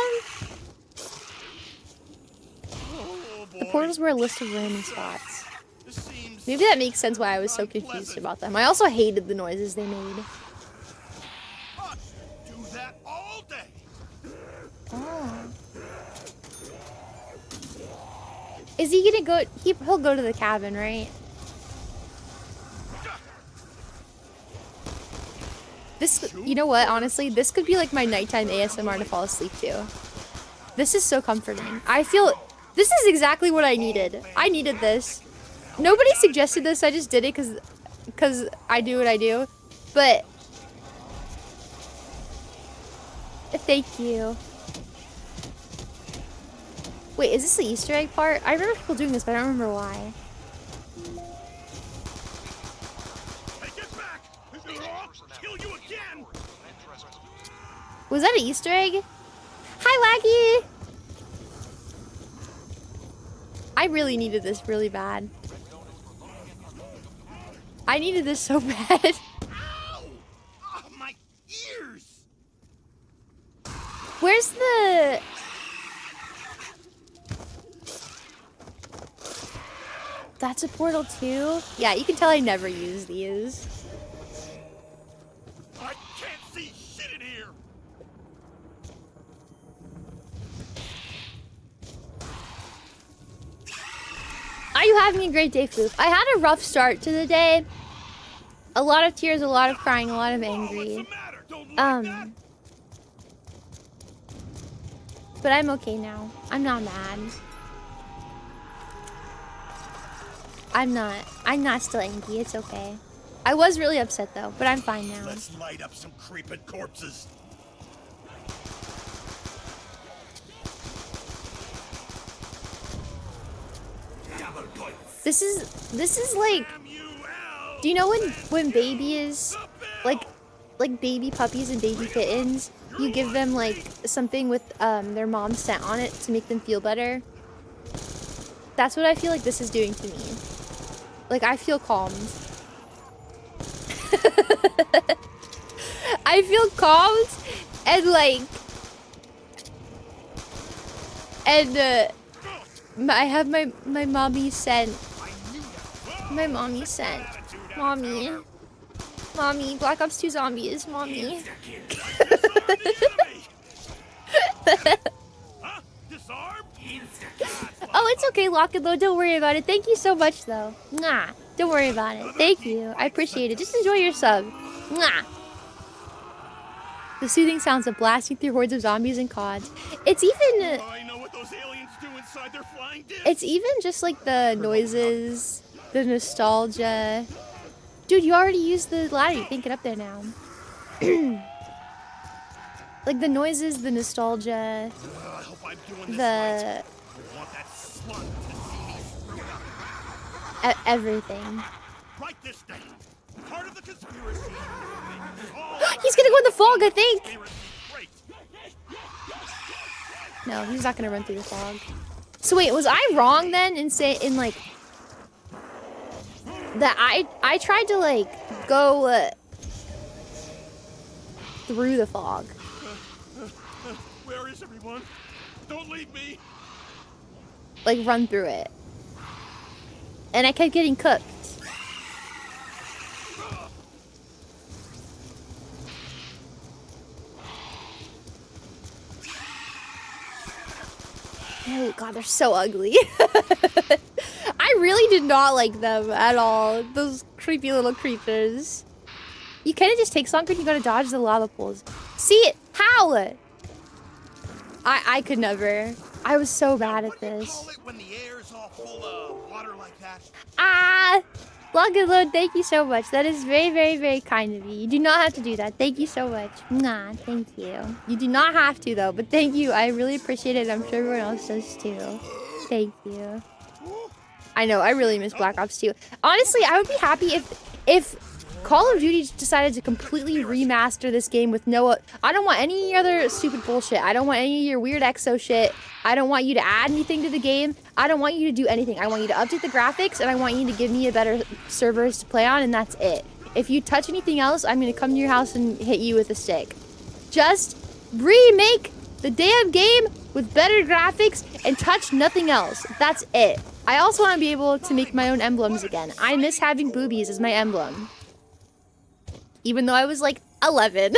The portals were a list of random spots. Maybe that makes sense why I was so confused about them. I also hated the noises they made. Do that all day. Oh. Is he gonna go? He'll go to the cabin, right? This, you know what? Honestly, this could be like my nighttime ASMR to fall asleep to. This is so comforting. I feel this is exactly what I needed. I needed this. Nobody suggested this. I just did it because I do what I do. But thank you. Wait, is this the Easter egg part? I remember people doing this, but I don't remember why. Hey, get back! I'll kill you again! Was that an Easter egg? Hi, Wacky! I really needed this really bad. I needed this so bad. Ow! Oh, my ears! Where's the... that's a portal too? Yeah, you can tell I never use these. I can't see shit in here. Are you having a great day, Foof? I had a rough start to the day. A lot of tears, a lot of crying, a lot of angry. What's the matter? Don't like that? But I'm okay now. I'm not mad. I'm not still angry. It's okay. I was really upset though, but I'm fine now. Let's light up some creeping corpses. Double points. This is like, Samuel! do you know when babies, like baby puppies and baby kittens, you give them like something with their mom's scent on it to make them feel better? That's what I feel like this is doing to me. Like, I feel calmed. I feel calmed and like, and I have my mommy scent. My mommy scent. Mommy. Mommy. Black Ops 2 zombies. Mommy. Oh, it's okay, Lock and Load. Don't worry about it. Thank you so much, though. Nah. Don't worry about it. Thank you. I appreciate it. Just enjoy your sub. Nah. The soothing sounds of blasting through hordes of zombies and cods. It's even... I know what those aliens do inside their flying discs. It's even just like the noises, the nostalgia. Dude, you already used the ladder. You can't get up there now. Like the noises, the nostalgia, I hope I'm doing this right. the... I want that slut to see me screw it up. everything. Write this down. Part of the conspiracy. He's gonna go in the fog, I think. Conspiracy. Great. No, he's not gonna run through the fog. So wait, was I wrong then in like that I tried to like go through the fog? Where is everyone? Don't leave me. Like run through it. And I kept getting cooked. Oh god, they're so ugly. I really did not like them at all. Those creepy little creepers. You kind of just take longer and you gotta dodge the lava pools. See it? How? I could never. I was so bad at What do you this. call it when the air's all full of water like that? Ah! Lock and Load, thank you so much. That is very, very, very kind of you. You do not have to do that. Thank you so much. Nah, thank you. You do not have to though, but thank you. I really appreciate it. I'm sure everyone else does too. Thank you. I know, I really miss Black Ops 2. Honestly, I would be happy if Call of Duty decided to completely remaster this game with no... I don't want any other stupid bullshit. I don't want any of your weird EXO shit. I don't want you to add anything to the game. I don't want you to do anything. I want you to update the graphics, and I want you to give me a better servers to play on, and that's it. If you touch anything else, I'm going to come to your house and hit you with a stick. Just remake the damn game with better graphics and touch nothing else. That's it. I also want to be able to make my own emblems again. I miss having boobies as my emblem. Even though I was like 11.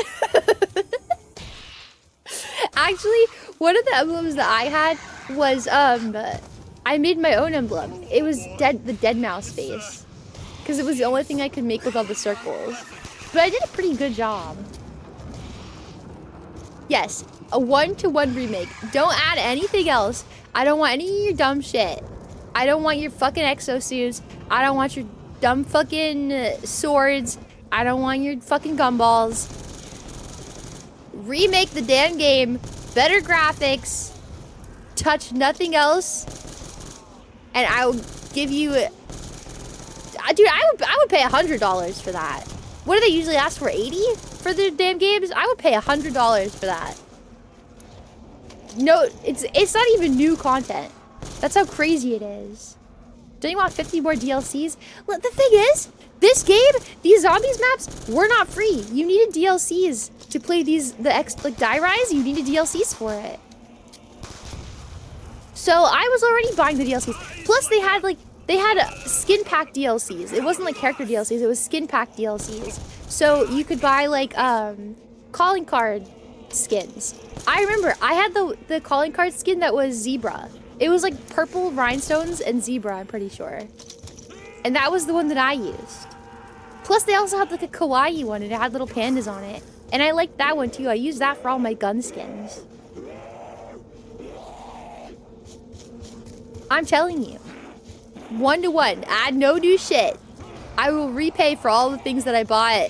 Actually, one of the emblems that I had was, I made my own emblem. It was the dead mouse face. Because it was the only thing I could make with all the circles. But I did a pretty good job. Yes, a 1-to-1 remake. Don't add anything else. I don't want any of your dumb shit. I don't want your fucking exosuits. I don't want your dumb fucking swords. I don't want your fucking gumballs. Remake the damn game. Better graphics. Touch nothing else. And I will give you... Dude, I would pay $100 for that. What do they usually ask for? 80 for their damn games? I would pay $100 for that. No, it's not even new content. That's how crazy it is. Don't you want 50 more DLCs? Look, the thing is, this game, these zombies maps were not free. You needed DLCs to play like Die Rise. You needed DLCs for it. So I was already buying the DLCs. Plus, they had like they had skin pack DLCs. It wasn't like character DLCs, it was skin pack DLCs. So you could buy like calling card skins. I remember I had the calling card skin that was zebra. It was like purple rhinestones and zebra, I'm pretty sure. And that was the one that I used. Plus they also had like a kawaii one and it had little pandas on it. And I liked that one too. I used that for all my gun skins. I'm telling you. 1-to-1. Add no new shit. I will repay for all the things that I bought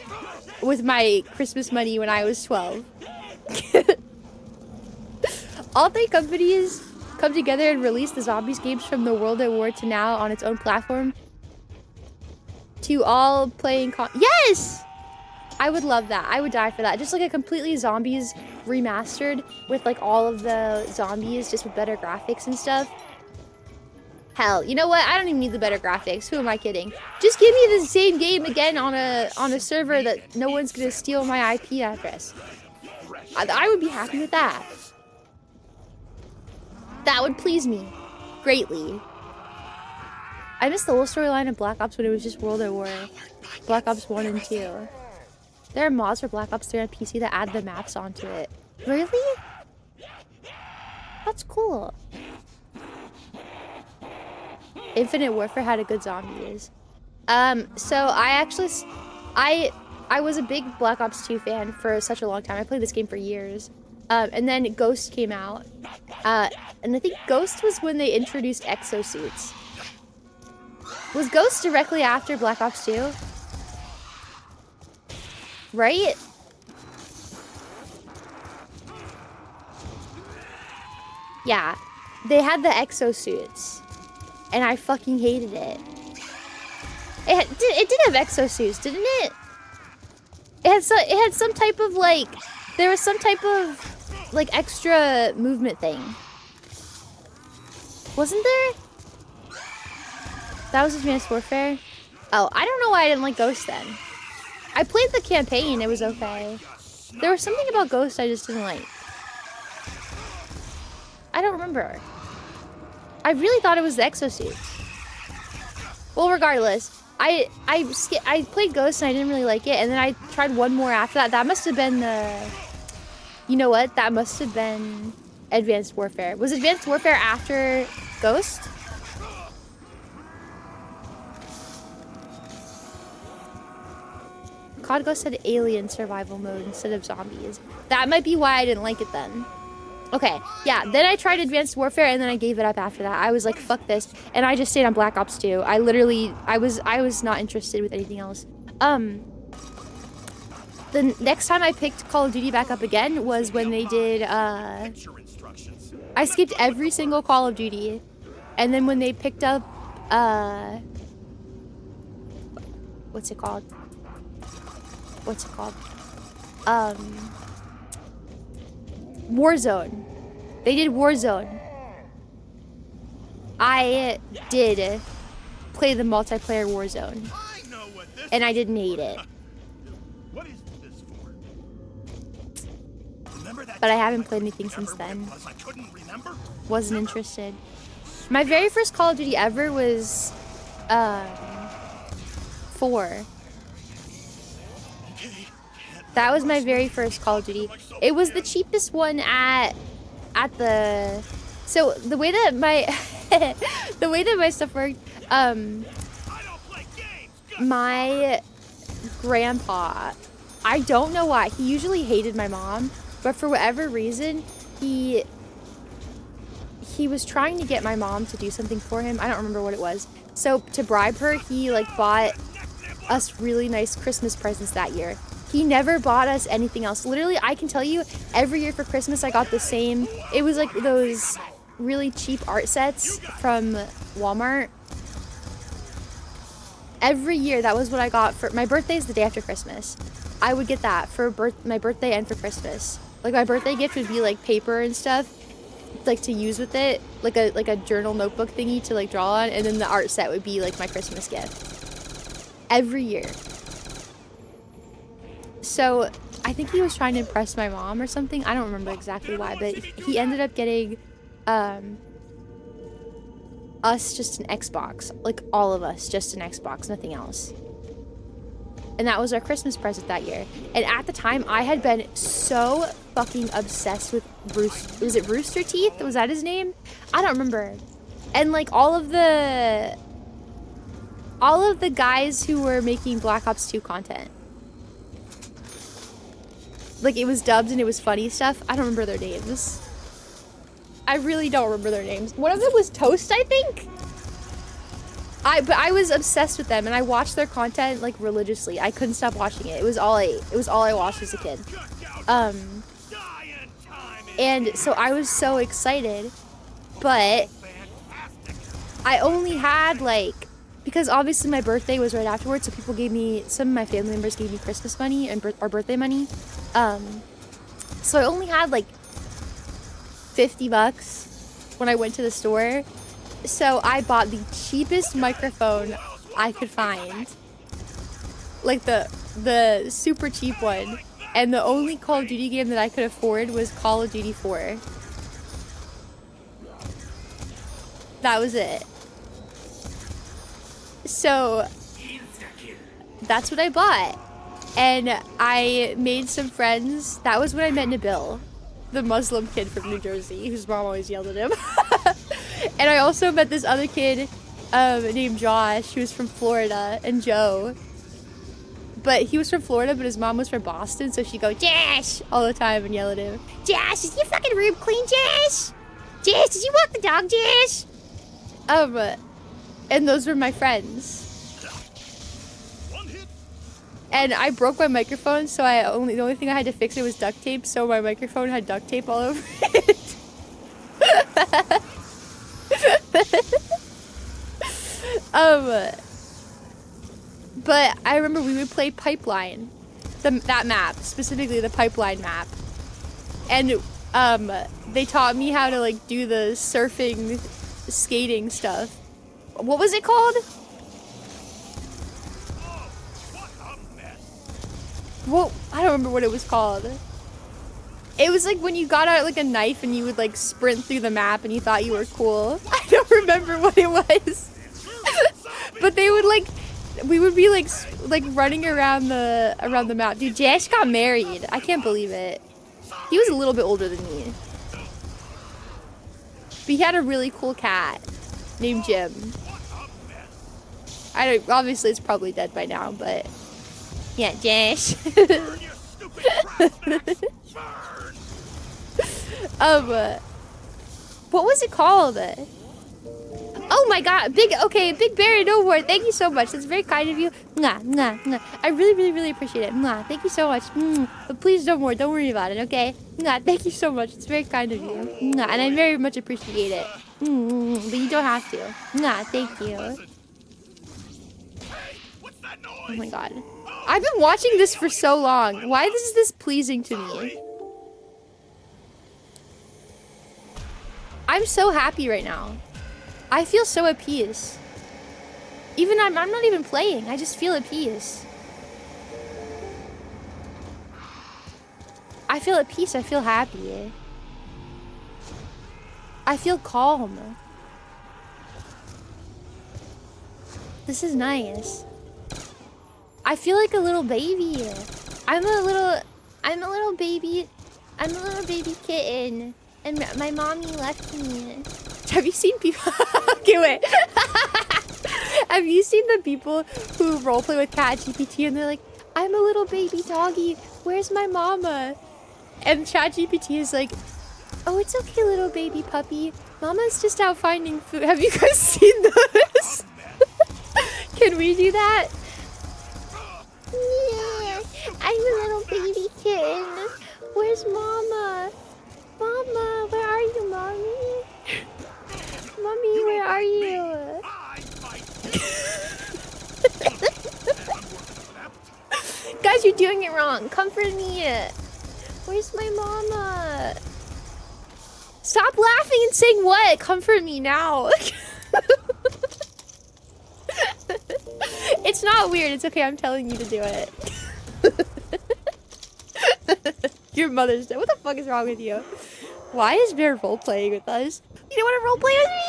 with my Christmas money when I was 12. All 3 companies come together and release the Zombies games from the World at War to now on its own platform. To all playing yes! I would love that. I would die for that. Just like a completely Zombies remastered with like all of the zombies just with better graphics and stuff. Hell, you know what? I don't even need the better graphics. Who am I kidding? Just give me the same game again on a server that no one's gonna steal my IP address. I would be happy with that. That would please me greatly. I missed the whole storyline of Black Ops when it was just World at War. Black Ops 1 and 2. There are mods for Black Ops 3 on PC that add the maps onto it. Really? That's cool. Infinite Warfare had a good zombies. So I was a big Black Ops 2 fan for such a long time. I played this game for years. And then Ghost came out. And I think Ghost was when they introduced exosuits. Was Ghost directly after Black Ops 2? Right? Yeah. They had the exosuits. And I fucking hated it. It did have exosuits, didn't it? It had some type of like... There was some type of like extra movement thing. Wasn't there? That was Advanced Warfare? Oh, I don't know why I didn't like Ghost then. I played the campaign, it was okay. There was something about Ghost I just didn't like. I don't remember. I really thought it was the exosuits. Well, regardless, I played Ghost and I didn't really like it, and then I tried one more after that. That must have been the... You know what? That must have been Advanced Warfare. Was Advanced Warfare after Ghost? COD Ghost had alien survival mode instead of zombies. That might be why I didn't like it then. Okay, yeah, then I tried Advanced Warfare and then I gave it up after that. I was like, fuck this. And I just stayed on Black Ops 2. I was not interested with anything else. The next time I picked Call of Duty back up again was when they did, I skipped every single Call of Duty. And then when they picked up, what's it called? Warzone. They did Warzone. I did play the multiplayer Warzone. And I didn't hate it. But I haven't played anything since then. Wasn't interested. My very first Call of Duty ever was 4. That was my very first Call of Duty. It was the cheapest one at the... So the way that my stuff worked, my grandpa, I don't know why, he usually hated my mom, but for whatever reason, he was trying to get my mom to do something for him. I don't remember what it was. So to bribe her, he like bought us really nice Christmas presents that year. He never bought us anything else. Literally, I can tell you, every year for Christmas, I got the same. It was like those really cheap art sets from Walmart. Every year, that was what I got for... My birthday's the day after Christmas. I would get that for my birthday and for Christmas. Like, my birthday gift would be, like, paper and stuff, like, to use with it. Like a journal notebook thingy to, like, draw on. And then the art set would be, like, my Christmas gift. Every year. So, I think he was trying to impress my mom or something. I don't remember exactly why, but he ended up getting, us just an Xbox. Like, all of us, just an Xbox, nothing else. And that was our Christmas present that year. And at the time, I had been so fucking obsessed with was it Rooster Teeth? Was that his name? I don't remember. And like all of the guys who were making Black Ops 2 content. Like, it was dubbed and it was funny stuff. I don't remember their names. I really don't remember their names. One of them was Toast, I think? But I was obsessed with them, and I watched their content like religiously. I couldn't stop watching it. It was all I watched as a kid. And so I was so excited, but I only had like, because obviously my birthday was right afterwards, so people gave me, some of my family members gave me Christmas money and or birthday money. So I only had like $50 when I went to the store. So I bought the cheapest microphone I could find. Like the super cheap one. And the only Call of Duty game that I could afford was Call of Duty 4. That was it. So that's what I bought. And I made some friends. That was when I met Nabil, the Muslim kid from New Jersey, whose mom always yelled at him. And I also met this other kid named Josh, who was from Florida, and Joe. But he was from Florida, but his mom was from Boston, so she'd go, Josh, all the time and yell at him. Josh, is your fucking room clean, Josh? Josh, did you walk the dog, Josh? And those were my friends. And I broke my microphone, so the only thing I had to fix it was duct tape, so my microphone had duct tape all over it. But I remember we would play Pipeline, that map, specifically the Pipeline map. And they taught me how to like do the surfing, skating stuff. What was it called? Well, I don't remember what it was called. It was like when you got out like a knife and you would like sprint through the map and you thought you were cool. I don't remember what it was. But they would like, we would be like running around the map. Dude, Jash got married. I can't believe it. He was a little bit older than me. But he had a really cool cat named Jim. Obviously it's probably dead by now, but yeah, Jash. What was it called? Oh my god, Big Barry, no more. Thank you so much. That's very kind of you. Mwah, mwah, mwah. I really appreciate it. Mwah, thank you so much. But please no more. Don't worry about it, okay? Mwah, thank you so much. It's very kind of you. Mwah, and I very much appreciate it. But you don't have to. Mwah, thank you. Oh my god. I've been watching this for so long. Why is this pleasing to me? I'm so happy right now. I feel so at peace. Even I'm not even playing. I just feel at peace. I feel at peace. I feel happy. I feel calm. This is nice. I feel like a little baby. I'm a little baby kitten. And my mommy left me. Have you seen people? Okay, wait. Have you seen the people who roleplay with ChatGPT and they're like, I'm a little baby doggy. Where's my mama? And ChatGPT is like, oh, it's okay, little baby puppy. Mama's just out finding food. Have you guys seen those? Can we do that? Yeah, I'm a little baby kitten. Where's mama? Mama, where are you, mommy? Mommy, where are you? Guys, you're doing it wrong. Comfort me. Where's my mama? Stop laughing and saying what? Comfort me now. It's not weird. It's okay. I'm telling you to do it. Your mother's dead. What the fuck is wrong with you? Why is Bear role-playing with us? You don't want to role-play with me?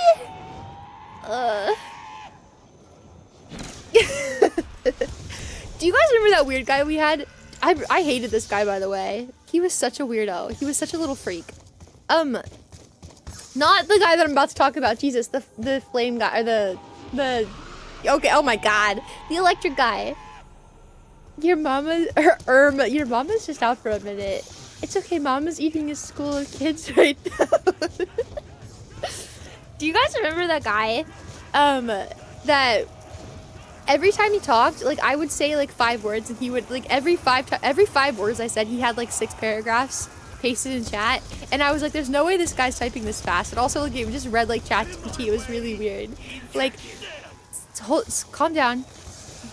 Do you guys remember that weird guy we had? I hated this guy, by the way. He was such a weirdo. He was such a little freak. Not the guy that I'm about to talk about. Jesus, the flame guy, or the okay, oh my god. The electric guy. Your mama's just out for a minute. It's okay, Mama's eating a school of kids right now. Do you guys remember that guy? That every time he talked, like I would say like 5 words, and he would like every 5 words I said, he had like 6 paragraphs pasted in chat, and I was like, there's no way this guy's typing this fast. And also, like, it just read like ChatGPT. It was really weird. Like, calm down,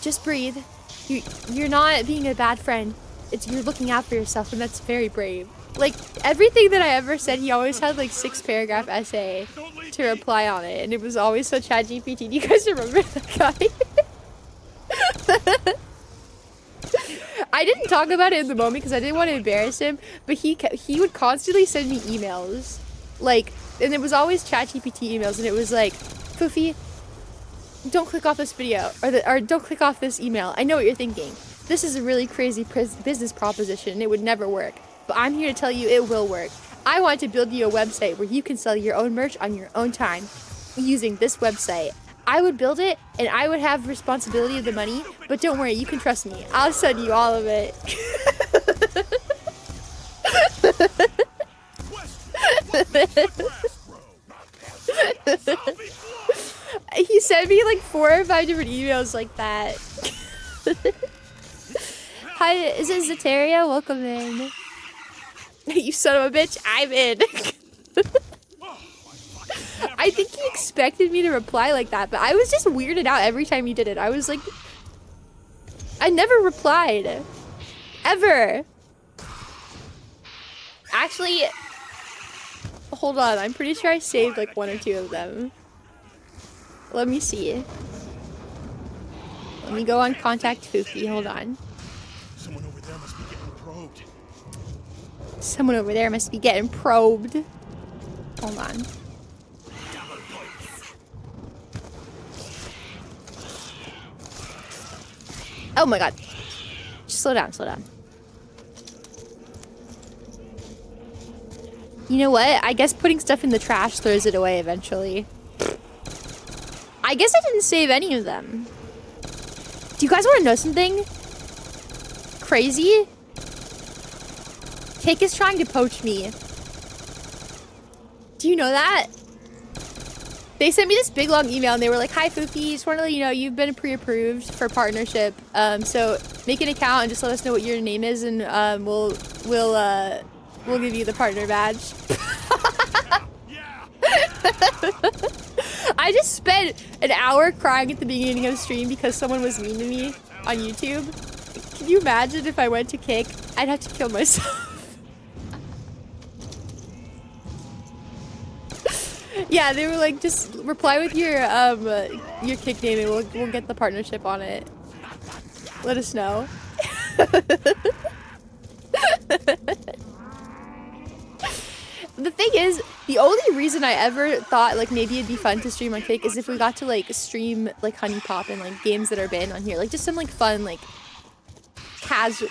just breathe. You're not being a bad friend. You're looking out for yourself, and that's very brave. Like, everything that I ever said, he always had like 6 paragraph essay to reply on it, and it was always so ChatGPT. Do you guys remember that guy? I didn't talk about it in the moment because I didn't want to embarrass him, but he would constantly send me emails, like, and it was always ChatGPT emails, and it was like, Fuufie, don't click off this video, or don't click off this email. I know what you're thinking. This is a really crazy business proposition. It would never work, but I'm here to tell you it will work. I want to build you a website where you can sell your own merch on your own time using this website. I would build it, and I would have responsibility of the money, but don't worry, you can trust me. I'll send you all of it. He sent me like 4 or 5 different emails like that. Hi, is it Zeteria? Welcome in. You son of a bitch, I'm in. I think he expected me to reply like that, but I was just weirded out every time he did it. I was like, I never replied. Ever. Actually, hold on. I'm pretty sure I saved like 1 or 2 of them. Let me see. Let me go on contact Fuufie. Hold on. Someone over there must be getting probed. Someone over there must be getting probed. Hold on. Oh my god. Just slow down, slow down. You know what? I guess putting stuff in the trash throws it away eventually. I guess I didn't save any of them. Do you guys want to know something crazy? Cake is trying to poach me. Do you know that? They sent me this big long email and they were like, hi Fuufie, just want to let you know you've been pre-approved for partnership. So make an account and just let us know what your name is, and we'll give you the partner badge. I just spent an hour crying at the beginning of the stream because someone was mean to me on YouTube. Can you imagine if I went to Cake? I'd have to kill myself. Yeah, they were like, just reply with your Kick name and we'll get the partnership on it. Let us know. The thing is, the only reason I ever thought like maybe it'd be fun to stream on Kick is if we got to like stream like Honey Pop and like games that are banned on here, like just some like fun like casual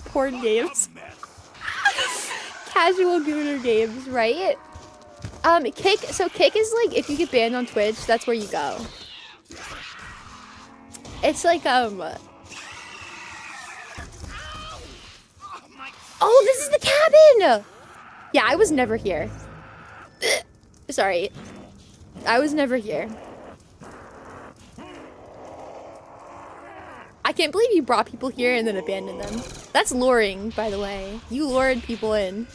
porn games. Casual gooner games, right? Kick, so Kick is like, if you get banned on Twitch, that's where you go. It's like, oh, this is the cabin! Yeah, I was never here. Sorry. I was never here. I can't believe you brought people here and then abandoned them. That's luring, by the way. You lured people in.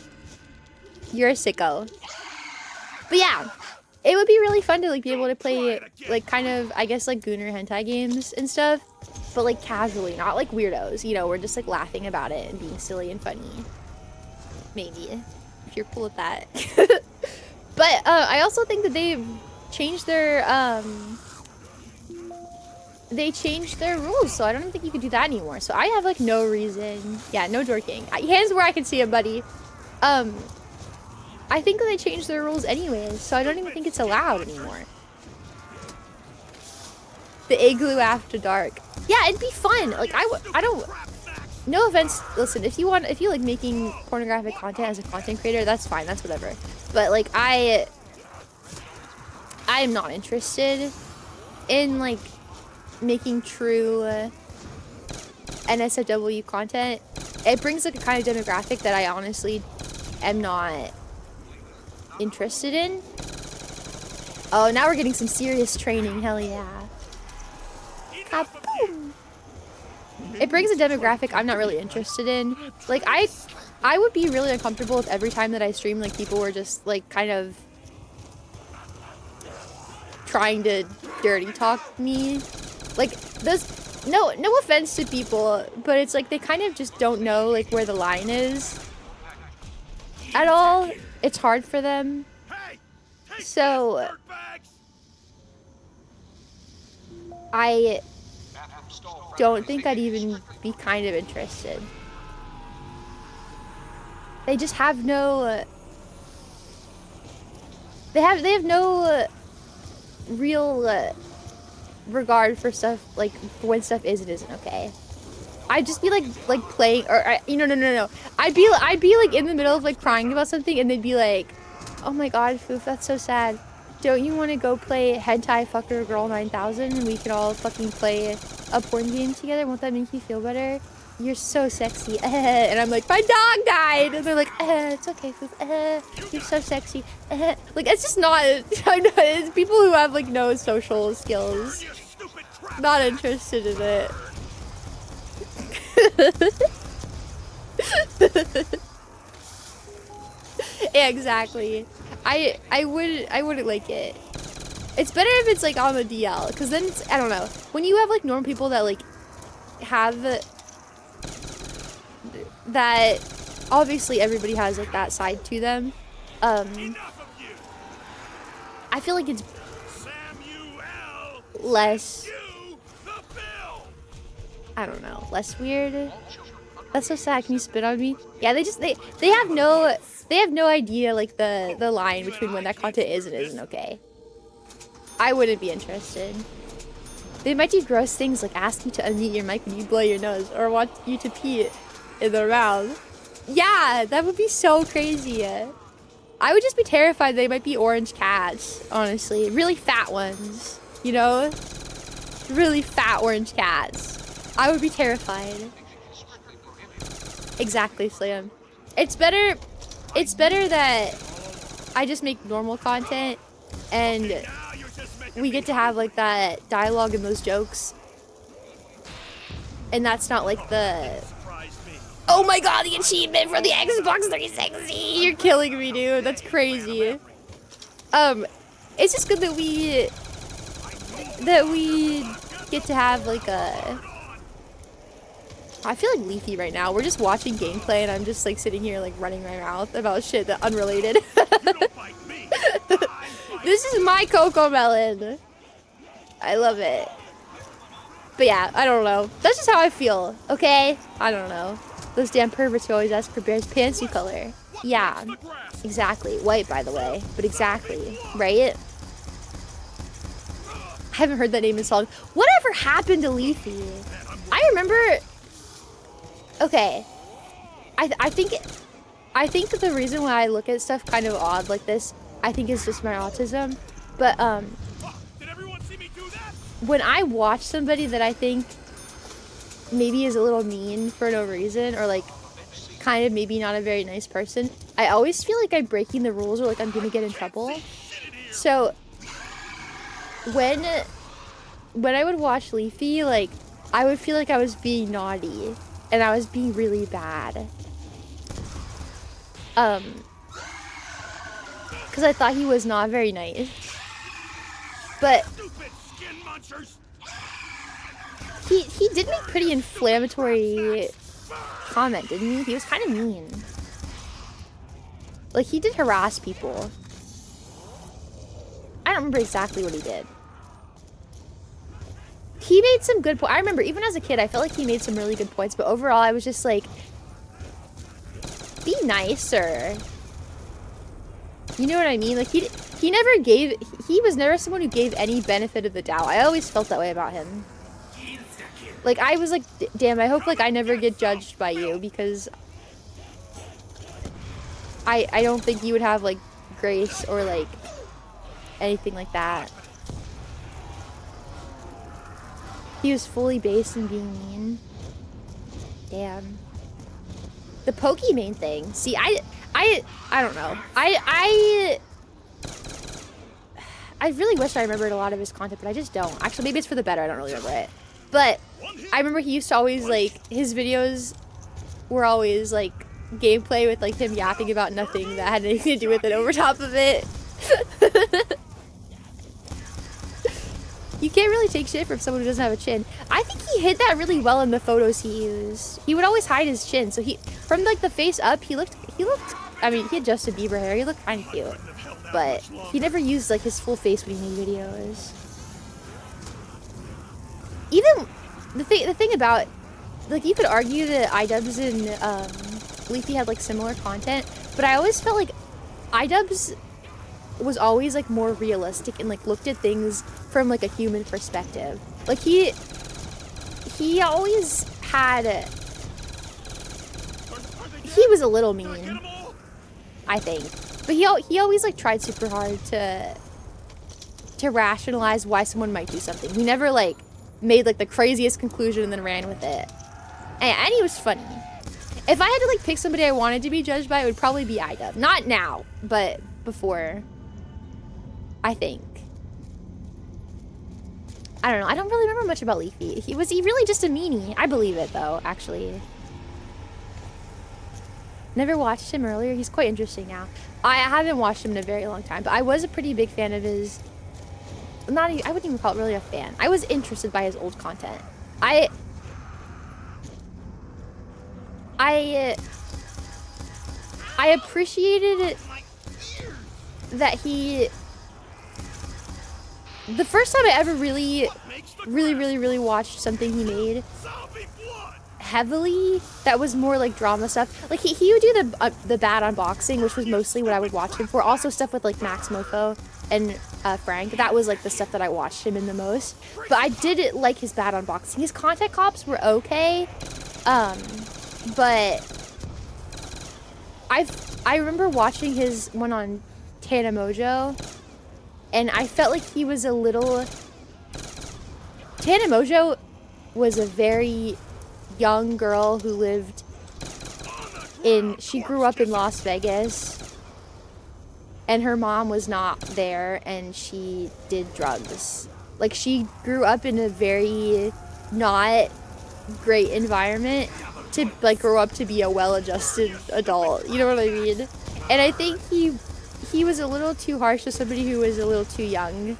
You're a sicko. But yeah, it would be really fun to like be able to play like kind of, I guess, like gooner hentai games and stuff, but like casually, not like weirdos, you know, we're just like laughing about it and being silly and funny. Maybe, if you're cool with that. But I also think that they've changed their rules, so I don't think you can do that anymore. So I have like no reason. Yeah, no dorking. Hands where I can see it, buddy. I think they changed their rules anyways, so I don't even think it's allowed anymore. The igloo after dark. Yeah, it'd be fun. Like I don't. No offense. Listen, if you like making pornographic content as a content creator, that's fine. That's whatever. But like I am not interested in like making true NSFW content. It brings like a kind of demographic that I honestly am not interested in. Oh, now we're getting some serious training. Hell yeah. Kaboom. It brings a demographic I'm not really interested in. Like I would be really uncomfortable if every time that I stream like people were just like kind of trying to dirty talk me. Like those no offense to people, but it's like they kind of just don't know like where the line is at all. It's hard for them. So I don't think I'd even be kind of interested. They just have no they have no real regard for stuff, like when stuff is and isn't okay. I'd just be like playing, or no. I'd be like in the middle of like crying about something, and they'd be like, "Oh my God, Foof, that's so sad. Don't you want to go play Hentai Fucker Girl 9000 and we can all fucking play a porn game together? Won't that make you feel better? You're so sexy." And I'm like, "My dog died." And they're like, "It's okay, Foof. You're so sexy." Like, it's just not. I know it's people who have like no social skills. Not interested in it. Yeah, exactly. I wouldn't like it. It's better if it's like on the DL, because then it's, I don't know, when you have like normal people that like have that, obviously everybody has like that side to them. I feel like it's less, I don't know, less weird. That's so sad. Can you spit on me? Yeah, they have no idea like the line between when that content is and isn't okay. I wouldn't be interested. They might do gross things like ask you to unmute your mic when you blow your nose, or want you to pee in their mouth. Yeah, that would be so crazy. I would just be terrified they might be orange cats, honestly. Really fat ones, you know? Really fat orange cats. I would be terrified. Exactly, Slam. It's better that I just make normal content and we get to have like that dialogue and those jokes. And that's not like the, "Oh my God, the achievement for the Xbox 360. You're killing me, dude. That's crazy." It's just good that we get to have like a, I feel like Leafy right now. We're just watching gameplay and I'm just like sitting here like running my mouth about shit that unrelated. This is my Coco Melon. I love it. But yeah, I don't know. That's just how I feel, okay? I don't know. Those damn perverts who always ask for Bear's pantsuit color. Yeah, exactly. White, by the way. But exactly, right? I haven't heard that name in song. Whatever happened to Leafy? I remember... Okay. I think the reason why I look at stuff kind of odd like this, I think is just my autism. But, when I watch somebody that I think maybe is a little mean for no reason, or like kind of maybe not a very nice person, I always feel like I'm breaking the rules or like I'm gonna get in trouble. So when I would watch Leafy, like I would feel like I was being naughty and I was being really bad. Because I thought he was not very nice. But he did make pretty inflammatory comment, didn't he? He was kind of mean. Like, he did harass people. I don't remember exactly what he did. He made some good points. I remember, even as a kid, I felt like he made some really good points, but overall, I was just like, be nicer. You know what I mean? Like, he was never someone who gave any benefit of the doubt. I always felt that way about him. Like, I was like, damn, I hope, like, I never get judged by you, because I don't think you would have, like, grace or, like, anything like that. He was fully based in being mean. Damn. The Pokimane thing. See, I don't know. I really wish I remembered a lot of his content, but I just don't. Actually, maybe it's for the better. I don't really remember it. But I remember he used to always, like, his videos were always, like, gameplay with, like, him yapping about nothing that had anything to do with it over top of it. You can't really take shit from someone who doesn't have a chin. I think he hid that really well in the photos he used. He would always hide his chin, so from, like, the face up, he looked, I mean, he had Justin Bieber hair, he looked kind of cute. But he never used, like, his full face when he made videos. Even, the thing about, like, you could argue that iDubbbz and, Leafy had, like, similar content, but I always felt like iDubbbz was always, like, more realistic and, like, looked at things from, like, a human perspective. Like, he always had he was a little mean, I think, but he always, like, tried super hard to rationalize why someone might do something. He never, like, made, like, the craziest conclusion and then ran with it. And he was funny. If I had to, like, pick somebody I wanted to be judged by, it would probably be iDubbbz. Not now, but before, I think. I don't know. I don't really remember much about Leafy. Was he really just a meanie? I believe it, though, actually. Never watched him earlier. He's quite interesting now. I haven't watched him in a very long time, but I was a pretty big fan of his... I wouldn't even call it really a fan. I was interested by his old content. I appreciated it that he... The first time I ever really watched something he made heavily, that was more like drama stuff. Like, he would do the bad unboxing, which was mostly what I would watch him for. Also stuff with, like, Max Mofo and Frank. That was, like, the stuff that I watched him in the most. But I did like his bad unboxing. His content cops were okay. But I remember watching his one on Tana Mojo, and I felt like he was a little... Tana Mojo was a very young girl who lived in... She grew up in Las Vegas, and her mom was not there, and she did drugs. Like, she grew up in a very not great environment to, like, grow up to be a well-adjusted adult. You know what I mean? And I think he was a little too harsh to somebody who was a little too young,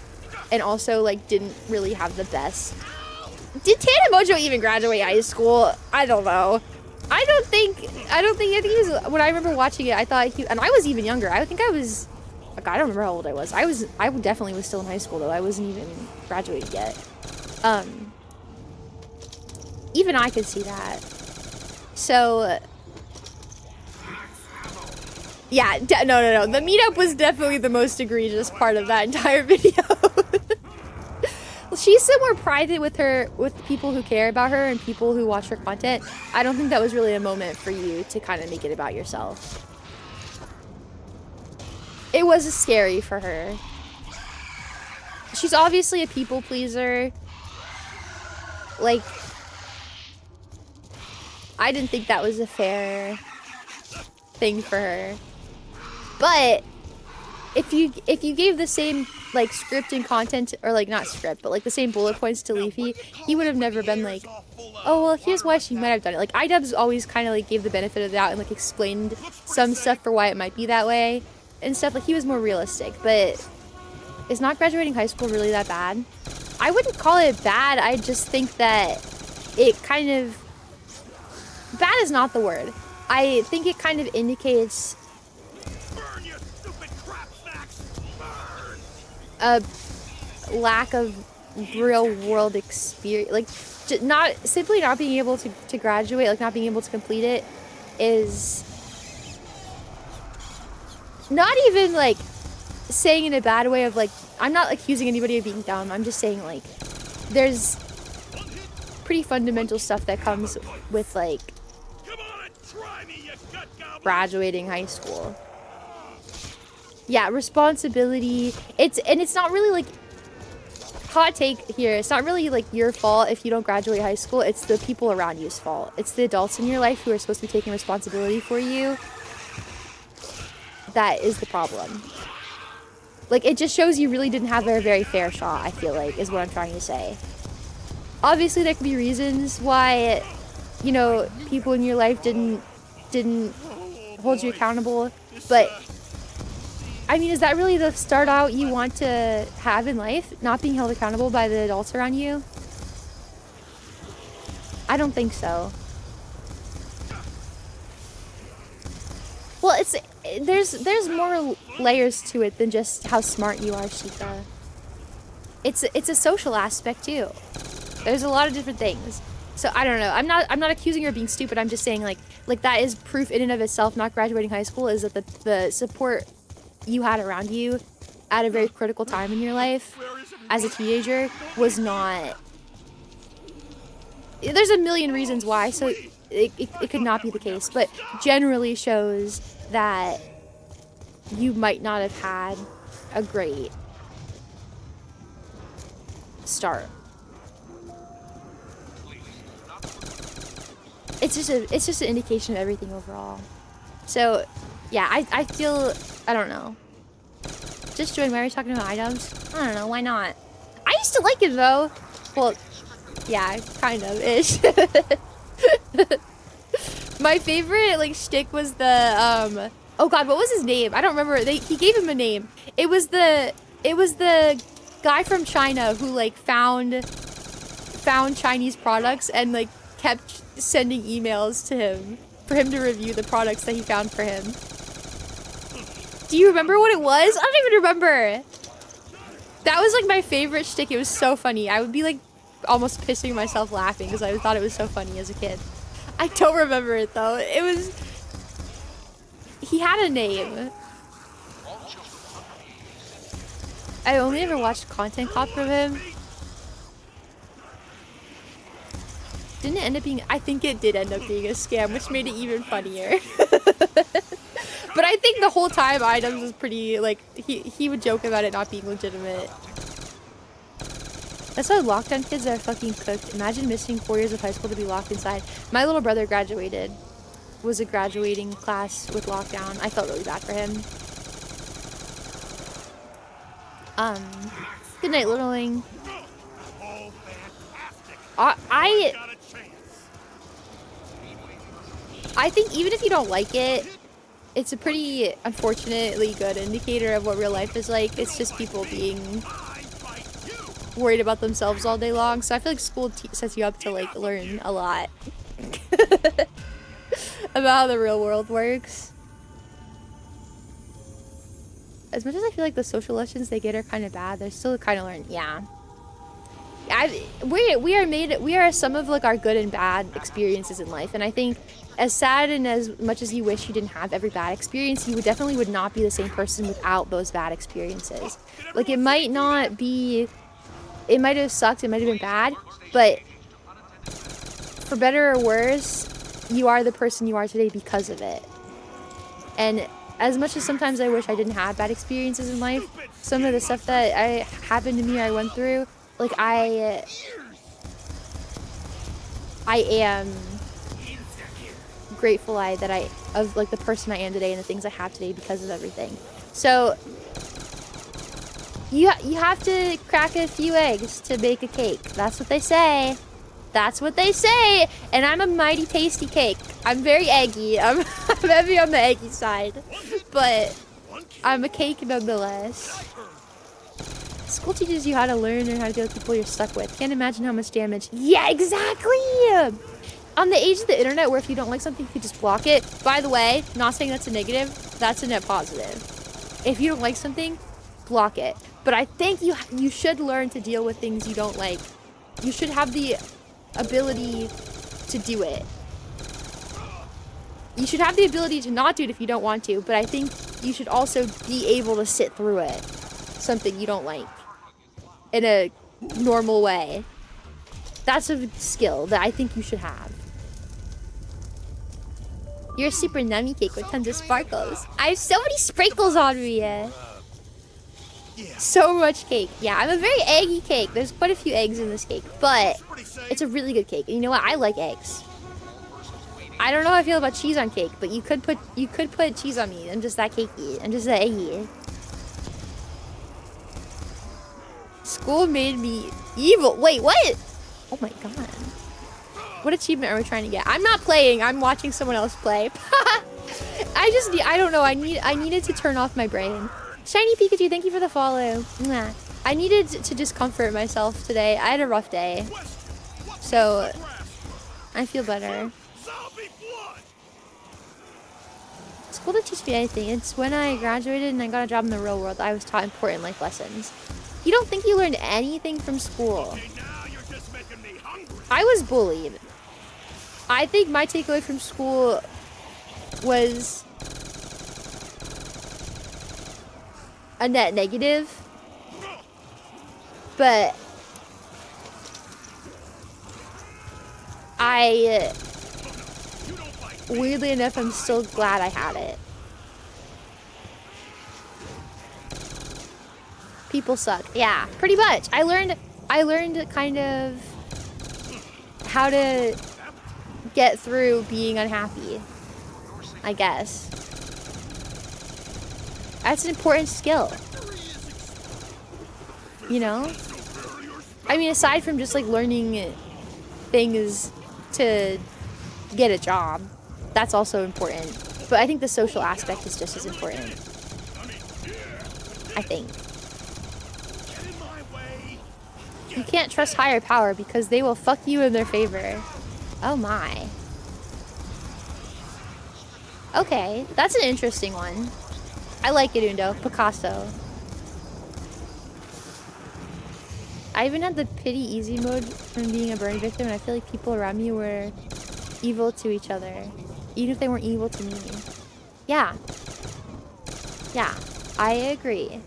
and also, like, didn't really have the best. Did Tana Mojo even graduate high school? I don't know. I think he was, when I remember watching it, I thought and I was even younger. I think I was, like, I don't remember how old I was. I definitely was still in high school, though. I wasn't even graduated yet. Even I could see that. So, yeah, no. The meetup was definitely the most egregious part of that entire video. Well, she's somewhere private with the people who care about her and people who watch her content. I don't think that was really a moment for you to kind of make it about yourself. It was scary for her. She's obviously a people pleaser. Like, I didn't think that was a fair thing for her. But if you gave the same, like, script and content, or, like, not script, but, like, the same bullet points to Leafy, he would have never been like, oh, well, here's why she might have done it. Like, iDubbbz always kind of, like, gave the benefit of the doubt and, like, explained some stuff for why it might be that way and stuff. Like, he was more realistic. But is not graduating high school really that bad? I wouldn't call it bad. I just think that it kind of... Bad is not the word. I think it kind of indicates a lack of real world experience. Like, not being able to graduate, like, not being able to complete it is not even, like, saying in a bad way of like, I'm not accusing anybody of being dumb. I'm just saying like, there's pretty fundamental stuff that comes with like graduating high school. Yeah, responsibility. It's not really like, hot take here, it's not really like your fault if you don't graduate high school. It's the people around you's fault. It's the adults in your life who are supposed to be taking responsibility for you. That is the problem. Like, it just shows you really didn't have a very fair shot, I feel like, is what I'm trying to say. Obviously, there could be reasons why, you know, people in your life didn't hold you accountable, but I mean, is that really the start out you want to have in life? Not being held accountable by the adults around you? I don't think so. Well, there's more layers to it than just how smart you are, Shika. It's a social aspect too. There's a lot of different things. So I don't know. I'm not accusing her of being stupid. I'm just saying like that is proof in and of itself. Not graduating high school is that the support you had around you at a very critical time in your life as a teenager was not. There's a million reasons why, so it could not be the case, but generally shows that you might not have had a great start. It's just an indication of everything overall. So yeah, I feel, I don't know. Just join Mary talking about items. I don't know, why not? I used to like it though. Well, yeah, kind of ish. My favorite like shtick was the oh god, what was his name? I don't remember. He gave him a name. It was the guy from China who like found Chinese products and like kept sending emails to him for him to review the products that he found for him. Do you remember what it was? I don't even remember. That was like my favorite shtick. It was so funny. I would be like almost pissing myself laughing because I thought it was so funny as a kid. I don't remember it though. It was... He had a name. I only ever watched Content Cop from him. Didn't it end up being... I think it did end up being a scam, which made it even funnier. But I think the whole time Items was pretty, like, he would joke about it not being legitimate. That's why lockdown kids are fucking cooked. Imagine missing 4 years of high school to be locked inside. My little brother graduated. Was a graduating class with lockdown. I felt really bad for him. Good night, littling. I think even if you don't like it, it's a pretty unfortunately good indicator of what real life is like. It's just people being worried about themselves all day long. So I feel like school sets you up to like learn a lot about how the real world works. As much as I feel like the social lessons they get are kind of bad, they're still kind of learned. Yeah. We are some of like our good and bad experiences in life, and I think as sad and as much as you wish you didn't have every bad experience, you definitely would not be the same person without those bad experiences. Like it might not be, it might have sucked, it might have been bad, but for better or worse, you are the person you are today because of it. And as much as sometimes I wish I didn't have bad experiences in life, some of the stuff that happened to me, I went through, like I am grateful of like the person I am today and the things I have today because of everything. So you have to crack a few eggs to bake a cake. That's what they say. That's what they say. And I'm a mighty tasty cake. I'm very eggy. I'm heavy on the eggy side, but I'm a cake nonetheless. School teaches you how to learn and how to deal with people you're stuck with. Can't imagine how much damage. Yeah, exactly. On the age of the internet where if you don't like something, you can just block it. By the way, not saying that's a negative, that's a net positive. If you don't like something, block it. But I think you should learn to deal with things you don't like. You should have the ability to do it. You should have the ability to not do it if you don't want to, but I think you should also be able to sit through it. Something you don't like. In a normal way. That's a skill that I think you should have. You're a super nummy cake with tons of sparkles. I have so many sprinkles on me. So much cake. Yeah, I'm a very eggy cake. There's quite a few eggs in this cake, but it's a really good cake. And you know what? I like eggs. I don't know how I feel about cheese on cake, but you could put cheese on me. I'm just that cakey. I'm just that eggy. School made me evil. Wait, what? Oh my god. What achievement are we trying to get? I'm not playing. I'm watching someone else play. I don't know. I needed to turn off my brain. Shiny Pikachu, thank you for the follow. Mwah. I needed to just comfort myself today. I had a rough day. So, I feel better. School didn't teach me anything. It's when I graduated and I got a job in the real world that I was taught important life lessons. You don't think you learned anything from school? I was bullied. I think my takeaway from school was a net negative, but weirdly enough, I'm still glad I had it. People suck. Yeah, pretty much. I learned kind of how to get through being unhappy, I guess. That's an important skill. You know? I mean, aside from just like learning things to get a job, that's also important. But I think the social aspect is just as important. I think. You can't trust higher power because they will fuck you in their favor. Oh my. Okay, that's an interesting one. I like it, Undo. Picasso. I even had the pity easy mode from being a burn victim, and I feel like people around me were evil to each other. Even if they weren't evil to me. Yeah. Yeah, I agree.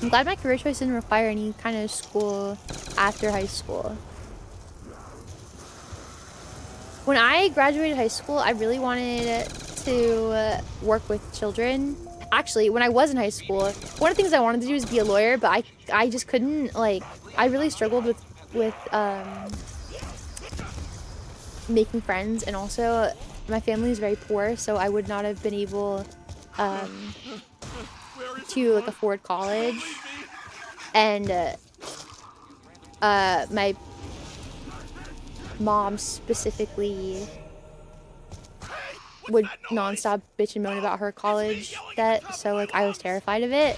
I'm glad my career choice didn't require any kind of school after high school. When I graduated high school, I really wanted to work with children. Actually, when I was in high school, one of the things I wanted to do was be a lawyer, but I just couldn't, like, I really struggled with making friends, and also my family is very poor, so I would not have been able to like afford college, and my mom specifically would nonstop bitch and moan about her college debt, so like I was terrified of it.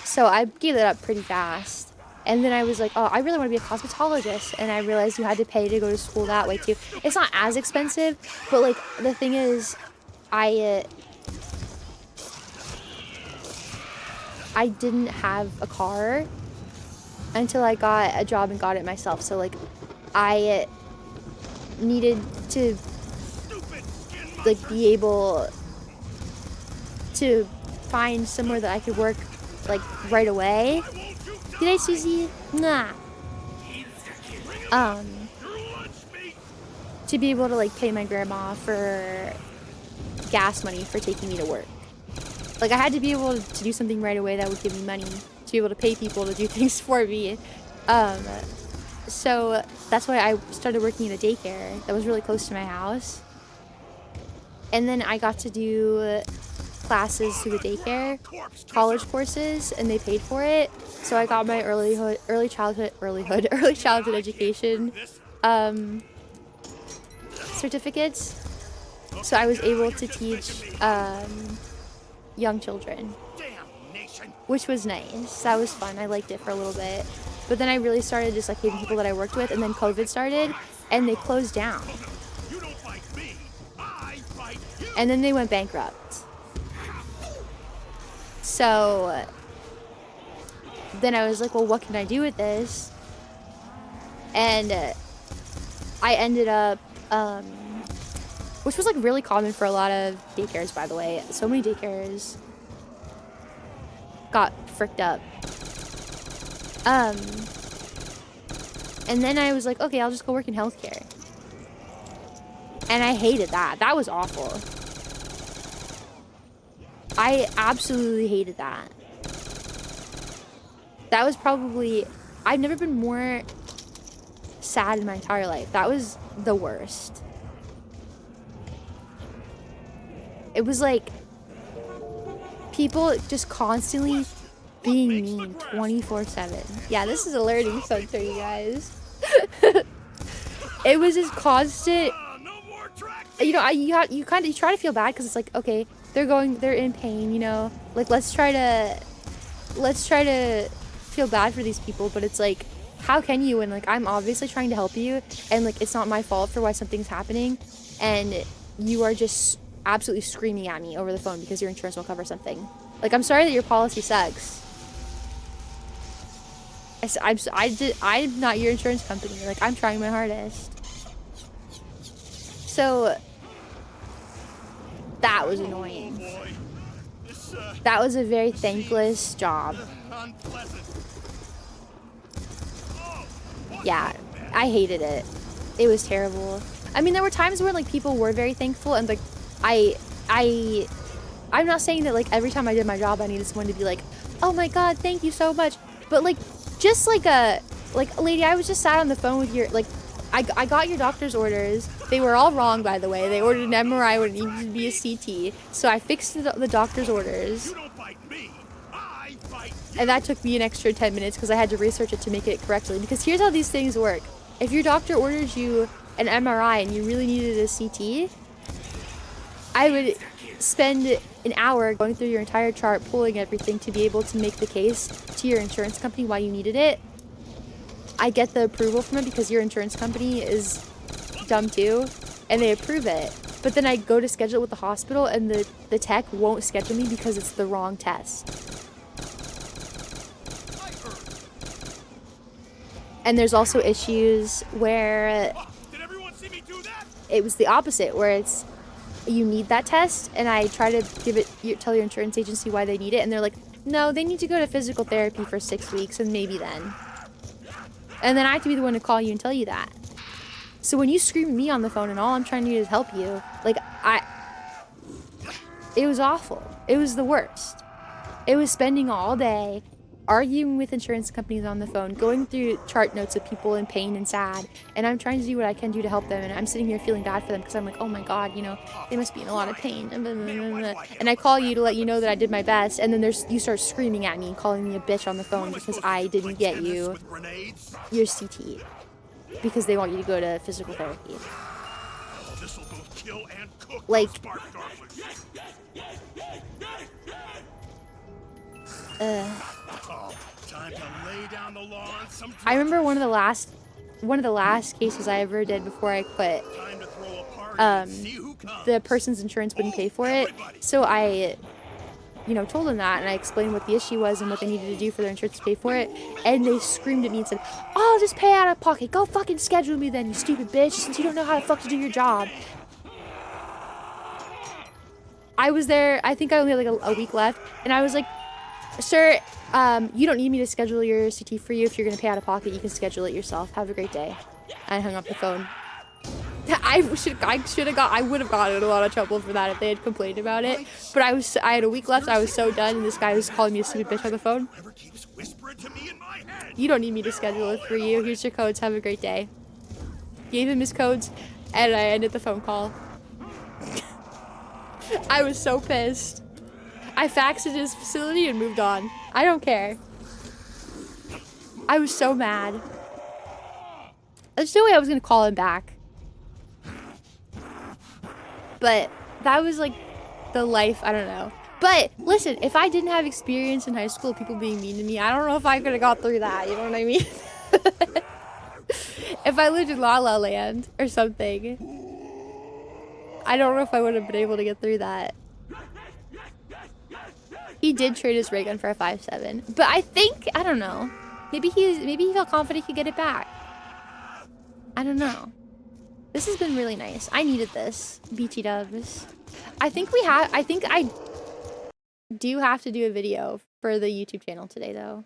So I gave it up pretty fast. And then I was like, oh, I really want to be a cosmetologist. And I realized you had to pay to go to school that way too. It's not as expensive, but like the thing is, I didn't have a car until I got a job and got it myself. So like I needed to like be able to find somewhere that I could work like right away. Did I, Susie? Nah. To be able to like pay my grandma for gas money for taking me to work. Like I had to be able to do something right away that would give me money to be able to pay people to do things for me. So that's why I started working at a daycare that was really close to my house. And then I got to do classes through the daycare, college courses, and they paid for it. So I got my early childhood education certificates. So I was able to teach young children, which was nice. That was fun. I liked it for a little bit. But then I really started just like hating people that I worked with, and then COVID started and they closed down. And then they went bankrupt. So then I was like, well, what can I do with this? And I ended up which was like really common for a lot of daycares, by the way. So many daycares got fricked up. And then I was like, okay, I'll just go work in healthcare. And I hated that. That was awful. I absolutely hated that. That was probably... I've never been more sad in my entire life. That was the worst. It was like... people just constantly being mean 24/7. Yeah, this is a learning center, you guys. It was just constant... You know, you try to feel bad because it's like, okay, they're in pain, you know, like let's try to feel bad for these people, but it's like, how can you when like I'm obviously trying to help you and like it's not my fault for why something's happening and you are just absolutely screaming at me over the phone because your insurance will cover something. Like, I'm sorry that your policy sucks. I'm not your insurance company. Like, I'm trying my hardest. So that was annoying. That was a very thankless job. Yeah, I hated it. It was terrible. I mean, there were times where like people were very thankful and like I'm not saying that like every time I did my job I needed someone to be like, oh my god, thank you so much. But like, just like lady, I was just sat on the phone with your, like, I got your doctor's orders. They were all wrong, by the way. They ordered an MRI when it needed to be a CT. So I fixed the doctor's orders. And that took me an extra 10 minutes because I had to research it to make it correctly. Because here's how these things work. If your doctor orders you an MRI and you really needed a CT, I would spend an hour going through your entire chart, pulling everything to be able to make the case to your insurance company why you needed it. I get the approval from it because your insurance company is dumb too, and they approve it. But then I go to schedule it with the hospital and the tech won't schedule me because it's the wrong test. And there's also issues where it was the opposite, where it's you need that test, and I try to tell your insurance agency why they need it, and they're like, no, they need to go to physical therapy for 6 weeks, and maybe then. And then I have to be the one to call you and tell you that. So when you scream at me on the phone and all I'm trying to do is help you, like, it was awful. It was the worst. It was spending all day arguing with insurance companies on the phone, going through chart notes of people in pain and sad, and I'm trying to do what I can do to help them, and I'm sitting here feeling bad for them because I'm like, oh my god, you know, they must be in a lot of pain, and I call you to let you know that I did my best, and then you start screaming at me and calling me a bitch on the phone because I didn't get you your CT because they want you to go to physical therapy. Like, I remember one of the last cases I ever did before I quit. The person's insurance wouldn't pay for it, so I, you know, told them that, and I explained what the issue was and what they needed to do for their insurance to pay for it, and they screamed at me and said, "Oh, just pay out of pocket. Go fucking schedule me then, you stupid bitch, since you don't know how to fuck to do your job." I was there, I think I only had like a week left, and I was like, "Sir, you don't need me to schedule your CT for you. If you're gonna pay out of pocket, you can schedule it yourself. Have a great day." I hung up the phone. I would have gotten in a lot of trouble for that if they had complained about it. But I had a week left. I was so done, and this guy was calling me a stupid bitch on the phone. "You don't need me to schedule it for you. Here's your codes. Have a great day." Gave him his codes, and I ended the phone call. I was so pissed. I faxed it to his facility and moved on. I don't care. I was so mad. There's no way I was gonna call him back. But that was like the life, I don't know. But listen, if I didn't have experience in high school, people being mean to me, I don't know if I could have got through that, you know what I mean? If I lived in La La Land or something, I don't know if I would have been able to get through that. He did trade his ray gun for a 5.7, but I think, I don't know. Maybe he felt confident he could get it back. I don't know. This has been really nice. I needed this. BT dubs. I think I do have to do a video for the YouTube channel today, though.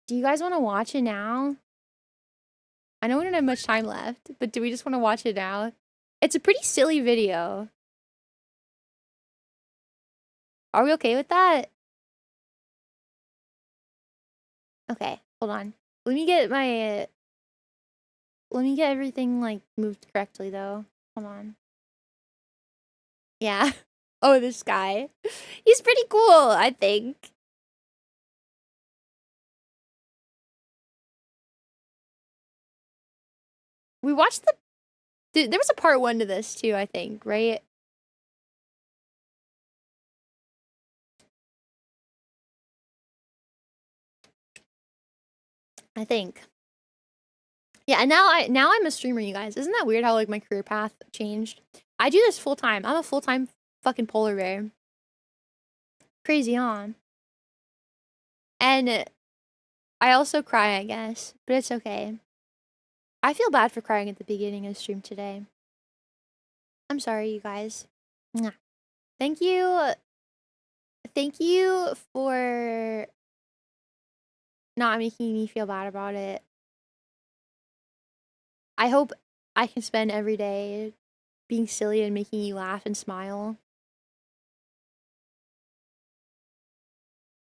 Do you guys want to watch it now? I know we don't have much time left, but do we just want to watch it now? It's a pretty silly video. Are we okay with that? Okay, hold on. Let me get everything, like, moved correctly, though. Hold on. Yeah. Oh, this guy. He's pretty cool, I think. We watched there was a part 1 to this, too, I think, right? I think. Yeah, and now I'm a streamer, you guys. Isn't that weird how, like, my career path changed? I do this full time. I'm a full-time fucking polar bear. Crazy, huh? And I also cry, I guess, but it's okay. I feel bad for crying at the beginning of the stream today. I'm sorry, you guys. Mwah. Thank you. Thank you for not making me feel bad about it. I hope I can spend every day being silly and making you laugh and smile.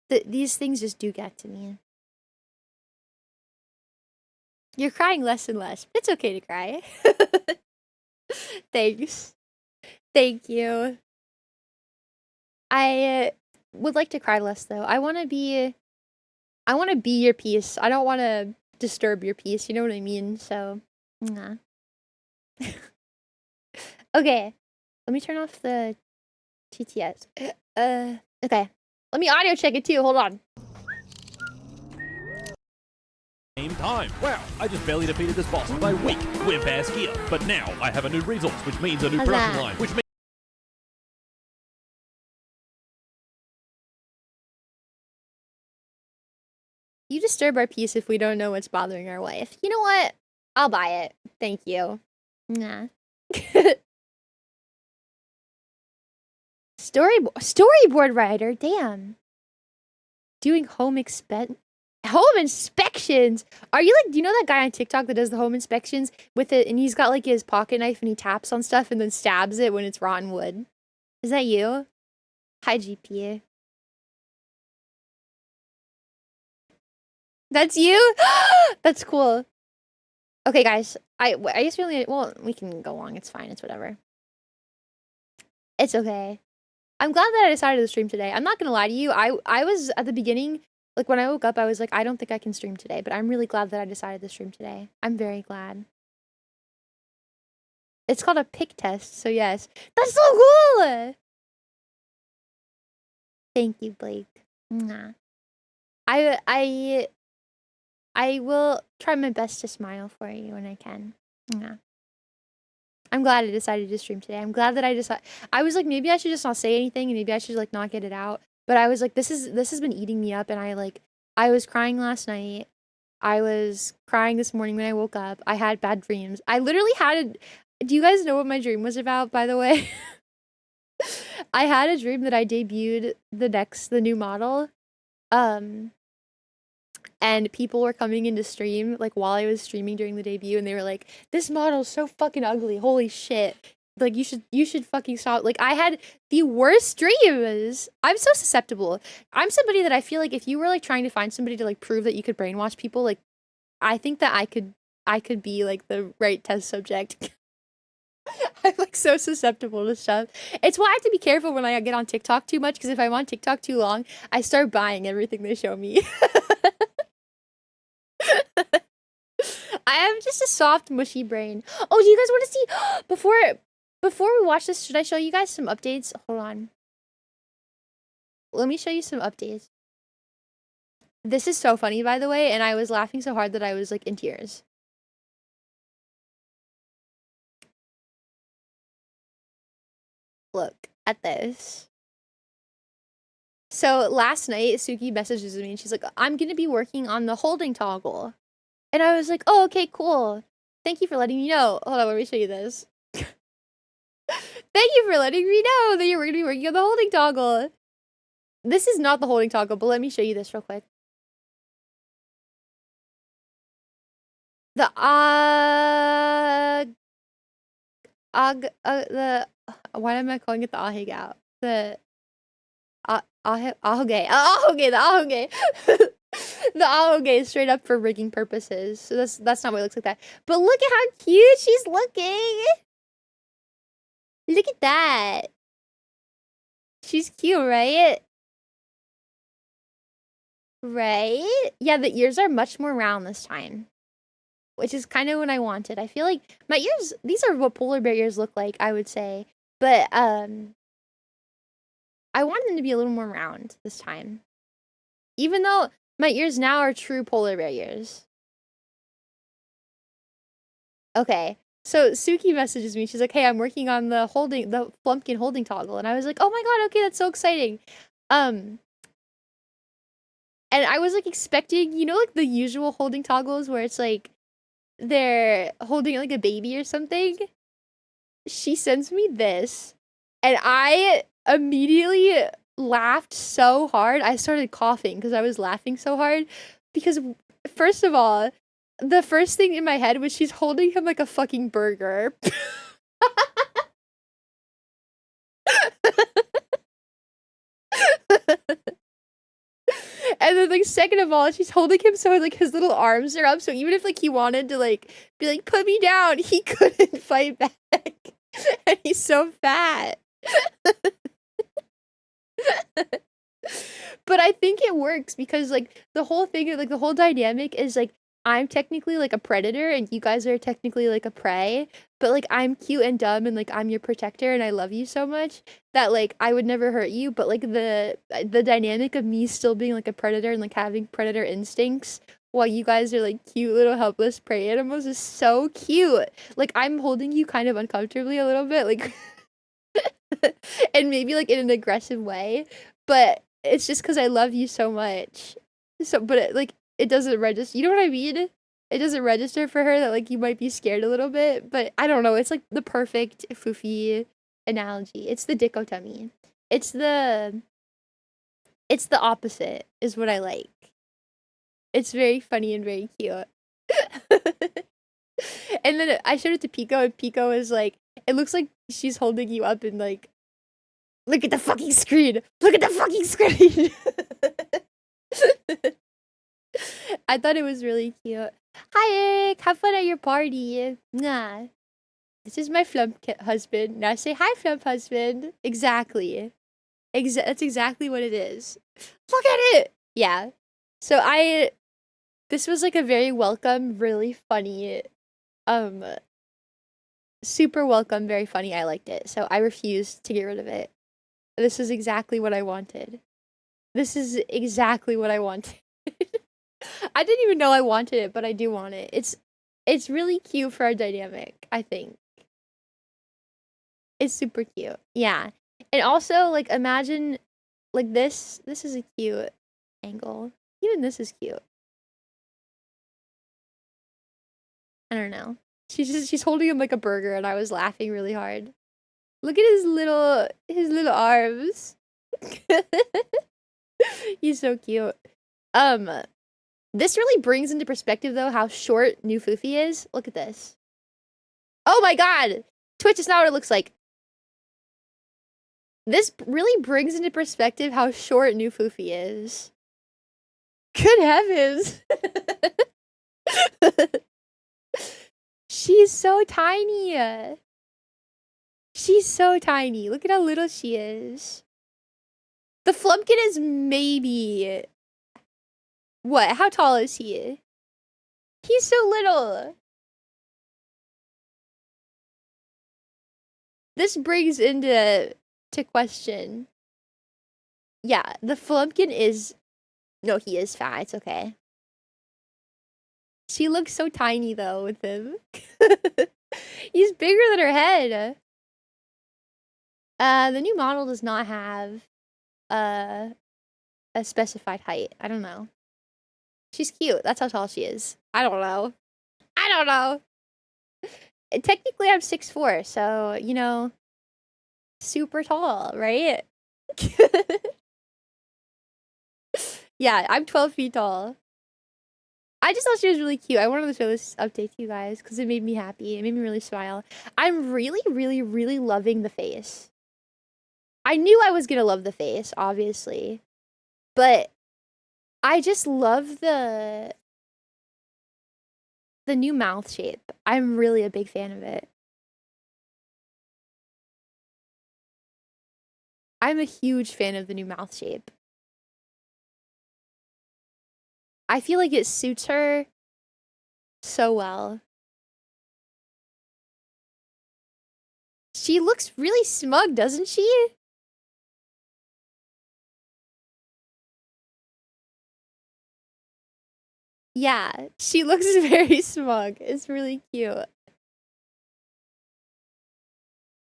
These things just do get to me. You're crying less and less. It's okay to cry. Thanks. Thank you. I would like to cry less, though. I want to be your peace. I don't want to disturb your peace. You know what I mean? So, nah. Okay. Let me turn off the TTS. Okay. Let me audio check it too. Hold on. Same time. Wow, I just barely defeated this boss by weak wimp ass gear. But now I have a new resource, which means a new production line, which means You disturb our peace if we don't know what's bothering our wife. You know what? I'll buy it. Thank you. Nah. Storyboard writer. Damn. Doing home inspections. Are you like? Do you know that guy on TikTok that does the home inspections with it, and he's got like his pocket knife and he taps on stuff and then stabs it when it's rotten wood? Is that you? Hi, GPA. That's you? That's cool. Okay, guys. I guess we only... Well, we can go long. It's fine. It's whatever. It's okay. I'm glad that I decided to stream today. I'm not gonna lie to you. I was, at the beginning, like, when I woke up, I was like, I don't think I can stream today. But I'm really glad that I decided to stream today. I'm very glad. It's called a pick test, so yes. That's so cool! Thank you, Blake. Nah. I will try my best to smile for you when I can. Yeah. I'm glad I decided to stream today. I'm glad that I was like, maybe I should just not say anything and maybe I should like not get it out. But I was like, this has been eating me up, and I was crying last night. I was crying this morning when I woke up. I had bad dreams. I literally do you guys know what my dream was about, by the way? I had a dream that I debuted the new model. And people were coming into stream, like, while I was streaming during the debut, and they were like, this model's so fucking ugly, holy shit. Like, you should fucking stop. Like, I had the worst dreams. I'm so susceptible. I'm somebody that I feel like if you were, like, trying to find somebody to, like, prove that you could brainwash people, like, I think that I could be, like, the right test subject. I'm, like, so susceptible to stuff. It's why I have to be careful when I get on TikTok too much, because if I'm on TikTok too long, I start buying everything they show me. I have just a soft, mushy brain. Oh, do you guys want to see? Before we watch this, should I show you guys some updates? Hold on. Let me show you some updates. This is so funny, by the way, and I was laughing so hard that I was, like, in tears. Look at this. So last night, Suki messages me and she's like, I'm gonna be working on the holding toggle. And I was like, oh, okay, cool. Thank you for letting me know. Hold on, let me show you this. Thank you for letting me know that you're going to be working on the holding toggle. This is not the holding toggle, but let me show you this real quick. The why am I calling it the ahig out? The ahoge, the ahoge. The ahoge is straight up for rigging purposes. So that's not what it looks like that. But look at how cute she's looking. Look at that. She's cute, right? Right? Yeah, the ears are much more round this time, which is kind of what I wanted. I feel like my ears, these are what polar bear ears look like, I would say. But I want them to be a little more round this time. Even though my ears now are true polar bear ears. Okay. So Suki messages me. She's like, "Hey, I'm working on the Flumpkin holding toggle." And I was like, "Oh my god, okay, that's so exciting." And I was like expecting, you know, like the usual holding toggles where it's like they're holding like a baby or something. She sends me this, and I immediately laughed so hard. I started coughing because I was laughing so hard. Because, first of all, the first thing in my head was she's holding him like a fucking burger. And then, like, second of all, she's holding him so, like, his little arms are up. So even if, like, he wanted to, like, be like, "Put me down," he couldn't fight back. And he's so fat. But I think it works because, like, the whole thing, like, the whole dynamic is, like, I'm technically, like, a predator and you guys are technically, like, a prey. But, like, I'm cute and dumb and, like, I'm your protector and I love you so much that, like, I would never hurt you. But, like, the dynamic of me still being, like, a predator and, like, having predator instincts while you guys are, like, cute little helpless prey animals is so cute. Like, I'm holding you kind of uncomfortably a little bit, like, and maybe, like, in an aggressive way. But it's just because I love you so much. So, but it doesn't register. You know what I mean? It doesn't register for her that, like, you might be scared a little bit. But I don't know. It's, like, the perfect Fuufie analogy. It's the dichotomy. It's the opposite is what I like. It's very funny and very cute. And then I showed it to Pico, and Pico is like, it looks like she's holding you up and, like, look at the fucking screen! Look at the fucking screen! I thought it was really cute. Hi, Eric! Have fun at your party! Nah. This is my flump husband. Now say hi, flump husband. Exactly. That's exactly what it is. Look at it! Yeah. So this was, like, a very welcome, really funny, super welcome, very funny. I liked it. So I refused to get rid of it. This is exactly what I wanted. This is exactly what I wanted. I didn't even know I wanted it, but I do want it. It's really cute for our dynamic, I think. It's super cute. Yeah. And also, like, imagine, like, this is a cute angle. Even this is cute. I don't know. She's holding him like a burger and I was laughing really hard. Look at his little arms. He's so cute. This really brings into perspective though how short new Fuufie is. Look at this. Oh my god! Twitch is not what it looks like. This really brings into perspective how short new Fuufie is. Good heavens! She's so tiny. She's so tiny. Look at how little she is. The Flumpkin is maybe... What? How tall is he? He's so little. This brings into question. Yeah, the Flumpkin is... No, he is fat. It's okay. She looks so tiny, though, with him. He's bigger than her head. The new model does not have a specified height. I don't know. She's cute. That's how tall she is. I don't know. technically I'm 6'4", so, you know, super tall, right? Yeah, I'm 12 feet tall. I just thought she was really cute. I wanted to show this update to you guys because it made me happy. It made me really smile. I'm really, really, really loving the face. I knew I was gonna love the face, obviously. But I just love the new mouth shape. I'm really a big fan of it. I'm a huge fan of the new mouth shape. I feel like it suits her so well. She looks really smug, doesn't she? Yeah, she looks very smug. It's really cute.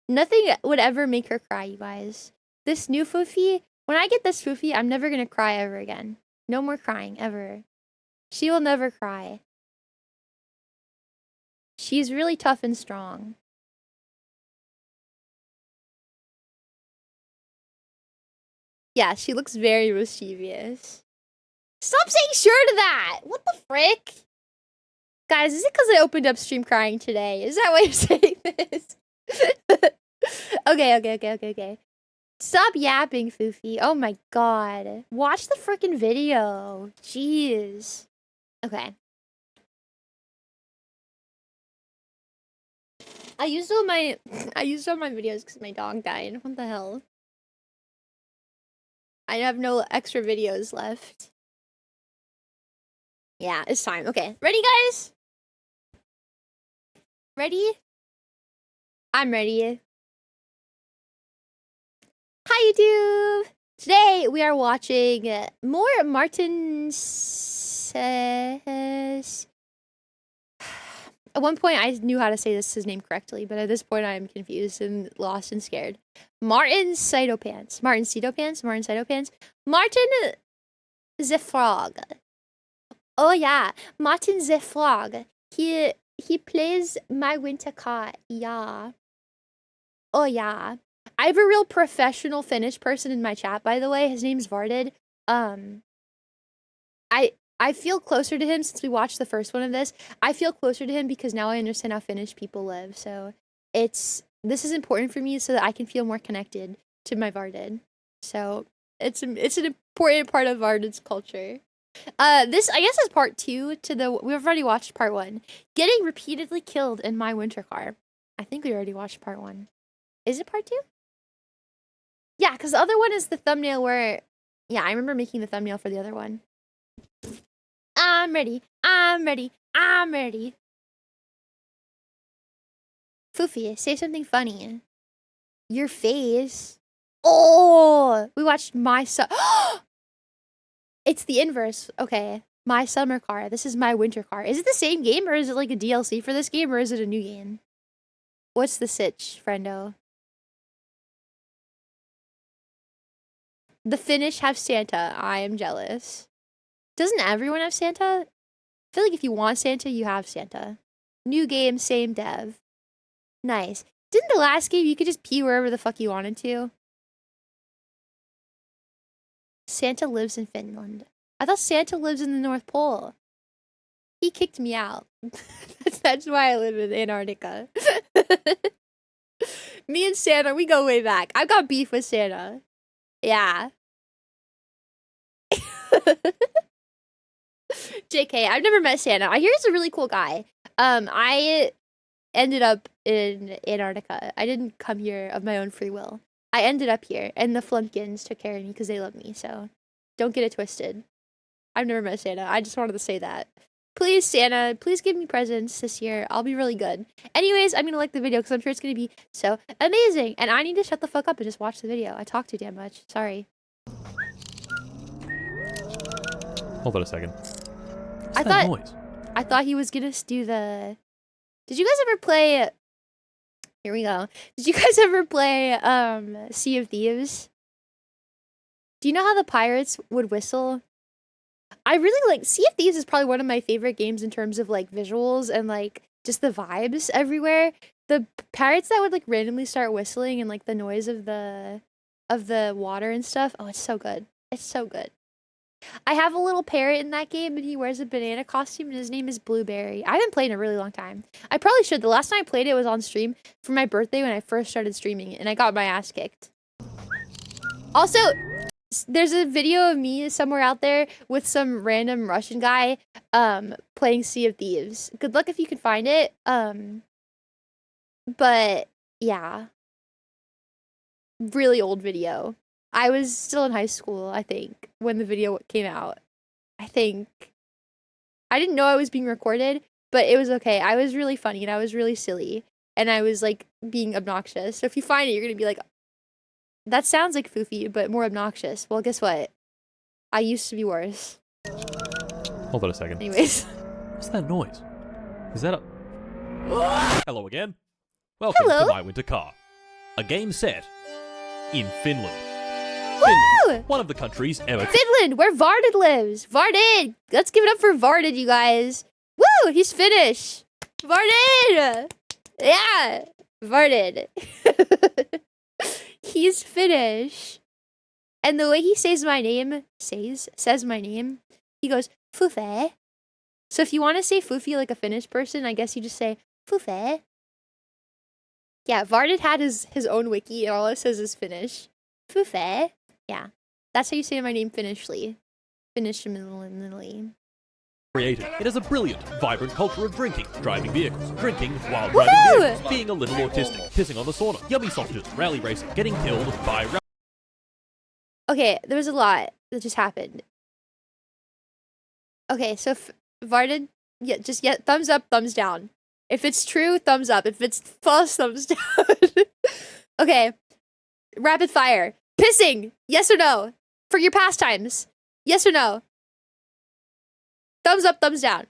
Nothing would ever make her cry, you guys. This new Fuufie, when I get this Fuufie, I'm never gonna cry ever again. No more crying, ever. She will never cry. She's really tough and strong. Yeah, she looks very mischievous. Stop saying sure to that! What the frick? Guys, is it because I opened up stream crying today? Is that why you're saying this? Okay. Stop yapping, Fuufie. Oh my god. Watch the freaking video. Jeez. Okay. I used all my videos because my dog died. What the hell? I have no extra videos left. Yeah, it's time. Okay. Ready, guys? Ready? I'm ready. Hi, YouTube! Today, we are watching more Martin Says... At one point, I knew how to say his name correctly, but at this point, I am confused and lost and scared. Martin Cytopants. Martin the Frog. Oh yeah, Martin the Frog. He plays my winter car. Yeah. Oh yeah. I have a real professional Finnish person in my chat, by the way. His name's Varded. I feel closer to him since we watched the first one of this. I feel closer to him because now I understand how Finnish people live. So this is important for me so that I can feel more connected to my Varded. So it's an important part of Varded's culture. This I guess is part 2 to the we've already watched part 1. Getting repeatedly killed in my winter car. I think we already watched part 1. Is it part 2? Yeah, because the other one is the thumbnail where yeah, I remember making the thumbnail for the other one. I'm ready. Fuufie, say something funny. Your face. Oh, we watched my It's the inverse. Okay. My summer car. This is my winter car. Is it the same game or is it like a DLC for this game or is it a new game? What's the sitch, friendo? The Finnish have Santa. I am jealous. Doesn't everyone have Santa? I feel like if you want Santa, you have Santa. New game, same dev. Nice. Didn't the last game you could just pee wherever the fuck you wanted to? Santa lives in Finland. I thought Santa lives in the North Pole. He kicked me out. That's why I live in Antarctica. Me and Santa, we go way back. I've got beef with Santa. Yeah. JK, I've never met Santa. I hear he's a really cool guy. I ended up in Antarctica. I didn't come here of my own free will. I ended up here, and the Flumpkins took care of me because they love me, so don't get it twisted. I've never met Santa. I just wanted to say that. Please, Santa, please give me presents this year. I'll be really good. Anyways, I'm gonna like the video because I'm sure it's gonna be so amazing. And I need to shut the fuck up and just watch the video. I talk too damn much. Sorry. Hold on a second. I thought he was gonna do the... Did you guys ever play... Here we go. Did you guys ever play Sea of Thieves? Do you know how the pirates would whistle? I really like... Sea of Thieves is probably one of my favorite games in terms of like visuals and like just the vibes everywhere. The parrots that would like randomly start whistling and like the noise of the water and stuff. Oh, it's so good. It's so good. I have a little parrot in that game, and he wears a banana costume, and his name is Blueberry. I haven't played in a really long time. I probably should. The last time I played it was on stream for my birthday when I first started streaming, and I got my ass kicked. Also, there's a video of me somewhere out there with some random Russian guy playing Sea of Thieves. Good luck if you can find it. But yeah. Really old video. I was still in high school, I think, when the video came out. I think. I didn't know I was being recorded, but it was okay. I was really funny and I was really silly. And I was like being obnoxious. So if you find it, you're gonna be like, that sounds like Fuufie, but more obnoxious. Well, guess what? I used to be worse. Hold on a second. Anyways. What's that noise? Is that a... Hello again. Welcome Hello. to My Winter Car. A game set in Finland. Woo! Finland, one of the countries ever... Finland, where Varded lives. Varded! Let's give it up for Varded, you guys. Woo! He's Finnish. Varded! Yeah! Varded. He's Finnish. And the way he says my name, says my name, he goes, Fuufie. So if you want to say Fuufie like a Finnish person, I guess you just say, Fuufie. Yeah, Varded had his own wiki, and all it says is Finnish. Fuufie. Yeah, that's how you say my name Finnishly. Finishly. created. It has a brilliant, vibrant culture of drinking, driving vehicles, drinking while driving Woohoo! vehicles, being a little autistic, pissing on the sauna, yummy sausages, rally racing, getting killed by... Okay, there was a lot that just happened. Okay, so Varded, thumbs up, thumbs down. If it's true, thumbs up. If it's false, thumbs down. Okay, rapid fire. Pissing, yes or no? For your pastimes, yes or no? Thumbs up, thumbs down.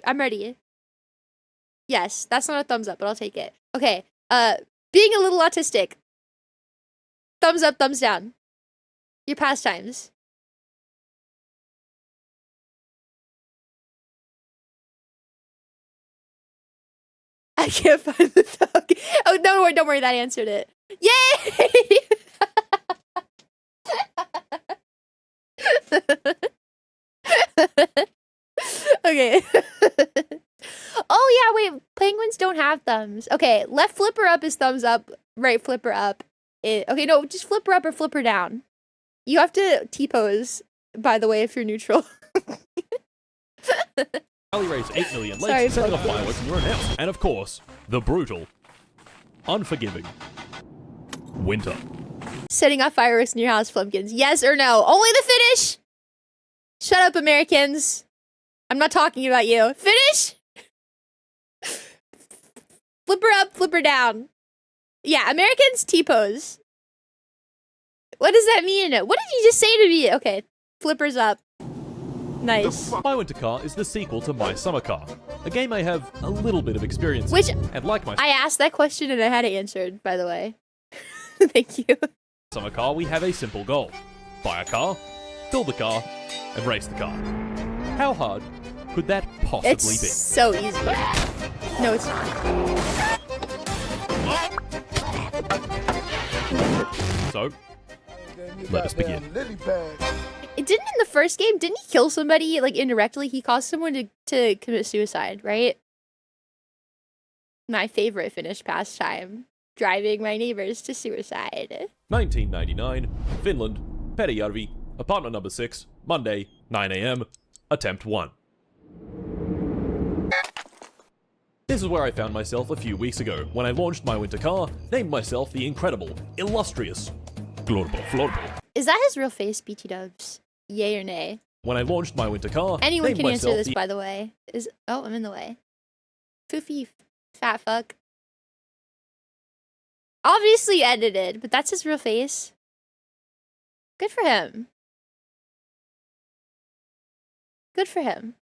I'm ready. Yes, that's not a thumbs up, but I'll take it. Okay, being a little autistic. Thumbs up, thumbs down. Your pastimes. I can't find the thumb. Oh, don't worry, that answered it. Yay! Okay. Oh yeah, wait. Penguins don't have thumbs. Okay, left flipper up is thumbs up. Right flipper up. Okay, no, just flipper up or flipper down. You have to T-pose, by the way, if you're neutral. Rally race 8 million Sorry, lakes, setting off folks. fireworks in your own house. And of course, the brutal, unforgiving winter. Setting off fireworks in your house, Flumpkins. Yes or no? Only the Finnish! Shut up, Americans. I'm not talking about you. Finnish? Flipper up, flipper down. Yeah, Americans T-pose. What does that mean? What did you just say to me? Okay, flippers up. Nice. My Winter Car is the sequel to My Summer Car, a game I have a little bit of experience Which in. And like my I asked that question and I had it answered, by the way. Thank you. Summer Car, we have a simple goal. Buy a car, build the car, and race the car. How hard could that possibly It's so easy. No, it's not. be? So, let us begin. It didn't in the first game, didn't he kill somebody, like, indirectly? He caused someone to commit suicide, right? My favorite Finnish pastime. Driving my neighbors to suicide. 1999, Finland, Perijärvi, apartment number 6, Monday, 9 AM, attempt 1. This is where I found myself a few weeks ago, when I launched my winter car, named myself the incredible, illustrious Glorbo Florbo. Is that his real face, BT Dubs? Yay or nay? When I launched my winter car, Anyone named can answer myself this, the by the way. Oh, I'm in the way. Fuufie, fat fuck. Obviously edited, but that's his real face. Good for him. Good for him.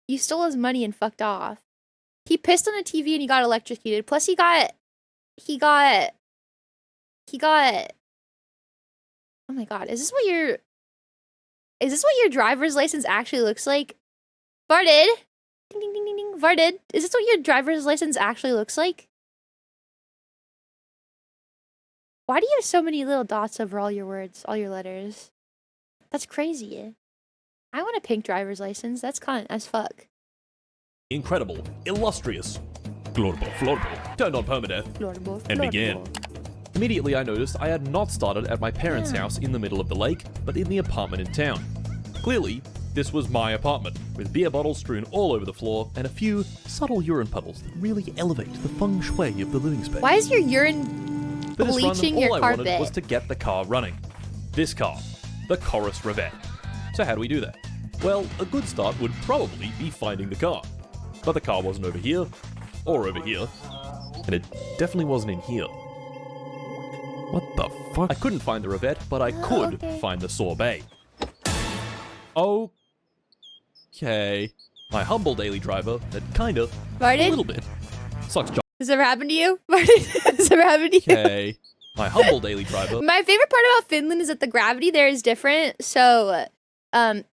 You stole his money and fucked off. He pissed on a TV and he got electrocuted. Plus he got... Oh my god, is this what your driver's license actually looks like? Farted? Ding, ding, ding, ding, ding. Vardid, is this what your driver's license actually looks like? Why do you have so many little dots over all your words, all your letters? That's crazy. I want a pink driver's license. That's cunt as fuck. Incredible, illustrious, glorable, turned on permadeath, and began. Immediately I noticed I had not started at my parents' house in the middle of the lake, but in the apartment in town. Clearly, this was my apartment, with beer bottles strewn all over the floor and a few subtle urine puddles that really elevate the feng shui of the living space. Why is your urine For this run, bleaching all your I carpet? wanted was to get the car running. This car, the Chorus Revette. So how do we do that? Well, a good start would probably be finding the car. But the car wasn't over here, or over here, and it definitely wasn't in here. What the fuck? I couldn't find the Revette, but I could find the sorbet. Okay. My humble daily driver that kinda, a Vardid? little bit, sucks job. Has this ever happened to you? Vardid, has this ever happened to you? Okay. My humble daily driver. My favorite part about Finland is that the gravity there is different, so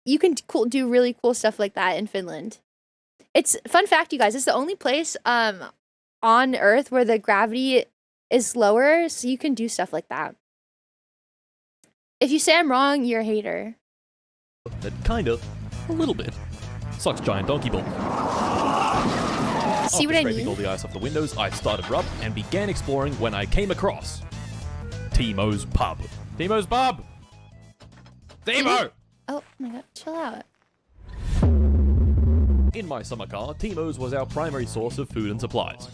you can do really cool stuff like that in Finland. It's fun fact, you guys. It's the only place on Earth where the gravity is lower, so you can do stuff like that. If you say I'm wrong, you're a hater. That kinda, a little bit, sucks giant donkey ball. See what I Scraping all mean? the ice off the windows, I started her up and began exploring when I came across Timo's Pub. Timo's Pub! Timo! Oh my god, chill out. In my summer car, Timo's was our primary source of food and supplies.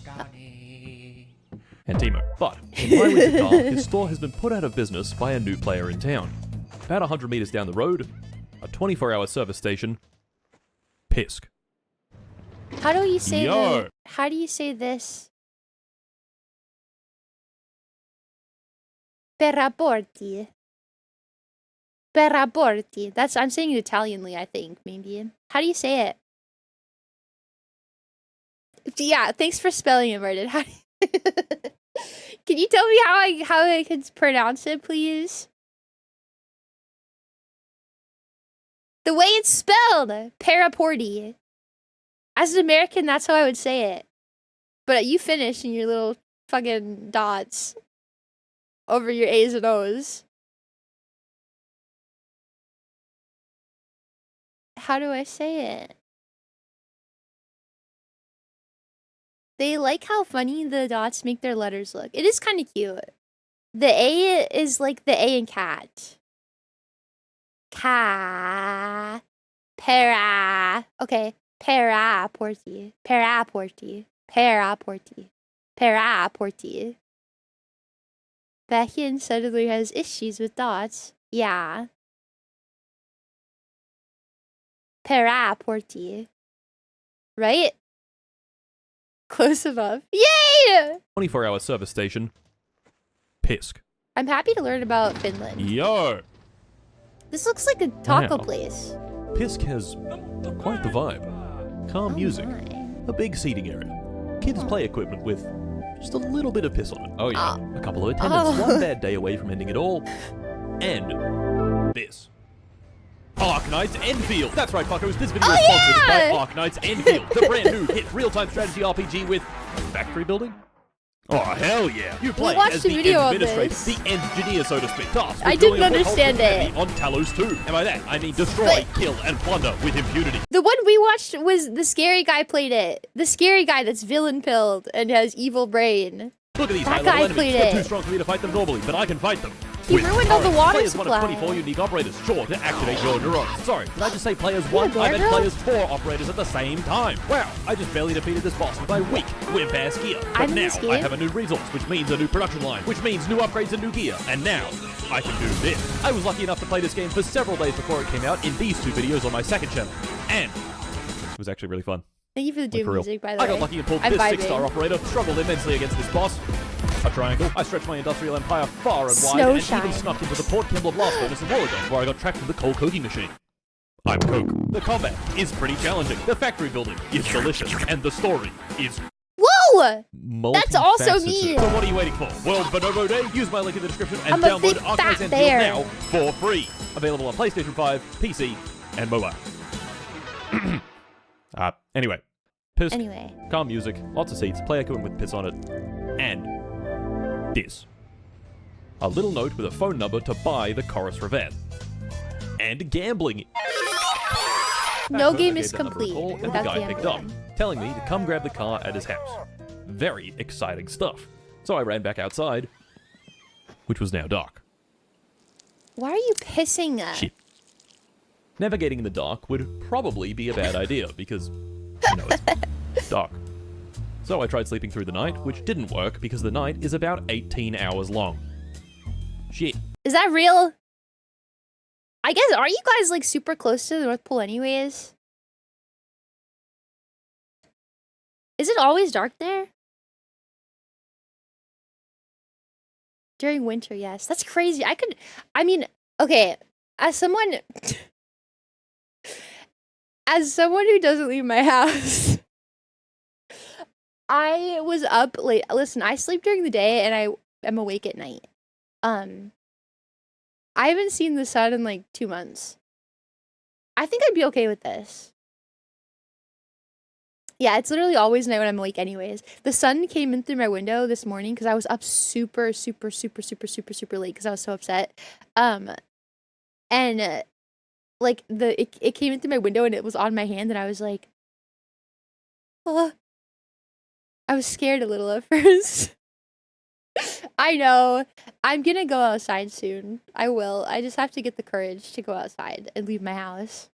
And Timo. But, in my winter car, his store has been put out of business by a new player in town. About 100 meters down the road, a 24-hour service station, Pisk. How do you say Yo. how do you say this? Per rapporti. Per rapporti. That's I'm saying it Italianly, I think, maybe. How do you say it? Yeah, thanks for spelling it, Martin. How do you Can you tell me how I can pronounce it, please? The way it's spelled, paraporti. As an American, that's how I would say it. But you finish in your little fucking dots over your A's and O's. How do I say it? They like how funny the dots make their letters look. It is kind of cute. The A is like the A in cat. Ka. Para. Okay. Paraporti. Paraporti. Paraporti. Paraporti. Beckin suddenly has issues with dots. Yeah. Paraporti. Right? Close enough. Yay! 24-hour service station, Pisk. I'm happy to learn about Finland. Yo! This looks like a taco Wow. place. Pisk has quite the vibe. Calm music, My. a big seating area, kids' play equipment with just a little bit of piss on it. Oh yeah. A couple of attendants, one bad day away from ending it all, and this. Arknight's Enfield! That's right, fuckers, this video is sponsored by Arknight's Enfield, the brand new hit real-time strategy RPG with factory building? Oh, hell yeah! You play watched as a the video of administrator, this. the engineer, so to speak, tasked with I building didn't a foothold understand with it. enemy on Talos 2. And by that, I mean destroy, kill, and plunder with impunity. The one we watched was the scary guy played it. The scary guy that's villain pilled and has evil brain. Look at these That high-level guy enemies. played They're it. too strong for me to fight them normally, but I can fight them. He With ruined all the courage. water Play as one of supply. 24 unique operators, sure, to activate your neurons. Sorry, did I just say players one? I meant Guardrail? players 4 operators at the same time. Wow, I just barely defeated this boss with my weak, wimp-ass gear. But I'm in now this game. I have a new resource, which means a new production line, which means new upgrades and new gear. And now, I can do this. I was lucky enough to play this game for several days before it came out in these 2 videos on my second channel. And it was actually really fun. Thank you for the Like, Doom for real. music, by the I way. got lucky and pulled I'm this vibing. 6-star operator, struggled immensely against this boss. A triangle. I stretched my industrial empire far and wide, Snowshine. and even snuck into the Port Kimball blast furnace in Wollongong, where I got trapped in the coal coking machine. I'm Coke. The combat is pretty challenging. The factory building is delicious, and the story is Whoa! multifaceted. also me. So what are you waiting for? World Bonobo Day? Use my link in the description and I'm a download big Arknight's fat Enfield bear. now for free. Available on PlayStation 5, PC, and mobile. Anyway. Piss. Anyway. Calm music, lots of seats, player equipment with piss on it, and this. A little note with a phone number to buy the Chorus Revette. And gambling. No I game gave is that number a complete call, and the without guy picked up, gambling. telling me to come grab the car at his house. Very exciting stuff. So I ran back outside, which was now dark. Why are you pissing? Shit. Navigating in the dark would probably be a bad idea because, you know, it's dark. So I tried sleeping through the night, which didn't work because the night is about 18 hours long. Shit. Is that real? I guess, are you guys like super close to the North Pole anyways? Is it always dark there? During winter, yes. That's crazy. I mean, okay, as someone who doesn't leave my house, I was up late. Listen, I sleep during the day and I am awake at night. I haven't seen the sun in like 2 months. I think I'd be okay with this. Yeah, it's literally always night when I'm awake anyways. The sun came in through my window this morning because I was up super late because I was so upset. Like it came in through my window and it was on my hand and I was like, oh. I was scared a little at first. I know. I'm gonna go outside soon. I will. I just have to get the courage to go outside and leave my house.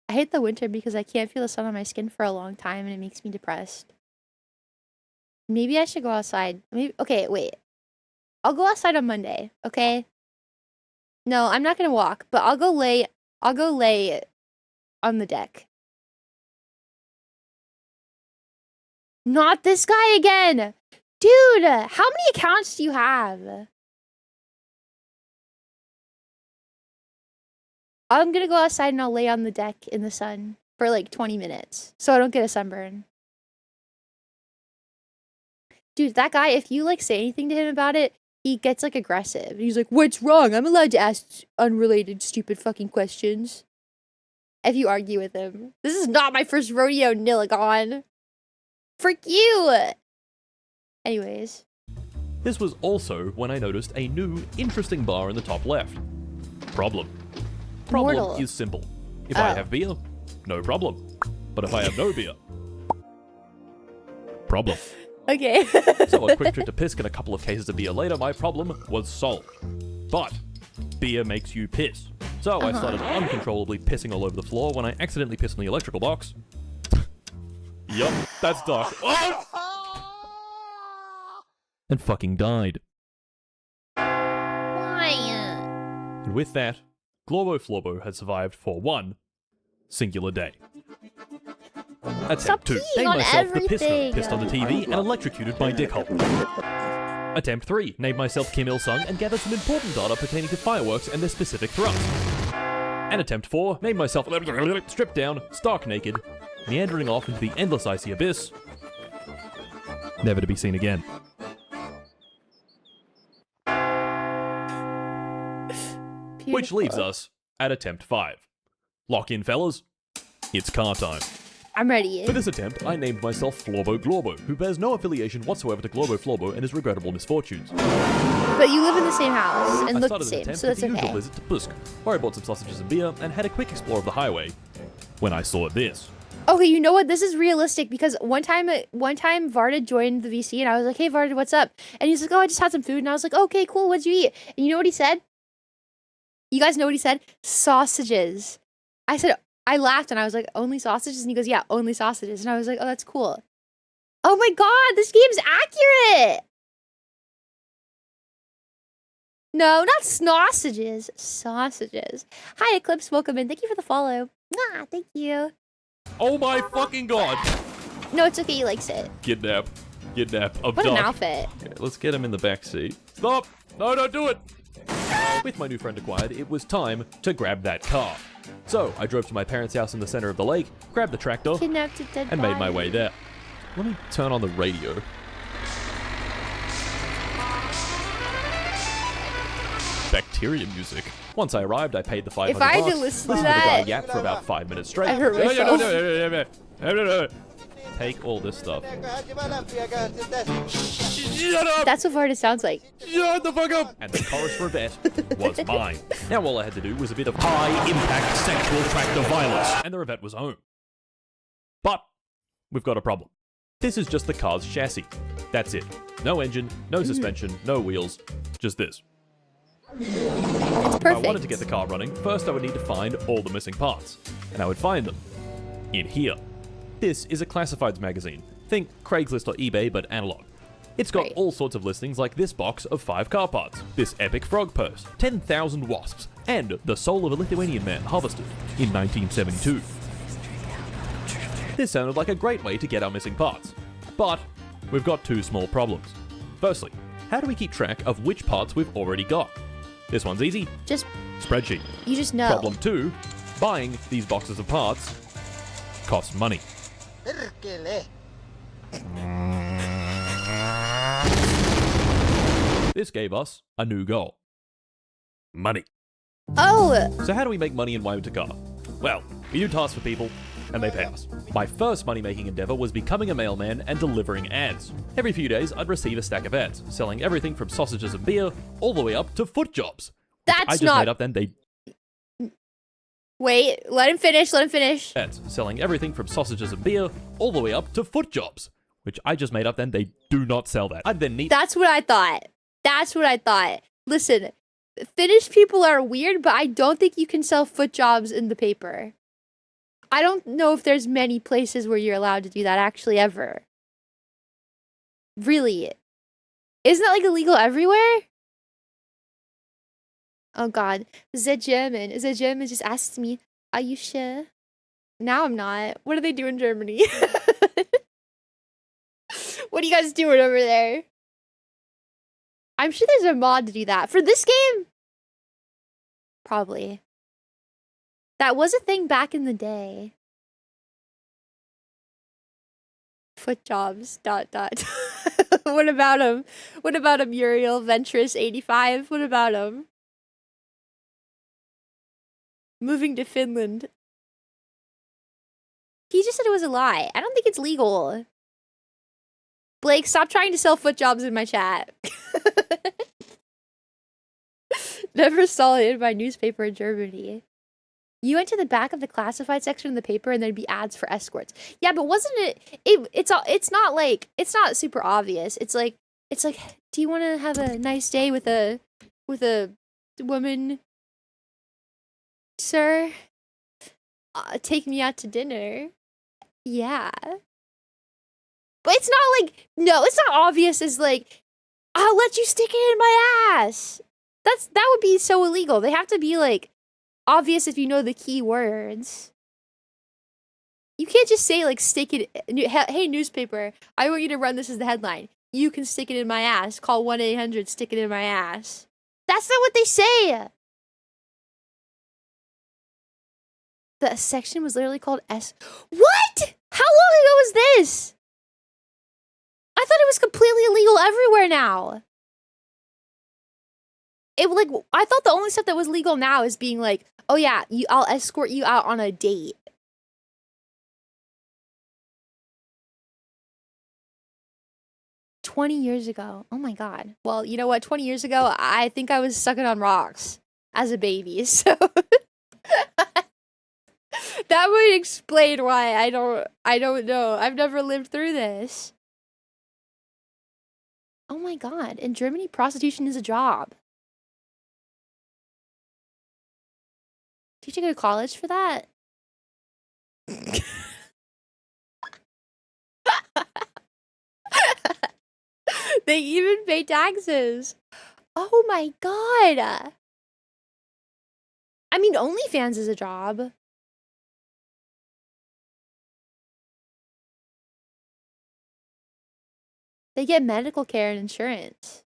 I hate the winter because I can't feel the sun on my skin for a long time and it makes me depressed. Maybe I should go outside. Maybe. Okay, wait. I'll go outside on Monday, okay? No, I'm not gonna walk, but I'll go lay on the deck. Not this guy again! Dude, how many accounts do you have? I'm gonna go outside and I'll lay on the deck in the sun for like 20 minutes so I don't get a sunburn. Dude, that guy, if you like say anything to him about it, he gets like aggressive. He's like, what's wrong? I'm allowed to ask unrelated, stupid fucking questions. If you argue with him. This is not my first rodeo, Nilligon. Frick you! Anyways. This was also when I noticed a new, interesting bar in the top left. Problem Mortal. is simple. If I have beer, no problem. But if I have no beer, problem. Okay. So a quick trip to Pisk and a couple of cases of beer later, my problem was solved. But beer makes you piss. So I started uncontrollably pissing all over the floor when I accidentally pissed on the electrical box. Yup, that's dark. And fucking died. Why? And with that, Glorbo Florbo had survived for one singular day. Stop Attempt 2. peeing Name on myself the Pissner, everything. pissed on the TV, and electrocuted my dickhole. Attempt 3. Name myself Kim Il-sung and gather some important data pertaining to fireworks and their specific thrust. And attempt 4. Name myself stripped down, stark naked, meandering off into the endless icy abyss, never to be seen again. Which leaves us at attempt 5. Lock in, fellas. It's car time. I'm ready. For this attempt, I named myself Florbo Glorbo, who bears no affiliation whatsoever to Glorbo Florbo and his regrettable misfortunes. But you live in the same house and I look started the same, an attempt so with that's the usual okay. visit to Pusk, where I bought some sausages and beer and had a quick explore of the highway, when I saw this. Okay, you know what? This is realistic because one time Varda joined the VC and I was like, hey Varda, what's up? And he's like, oh, I just had some food. And I was like, okay, cool, what'd you eat? And you know what he said? You guys know what he said? Sausages. I laughed and I was like, only sausages? And he goes, yeah, only sausages. And I was like, oh, that's cool. Oh my god, this game's accurate! No, not sausages. Sausages. Hi, Eclipse. Welcome in. Thank you for the follow. Thank you. Oh my fucking god! No, it's okay. He likes it. Kidnap of What an Doc. outfit. Okay, let's get him in the back seat. Stop! No, don't do it! With my new friend acquired, it was time to grab that car. So, I drove to my parents' house in the center of the lake, grabbed the tractor, Kidnapped a dead and made my body. way there. Let me turn on the radio. Back cafeteria music. Once I arrived, I paid the 500 If I had to bucks, listen to listened the guy that, yap for about 5 minutes straight. I hurt myself. Take all this stuff. Shut up! That's what Florida sounds like. Shut the fuck up! And the chorus revet was mine. Now all I had to do was a bit of high-impact sexual tractor violence, and the revet was home. But we've got a problem. This is just the car's chassis. That's it. No engine, no suspension, no wheels, just this. It's perfect. If I wanted to get the car running, first I would need to find all the missing parts. And I would find them in here. This is a classifieds magazine. Think Craigslist or eBay, but analog. It's got all sorts of listings like this box of 5 car parts, this epic frog purse, 10,000 wasps, and the soul of a Lithuanian man harvested in 1972. This sounded like a great way to get our missing parts. But we've got 2 small problems. Firstly, how do we keep track of which parts we've already got? This one's easy. Just spreadsheet. You just know. Problem 2, buying these boxes of parts costs money. This gave us a new goal. Money. Oh! So how do we make money in Waimatakar? Well, we do tasks for people, and they pay us. My first money-making endeavor was becoming a mailman and delivering ads. Every few days, I'd receive a stack of ads, selling everything from sausages and beer, all the way up to foot jobs. That's I just not... made up then they... Wait, let him finish, let him finish. Ads, selling everything from sausages and beer, all the way up to foot jobs. Which I just made up then they do not sell that. I'd then need... That's what I thought. That's what I thought. Listen, Finnish people are weird, but I don't think you can sell foot jobs in the paper. I don't know if there's many places where you're allowed to do that actually ever. Really? Isn't that like illegal everywhere? Oh god. The German just asked me, are you sure? Now I'm not. What do they do in Germany? What are you guys doing over there? I'm sure there's a mod to do that. For this game? Probably. That was a thing back in the day. Foot jobs, ... What about him? What about him, Uriel Ventress 85? What about him? Moving to Finland. He just said it was a lie. I don't think it's legal. Blake, stop trying to sell foot jobs in my chat. Never saw it in my newspaper in Germany. You went to the back of the classified section of the paper and there'd be ads for escorts. Yeah, but wasn't it's not super obvious. It's like, do you want to have a nice day with a woman, sir? Take me out to dinner. Yeah. But it's not like, no, it's not obvious as like, I'll let you stick it in my ass. That would be so illegal. They have to be like obvious if you know the key words. You can't just say like stick it, hey newspaper, I want you to run this as the headline. You can stick it in my ass. Call 1-800 stick it in my ass. That's not what they say. The section was literally called S. What? How long ago was this? I thought it was completely illegal everywhere now. I thought the only stuff that was legal now is being like, oh yeah, I'll escort you out on a date. $20 years ago. Oh my god. Well, you know what? 20 years ago, I think I was sucking on rocks as a baby, so that would explain why I don't know. I've never lived through this. Oh my god. In Germany, prostitution is a job. Did you go to college for that? They even pay taxes. Oh my god. I mean, OnlyFans is a job. They get medical care and insurance.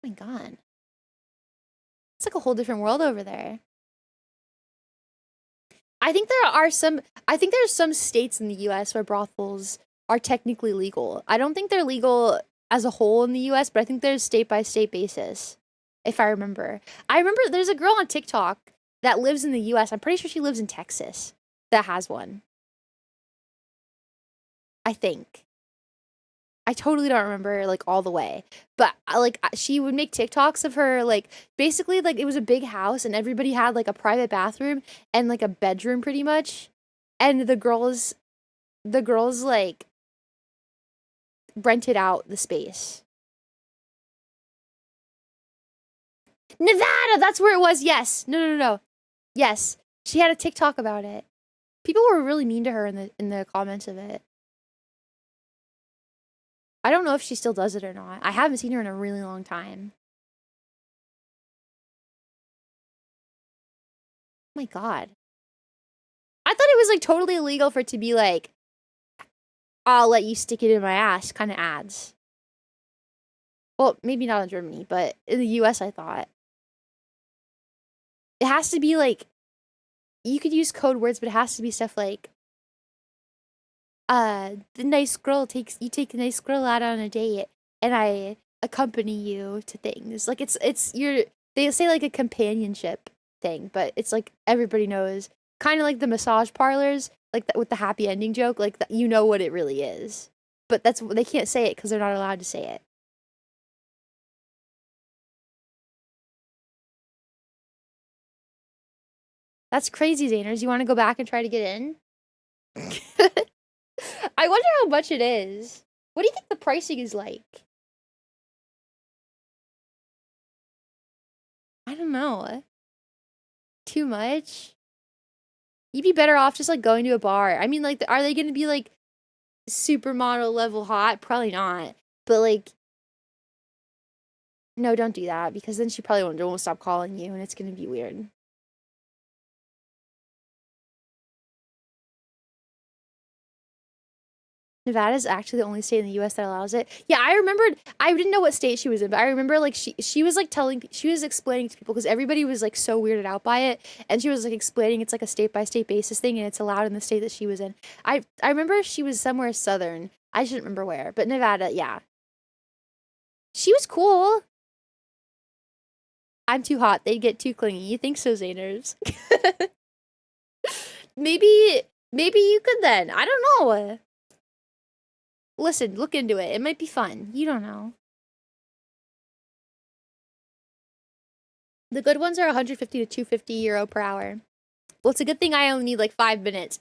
Oh my god. It's like a whole different world over there. I think there's some states in the US where brothels are technically legal. I don't think they're legal as a whole in the US, but I think there's state by state basis. if I remember. I remember there's a girl on TikTok that lives in the US. I'm pretty sure she lives in Texas that has one. I think. I totally don't remember like all the way, but like she would make TikToks of her like basically like it was a big house and everybody had like a private bathroom and like a bedroom pretty much, and the girls like rented out the space. Nevada, that's where it was. Yes. No. Yes. She had a TikTok about it. People were really mean to her in the comments of it. I don't know if she still does it or not. I haven't seen her in a really long time. Oh my god. I thought it was like totally illegal for it to be like, I'll let you stick it in my ass kind of ads. Well, maybe not in Germany, but in the US I thought. It has to be like, you could use code words, but it has to be stuff like, the nice girl you take the nice girl out on a date and I accompany you to things. Like they say like a companionship thing, but it's like everybody knows, kind of like the massage parlors, like that with the happy ending joke, like you know what it really is. But they can't say it because they're not allowed to say it. That's crazy, Zaners. You want to go back and try to get in? I wonder how much it is. What do you think the pricing is like? I don't know. Too much? You'd be better off just like going to a bar. I mean, like, are they going to be like supermodel level hot? Probably not. But like, no, don't do that because then she probably won't stop calling you and it's going to be weird. Nevada is actually the only state in the US that allows it. Yeah, I remembered. I didn't know what state she was in, but I remember like she was like she was explaining to people because everybody was like so weirded out by it, and she was like explaining it's like a state by state basis thing, and it's allowed in the state that she was in. I remember she was somewhere southern. I shouldn't remember where, but Nevada, yeah. She was cool. I'm too hot. They'd get too clingy. You think so, Zaners? Maybe you could then. I don't know. Listen, look into it. It might be fun. You don't know. The good ones are 150 to 250 euro per hour. Well, it's a good thing I only need like 5 minutes.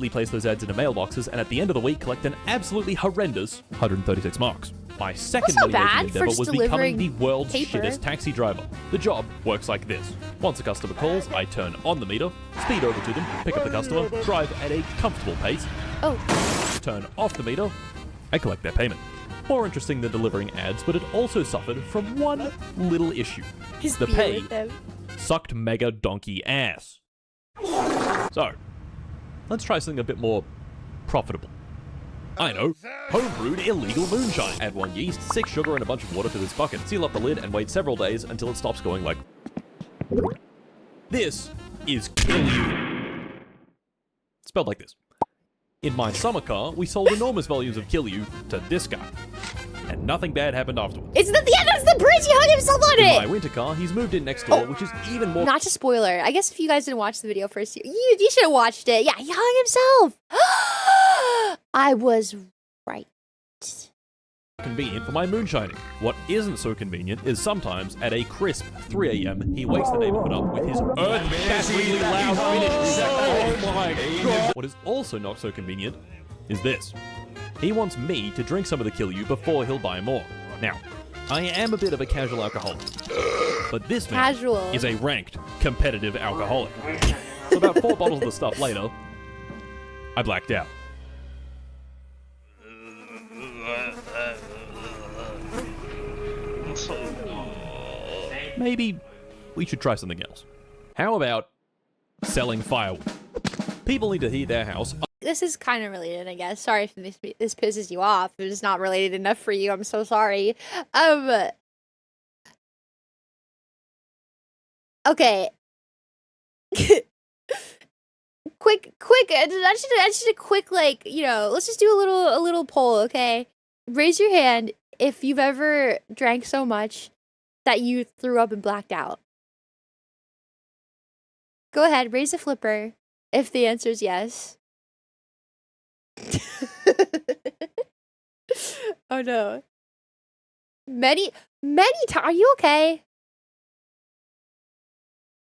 Place those ads into mailboxes and at the end of the week collect an absolutely horrendous 136 marks. My second money-making endeavor was becoming the world's shittest taxi driver. The job works like this. Once a customer calls, I turn on the meter, speed over to them, pick up the customer, drive at a comfortable pace, turn off the meter, and collect their payment. More interesting than delivering ads, but it also suffered from one little issue. The pay sucked mega donkey ass. So, let's try something a bit more profitable. I know, homebrewed illegal moonshine. Add 1 yeast, 6 sugar, and a bunch of water to this bucket. Seal up the lid and wait several days until it stops going like... This is Kill You. Spelled like this. In my summer car, we sold enormous volumes of Kill You to this guy. And nothing bad happened afterwards. It's the that's the bridge! He hung himself on it! In my winter car, he's moved in next door, which is even more... Not a spoiler. I guess if you guys didn't watch the video first, you should have watched it. Yeah, he hung himself! I was right. Convenient for my moonshining. What isn't so convenient is sometimes at a crisp 3 a.m. he wakes the neighborhood up with his earth-shatteringly loud finish. Oh my god! What is also not so convenient is this. He wants me to drink some of the Kill You before he'll buy more. Now, I am a bit of a casual alcoholic, but this man is a ranked, competitive alcoholic. So about 4 bottles of the stuff later, I blacked out. Maybe we should try something else. How about selling firewood? People need to heat their house. This is kind of related, I guess. Sorry if this pisses you off. If it's not related enough for you, I'm so sorry. Okay. quick. I just a quick, like, you know, let's just do a little poll, okay? raise your hand if you've ever drank so much that you threw up and blacked out. Go ahead, raise a flipper if the answer is yes. Oh no. Many times. Are you okay?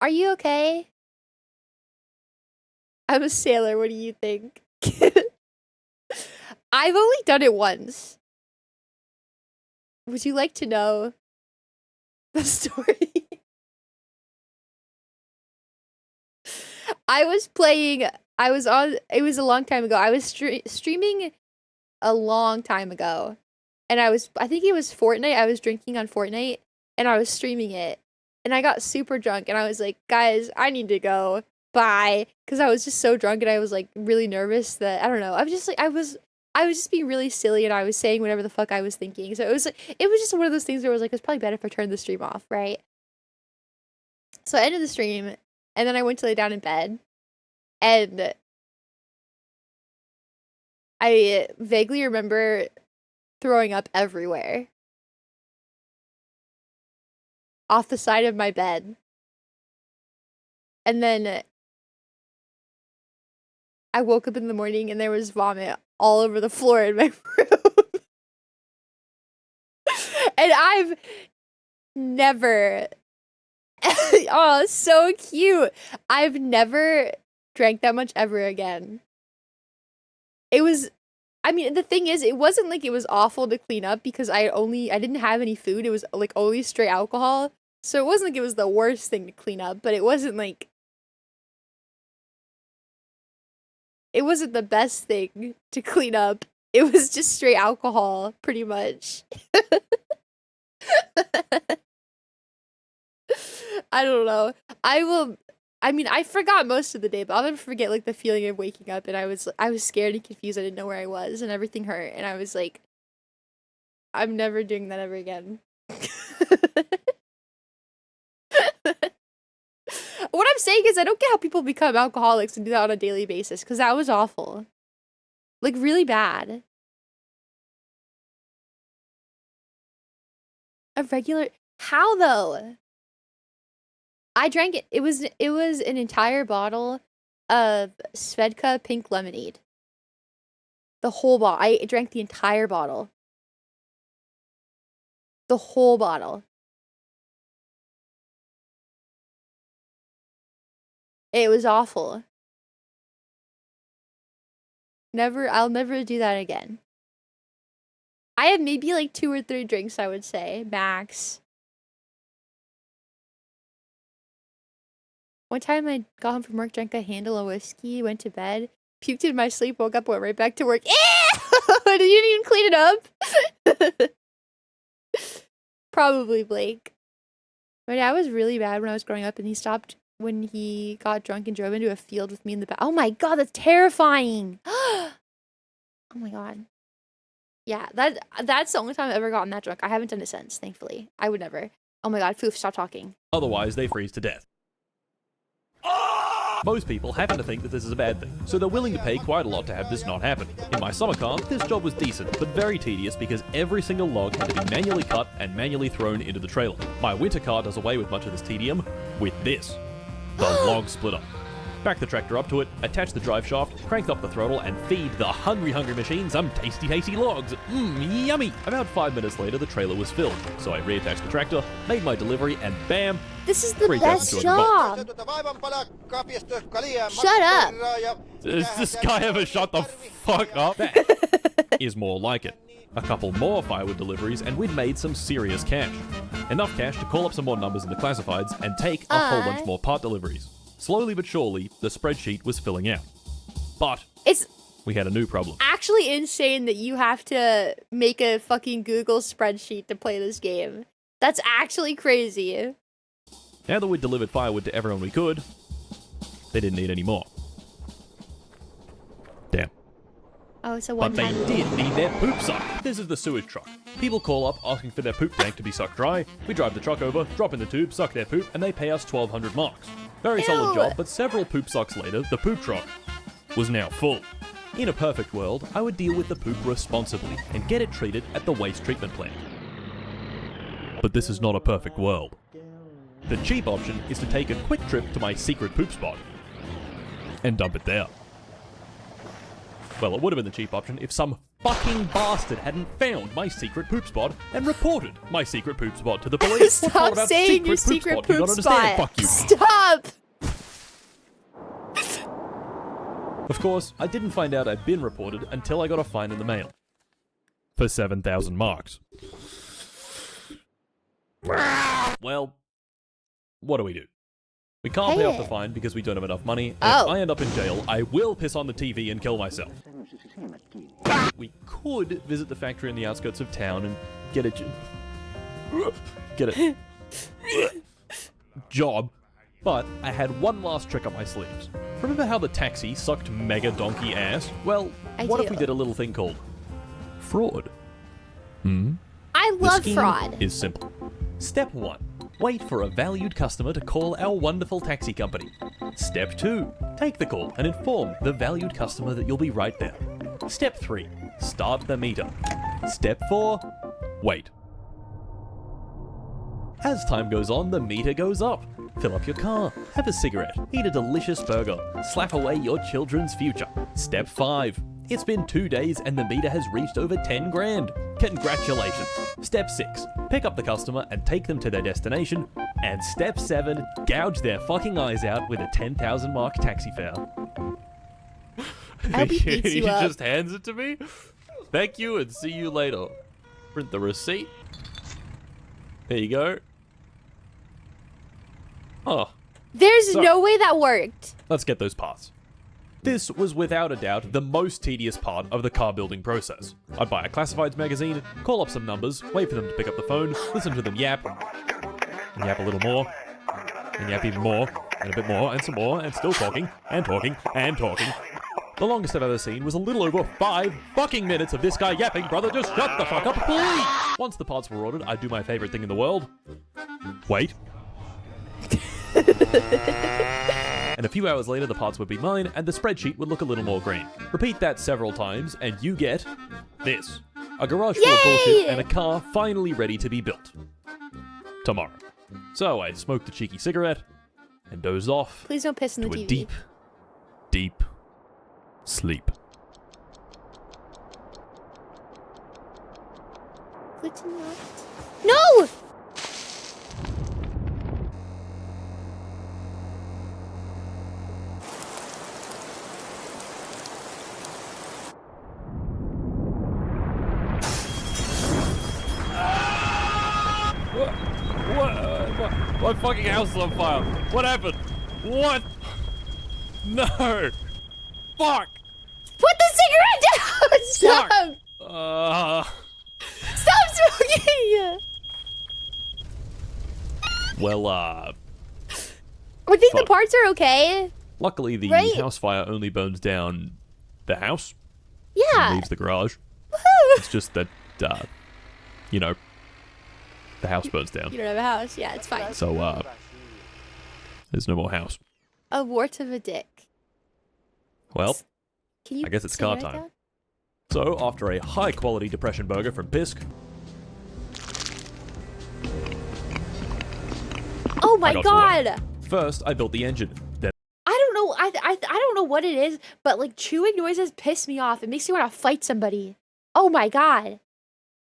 Are you okay? I'm a sailor. What do you think? I've only done it once. Would you like to know the story? It was a long time ago. I was streaming a long time ago. And I think it was Fortnite. I was drinking on Fortnite and I was streaming it. And I got super drunk and I was like, guys, I need to go. Bye. Because I was just so drunk and I was like really nervous that, I don't know. I was just being really silly and I was saying whatever the fuck I was thinking. So it was just one of those things where I was like, it's probably better if I turned the stream off, right? So I ended the stream and then I went to lay down in bed and I vaguely remember throwing up everywhere off the side of my bed. And then I woke up in the morning and there was vomit all over the floor in my room. And I've never oh, so cute. I've never drank that much ever again. The thing is, it wasn't like it was awful to clean up because I didn't have any food. It was like only straight alcohol. So it wasn't like it was the worst thing to clean up, but it wasn't the best thing to clean up. It was just straight alcohol, pretty much. I don't know. I forgot most of the day, but I'll never forget like the feeling of waking up and I was scared and confused. I didn't know where I was and everything hurt and I was like, I'm never doing that ever again. What I'm saying is I don't get how people become alcoholics and do that on a daily basis because that was awful. Like really bad. How though? I drank it. It was an entire bottle of Svedka pink lemonade. The whole bottle. I drank the entire bottle. The whole bottle. It was awful. I'll never do that again. I had maybe like 2 or 3 drinks, I would say, max. One time I got home from work, drank a handle of whiskey, went to bed, puked in my sleep, woke up, went right back to work. Did you even clean it up? Probably Blake. My dad was really bad when I was growing up and he stopped when he got drunk and drove into a field with me in the back. Oh my god, that's terrifying! Oh my god. Yeah, that's the only time I've ever gotten that drunk. I haven't done it since, thankfully. I would never. Oh my god, Foof, stop talking. Otherwise, they freeze to death. Most people happen to think that this is a bad thing, so they're willing to pay quite a lot to have this not happen. In my summer camp, this job was decent, but very tedious because every single log had to be manually cut and manually thrown into the trailer. My winter car does away with much of this tedium with this. The log splitter. Back the tractor up to it, attach the drive shaft, crank up the throttle, and feed the hungry machine some tasty logs. Yummy! About 5 minutes later, the trailer was filled, so I reattached the tractor, made my delivery, and bam! This is the best job! Shut up! Does this guy ever shut the fuck up? That is more like it. A couple more firewood deliveries, and we'd made some serious cash. Enough cash to call up some more numbers in the classifieds and take a whole bunch more part deliveries. Slowly but surely, the spreadsheet was filling out. But we had a new problem. Actually insane that you have to make a fucking Google spreadsheet to play this game. That's actually crazy. Now that we'd delivered firewood to everyone we could, they didn't need any more. Damn. Oh, it's a But they one-time. did need their poop sucked. This is the sewage truck. People call up asking for their poop tank to be sucked dry. We drive the truck over, drop in the tube, suck their poop, and they pay us 1,200 marks. Very solid job, but several poop sucks later, the poop truck was now full. In a perfect world, I would deal with the poop responsibly and get it treated at the waste treatment plant. But this is not a perfect world. The cheap option is to take a quick trip to my secret poop spot and dump it there. Well, it would have been the cheap option if some fucking bastard hadn't found my secret poop spot and reported my secret poop spot to the police. What's all Stop about saying your secret Do you poop not understand? spot. Fuck you. Stop. Of course, I didn't find out I'd been reported until I got a fine in the mail. For 7,000 marks. Well, what do? We can't pay off the fine because we don't have enough money, and if I end up in jail, I will piss on the TV and kill myself. We could visit the factory in the outskirts of town and get a job, but I had one last trick up my sleeves. Remember how the taxi sucked mega donkey ass? Well, what if we did a little thing called fraud? I The love scheme fraud. is simple. Step 1. Wait for a valued customer to call our wonderful taxi company. Step 2. Take the call and inform the valued customer that you'll be right there. Step 3. Start the meter. Step 4. Wait. As time goes on, the meter goes up. Fill up your car, have a cigarette, eat a delicious burger, slap away your children's future. Step 5. It's been 2 days and the meter has reached over 10 grand. Congratulations. Step 6. Pick up the customer and take them to their destination. And Step 7. Gouge their fucking eyes out with a 10,000 mark taxi fare. I hope he beats you up. just hands it to me. Thank you and see you later. Print the receipt. There you go. Oh. There's no way that worked. Let's get those parts. This was without a doubt the most tedious part of the car building process. I'd buy a classifieds magazine, call up some numbers, wait for them to pick up the phone, listen to them yap, and yap a little more, and yap even more, and a bit more, and some more, and still talking, and talking, and talking. The longest I've ever seen was a little over 5 fucking minutes of this guy yapping, brother, just shut the fuck up, please! Once the parts were ordered, I'd do my favorite thing in the world. Wait. And a few hours later, the parts would be mine, and the spreadsheet would look a little more green. Repeat that several times, and you get this. A garage full of bullshit and a car finally ready to be built. Tomorrow. So I smoked a cheeky cigarette, and dozed off Please don't piss in the to TV. a deep, deep sleep. Glitch and left. No! What? My fucking house is on fire. What happened? What? No. Fuck. Put the cigarette down! Stop! Fuck. Stop smoking! Well, I think the fuck. parts are okay. Luckily the Right. house fire only burns down the house. Yeah. Leaves the garage. Woohoo! It's just that, you know, the house burns down. You don't have a house. Yeah, it's fine. So, there's no more house. A wart of a dick. Well, Can you I guess it's say car that time. down? so after a high-quality depression burger from Pisk, Oh my got to work. god! first I built the engine. Then I don't know. I don't know what it is, but like chewing noises piss me off. It makes me want to fight somebody. Oh my god!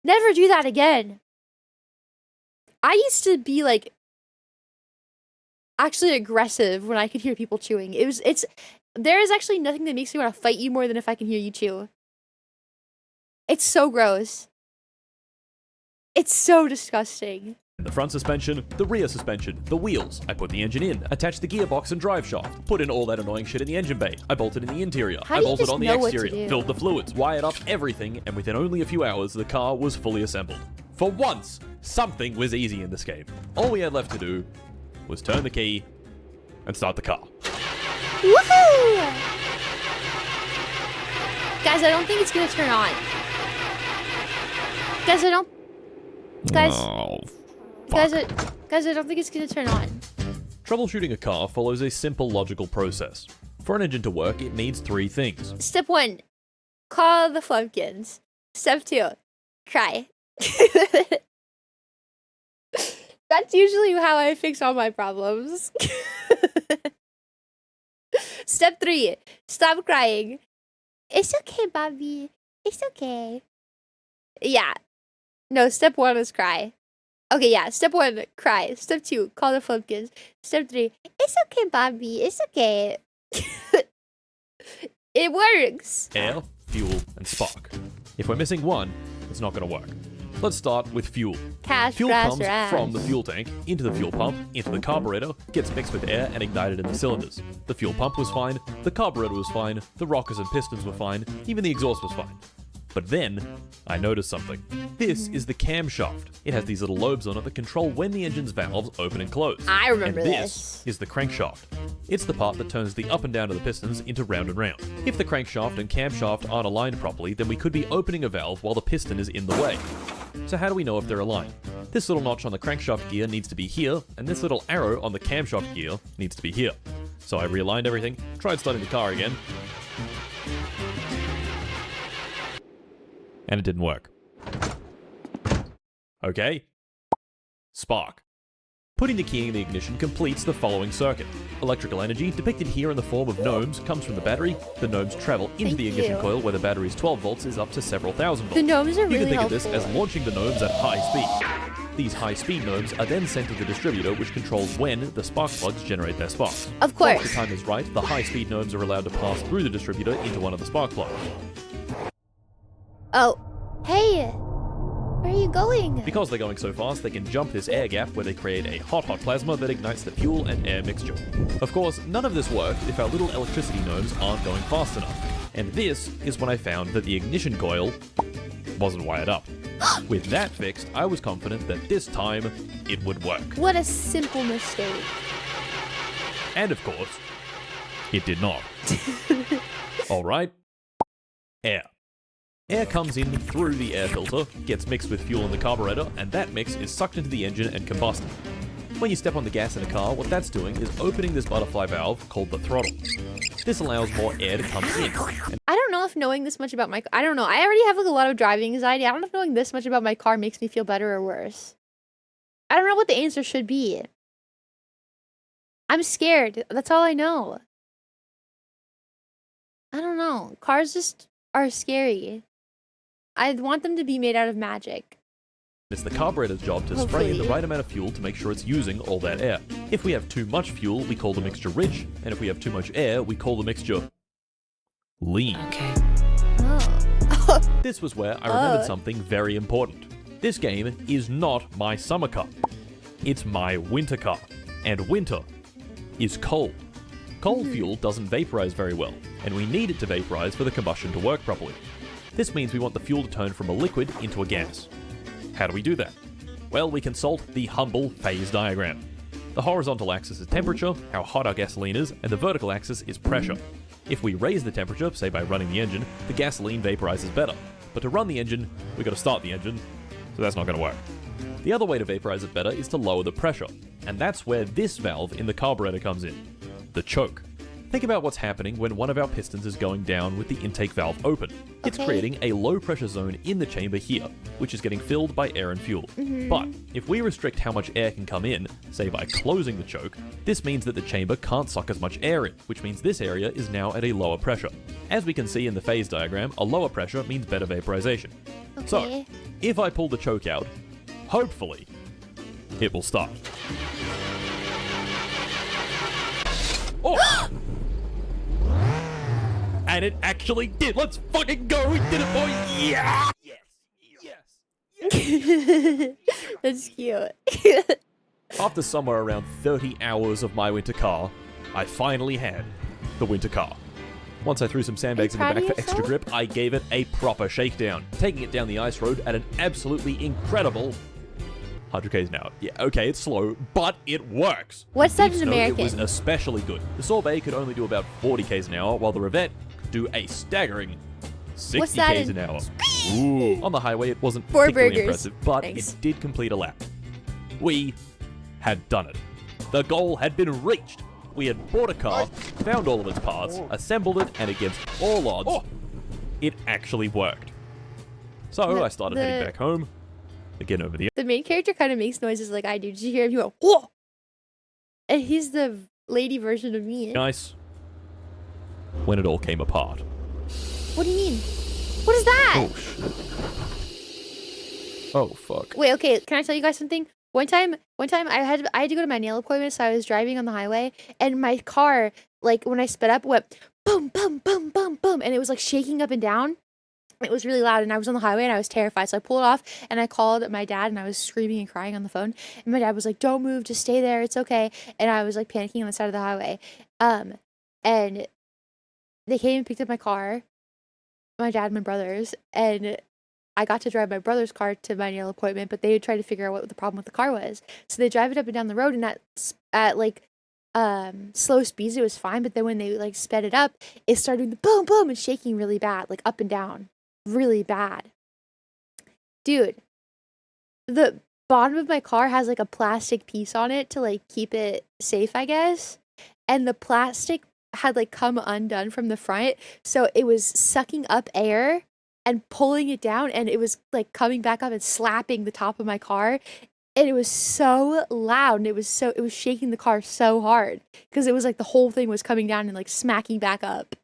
Never do that again. I used to be like actually aggressive when I could hear people chewing. There is actually nothing that makes me want to fight you more than if I can hear you chew. It's so gross. It's so disgusting. the front suspension, the rear suspension, the wheels. I put the engine in, attached the gearbox and drive shaft, put in all that annoying shit in the engine bay. I bolted in the interior, How I do you bolted just on the know what to exterior, do? filled the fluids, wired up everything, and within only a few hours, the car was fully assembled. For once, something was easy in this game. All we had left to do was turn the key and start the car. Woohoo! Guys, I don't think it's gonna turn on. Guys, I don't. Guys, Oh, guys, I don't think it's gonna turn on. troubleshooting a car follows a simple logical process. For an engine to work, it needs 3 things. Step 1, call the Flumpkins. Step 2, cry. That's usually how I fix all my problems. Step 3, stop crying. It's okay, Bobby. It's okay. Yeah. No, step 1 is cry. Okay, yeah. Step 1, cry. Step 2, call the Flumpkins. Step 3, it's okay, Bobby. It's okay. It works. Air, fuel, and spark. If we're missing one, it's not going to work. Let's start with fuel. Cash, Fuel grass, comes or ass. from the fuel tank, into the fuel pump, into the carburetor, gets mixed with air and ignited in the cylinders. The fuel pump was fine, the carburetor was fine, the rockers and pistons were fine, even the exhaust was fine. But then, I noticed something. This is the camshaft. It has these little lobes on it that control when the engine's valves open and close. I remember and this. Is the crankshaft. It's the part that turns the up and down of the pistons into round and round. If the crankshaft and camshaft aren't aligned properly, then we could be opening a valve while the piston is in the way. So how do we know if they're aligned? This little notch on the crankshaft gear needs to be here, and this little arrow on the camshaft gear needs to be here. So I realigned everything, tried starting the car again, and it didn't work. Okay. Spark. Putting the key in the ignition completes the following circuit. Electrical energy, depicted here in the form of gnomes, comes from the battery. The gnomes travel into Thank the ignition you. coil where the battery's 12 volts is up to several thousand volts. The gnomes are You really can think helpful. of this as launching the gnomes at high speed. These high-speed gnomes are then sent to the distributor, which controls when the spark plugs generate their sparks. Of Once course. the time is right, the high-speed gnomes are allowed to pass through the distributor into one of the spark plugs. Oh. Hey. Where are you going? Because they're going so fast, they can jump this air gap where they create a hot plasma that ignites the fuel and air mixture. Of course, none of this worked if our little electricity gnomes aren't going fast enough. And this is when I found that the ignition coil wasn't wired up. With that fixed, I was confident that this time it would work. What a simple mistake. And of course, it did not. Alright. Air. Air comes in through the air filter, gets mixed with fuel in the carburetor, and that mix is sucked into the engine and combusted. When you step on the gas in a car, what that's doing is opening this butterfly valve called the throttle. This allows more air to come in. And I don't know if knowing this much about my... I don't know. I already have like a lot of driving anxiety. I don't know if knowing this much about my car makes me feel better or worse. I don't know what the answer should be. I'm scared. That's all I know. I don't know. Cars just are scary. I want them to be made out of magic. it's the carburetor's job to spray in the right amount of fuel to make sure it's using all that air. If we have too much fuel, we call the mixture rich, and if we have too much air, we call the mixture lean. Okay. Oh. This was where I remembered something very important. This game is not my summer car. It's my winter car. And winter is cold. Cold fuel doesn't vaporize very well, and we need it to vaporize for the combustion to work properly. This means we want the fuel to turn from a liquid into a gas. How do we do that? Well, we consult the humble phase diagram. The horizontal axis is temperature, how hot our gasoline is, and the vertical axis is pressure. If we raise the temperature, say by running the engine, the gasoline vaporizes better. But to run the engine, we've got to start the engine, so that's not going to work. The other way to vaporize it better is to lower the pressure, and that's where this valve in the carburetor comes in, the choke. Think about what's happening when one of our pistons is going down with the intake valve open. It's creating a low pressure zone in the chamber here, which is getting filled by air and fuel. But if we restrict how much air can come in, say by closing the choke, this means that the chamber can't suck as much air in, which means this area is now at a lower pressure. As we can see in the phase diagram, a lower pressure means better vaporization. So, if I pull the choke out, hopefully, it will start. Oh! And it actually did. Let's fucking go. We did it, boys. Yeah. Yes. That's cute. After somewhere around 30 hours of my winter car, I finally had the winter car. Once I threw some sandbags in the proud back of for extra yourself? grip, I gave it a proper shakedown, taking it down the ice road at an absolutely incredible 100 k's an hour. Yeah, okay, it's slow, but it works. What's that Deep in snow, American? It was especially good. The sorbet could only do about 40 k's an hour, while the Revette could do a staggering 60 What's that k's in- an hour. Ooh. On the highway, it wasn't 4 particularly burgers. impressive, but Thanks. it did complete a lap. We had done it. The goal had been reached. We had bought a car, found all of its parts, assembled it, and against all odds, it actually worked. So I started heading back home. Again over the... The main character kind of makes noises like I do. Did you hear him? He went, whoa! And he's the lady version of me. Nice. When it all came apart. What do you mean? What is that? Oh, shit. Oh, fuck. Wait, okay. Can I tell you guys something? One time I had to go to my nail appointment, so I was driving on the highway, and my car, like, when I sped up, went boom, boom, boom, boom, boom, and it was, like, shaking up and down. It was really loud, and I was on the highway, and I was terrified, so I pulled off, and I called my dad, and I was screaming and crying on the phone, and my dad was like, don't move, just stay there, it's okay, and I was, like, panicking on the side of the highway, and they came and picked up my car, my dad and my brothers, and I got to drive my brother's car to my nail appointment, but they would try to figure out what the problem with the car was. So they drive it up and down the road, and at like slow speeds it was fine, but then when they like sped it up, it started doing boom boom and shaking really bad, like up and down, really bad. Dude, the bottom of my car has like a plastic piece on it to like keep it safe, I guess, and the plastic had like come undone from the front, so it was sucking up air and pulling it down, and it was like coming back up and slapping the top of my car, and it was so loud, and it was shaking the car so hard because it was like the whole thing was coming down and like smacking back up.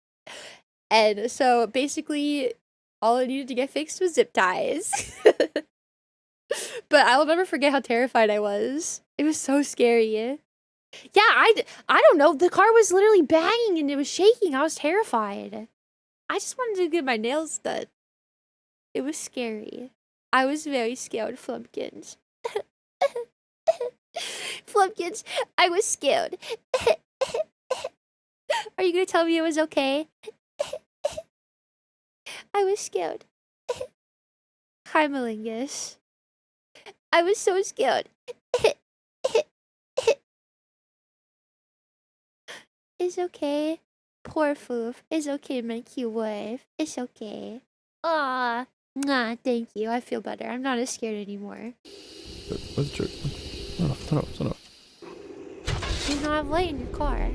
And so basically all I needed to get fixed was zip ties. But I'll never forget how terrified I was. It was so scary. Yeah, I don't know, the car was literally banging and it was shaking. I was terrified. I just wanted to get my nails done. It was scary. I was very scared, Flumpkins. Flumpkins, I was scared. Are you gonna tell me it was okay? I was scared. Hi, Malingus. I was so scared. It's okay. Poor Foof. It's okay, my cute wife. It's okay. Aw. Nah, thank you. I feel better. I'm not as scared anymore. Where's the jerk? Turn off. You don't have light in your car.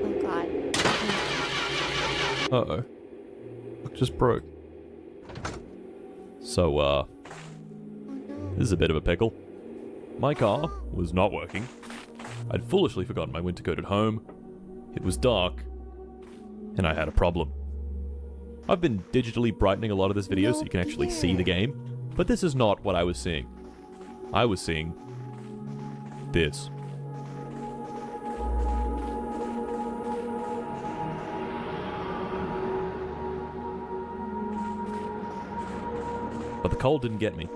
Oh, God. Uh-oh. Look, just broke. So, Oh, no. this is a bit of a pickle. My car was not working. I'd foolishly forgotten my winter coat at home. It was dark. And I had a problem. I've been digitally brightening a lot of this video so you can actually see the game, but this is not what I was seeing. I was seeing this. But the cold didn't get me.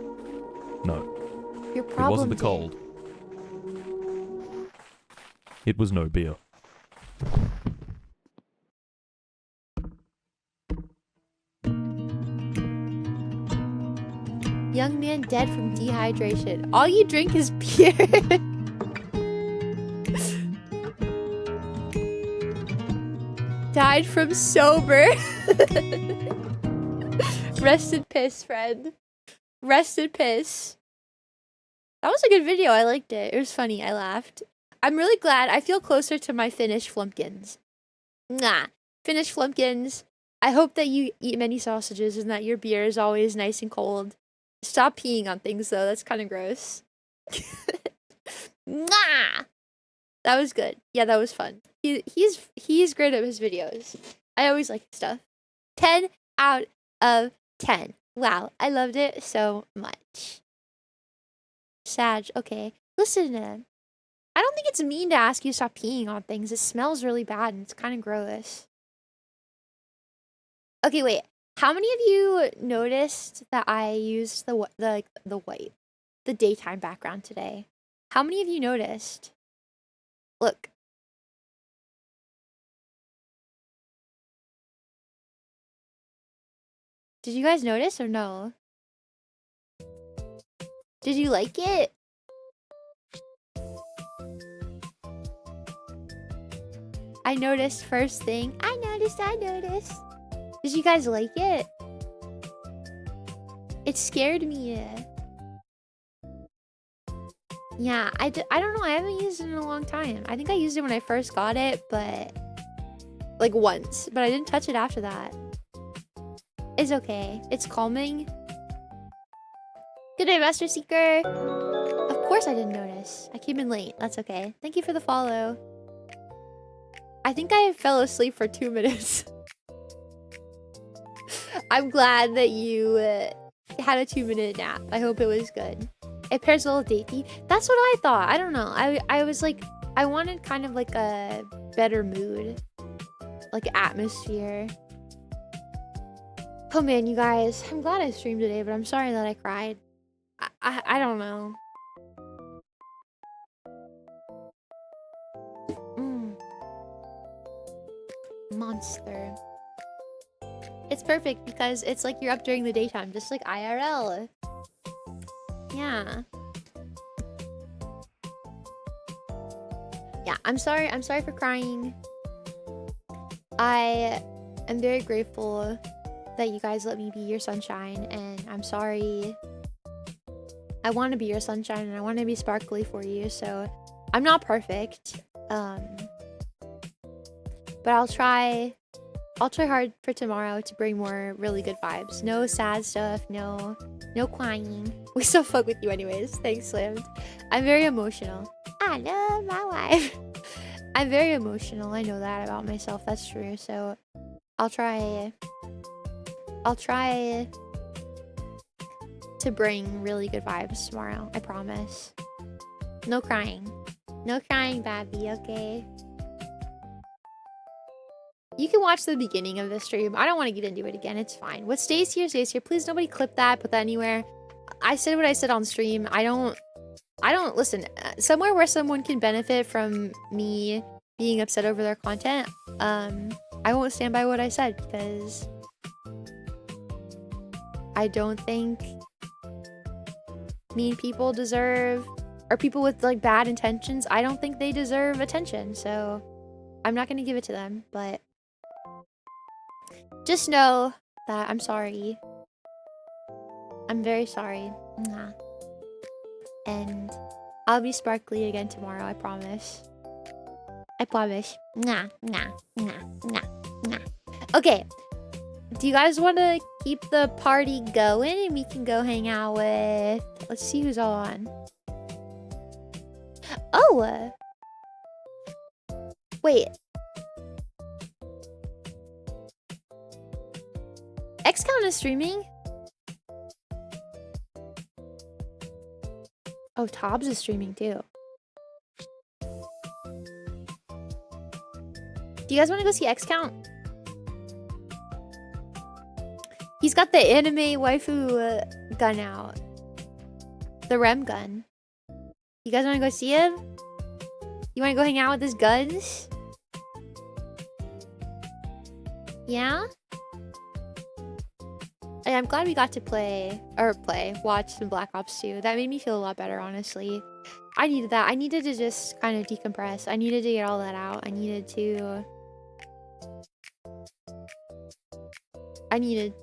No, Your it problem wasn't the did. cold. It was no beer. Young man dead from dehydration. All you drink is beer. Died from sober. Rest in piss, friend. Rest in piss. That was a good video. I liked it. It was funny. I laughed. I'm really glad. I feel closer to my Finnish flumpkins. Nah. Finnish flumpkins. I hope that you eat many sausages and that your beer is always nice and cold. Stop peeing on things, though. That's kind of gross. Nah! That was good. Yeah, that was fun. He's great at his videos. I always like his stuff. 10 out of 10. Wow, I loved it so much. Sag, okay. Listen, I don't think it's mean to ask you to stop peeing on things. It smells really bad and it's kind of gross. Okay, wait. How many of you noticed that I used the daytime background today? How many of you noticed? Look. Did you guys notice or no? Did you like it? I noticed first thing. I noticed. Did you guys like it? It scared me. Yeah, I don't know. I haven't used it in a long time. I think I used it when I first got it, but like once, but I didn't touch it after that. It's okay. It's calming. Good day, Master Seeker. Of course I didn't notice. I came in late. That's okay. Thank you for the follow. I think I fell asleep for 2 minutes. I'm glad that you had a 2-minute nap. I hope it was good. It pairs a little datey. That's what I thought. I don't know. I was like, I wanted kind of like a better mood. Like atmosphere. Oh man, you guys. I'm glad I streamed today, but I'm sorry that I cried. I don't know. Monster. It's perfect because it's like you're up during the daytime, just like IRL. Yeah. Yeah, I'm sorry for crying. I am very grateful that you guys let me be your sunshine, and I'm sorry. I want to be your sunshine and I want to be sparkly for you, so I'm not perfect. But I'll try hard for tomorrow to bring more really good vibes. No sad stuff, no crying. We still fuck with you anyways. Thanks, Slammed. I'm very emotional. I love my wife. I'm very emotional. I know that about myself. That's true. So I'll try to bring really good vibes tomorrow. I promise. No crying. No crying, Babby, okay? You can watch the beginning of the stream. I don't want to get into it again. It's fine. What stays here stays here. Please, nobody clip that, put that anywhere. I said what I said on stream. I don't listen. Somewhere where someone can benefit from me being upset over their content, I won't stand by what I said because I don't think mean people deserve, or people with like bad intentions, I don't think they deserve attention. So I'm not going to give it to them, but just know that I'm sorry. I'm very sorry. Mwah. And I'll be sparkly again tomorrow, I promise. I promise. Mwah, mwah, mwah, mwah, mwah. Okay. Do you guys want to keep the party going and we can go hang out with... Let's see who's all on. Oh! Wait. Xcount is streaming? Oh, Tobbs is streaming too. Do you guys want to go see Xcount? He's got the anime waifu gun out. The Rem gun. You guys want to go see him? You want to go hang out with his guns? Yeah? And I'm glad we got to watch some Black Ops 2. That made me feel a lot better, honestly. I needed that. I needed to just kind of decompress. I needed to get all that out. I needed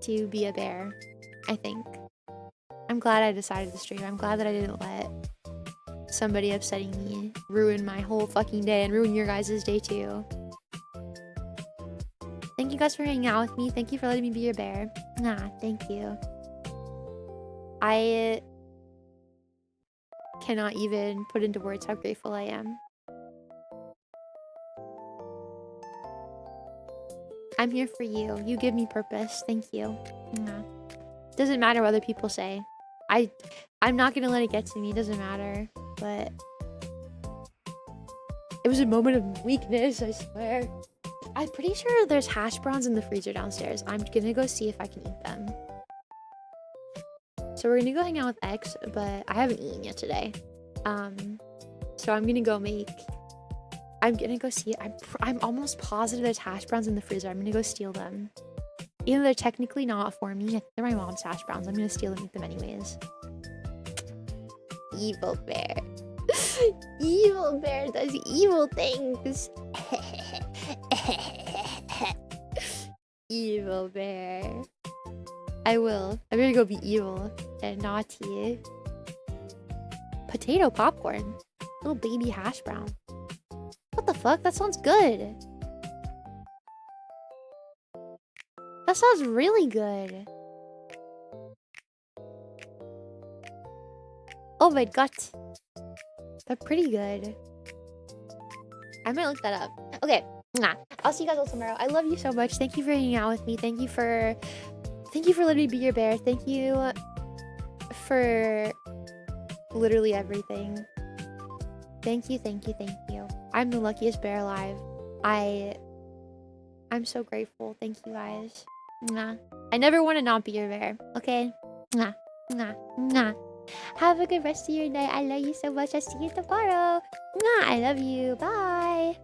to be a bear, I think. I'm glad I decided to stream. I'm glad that I didn't let somebody upsetting me ruin my whole fucking day and ruin your guys' day too. Thank you guys for hanging out with me. Thank you for letting me be your bear. Nah, thank you. I cannot even put into words how grateful I am. I'm here for you. You give me purpose. Thank you. Nah. Doesn't matter what other people say. I'm not gonna let it get to me. It doesn't matter. But it was a moment of weakness, I swear. I'm pretty sure there's hash browns in the freezer downstairs. I'm gonna go see if I can eat them. So we're gonna go hang out with X, but I haven't eaten yet today. So I'm gonna go see it. I'm almost positive there's hash browns in the freezer. I'm gonna go steal them. Even though they're technically not for me, they're my mom's hash browns. I'm gonna steal and eat them anyways. Evil bear. Evil bear does evil things. Evil bear. I'm gonna go be evil and naughty. Potato popcorn. Little baby hash brown. What the fuck? That sounds good. That sounds really good. Oh my god. They're pretty good. I might look that up. Okay. Mwah. I'll see you guys all tomorrow. I love you so much. Thank you for hanging out with me. Thank you for letting me be your bear. Thank you for literally everything. Thank you, thank you, thank you. I'm the luckiest bear alive. I'm so grateful. Thank you guys. Mwah. I never want to not be your bear. Okay? Mwah. Mwah. Mwah. Have a good rest of your night. I love you so much. I'll see you tomorrow. Mwah. I love you. Bye.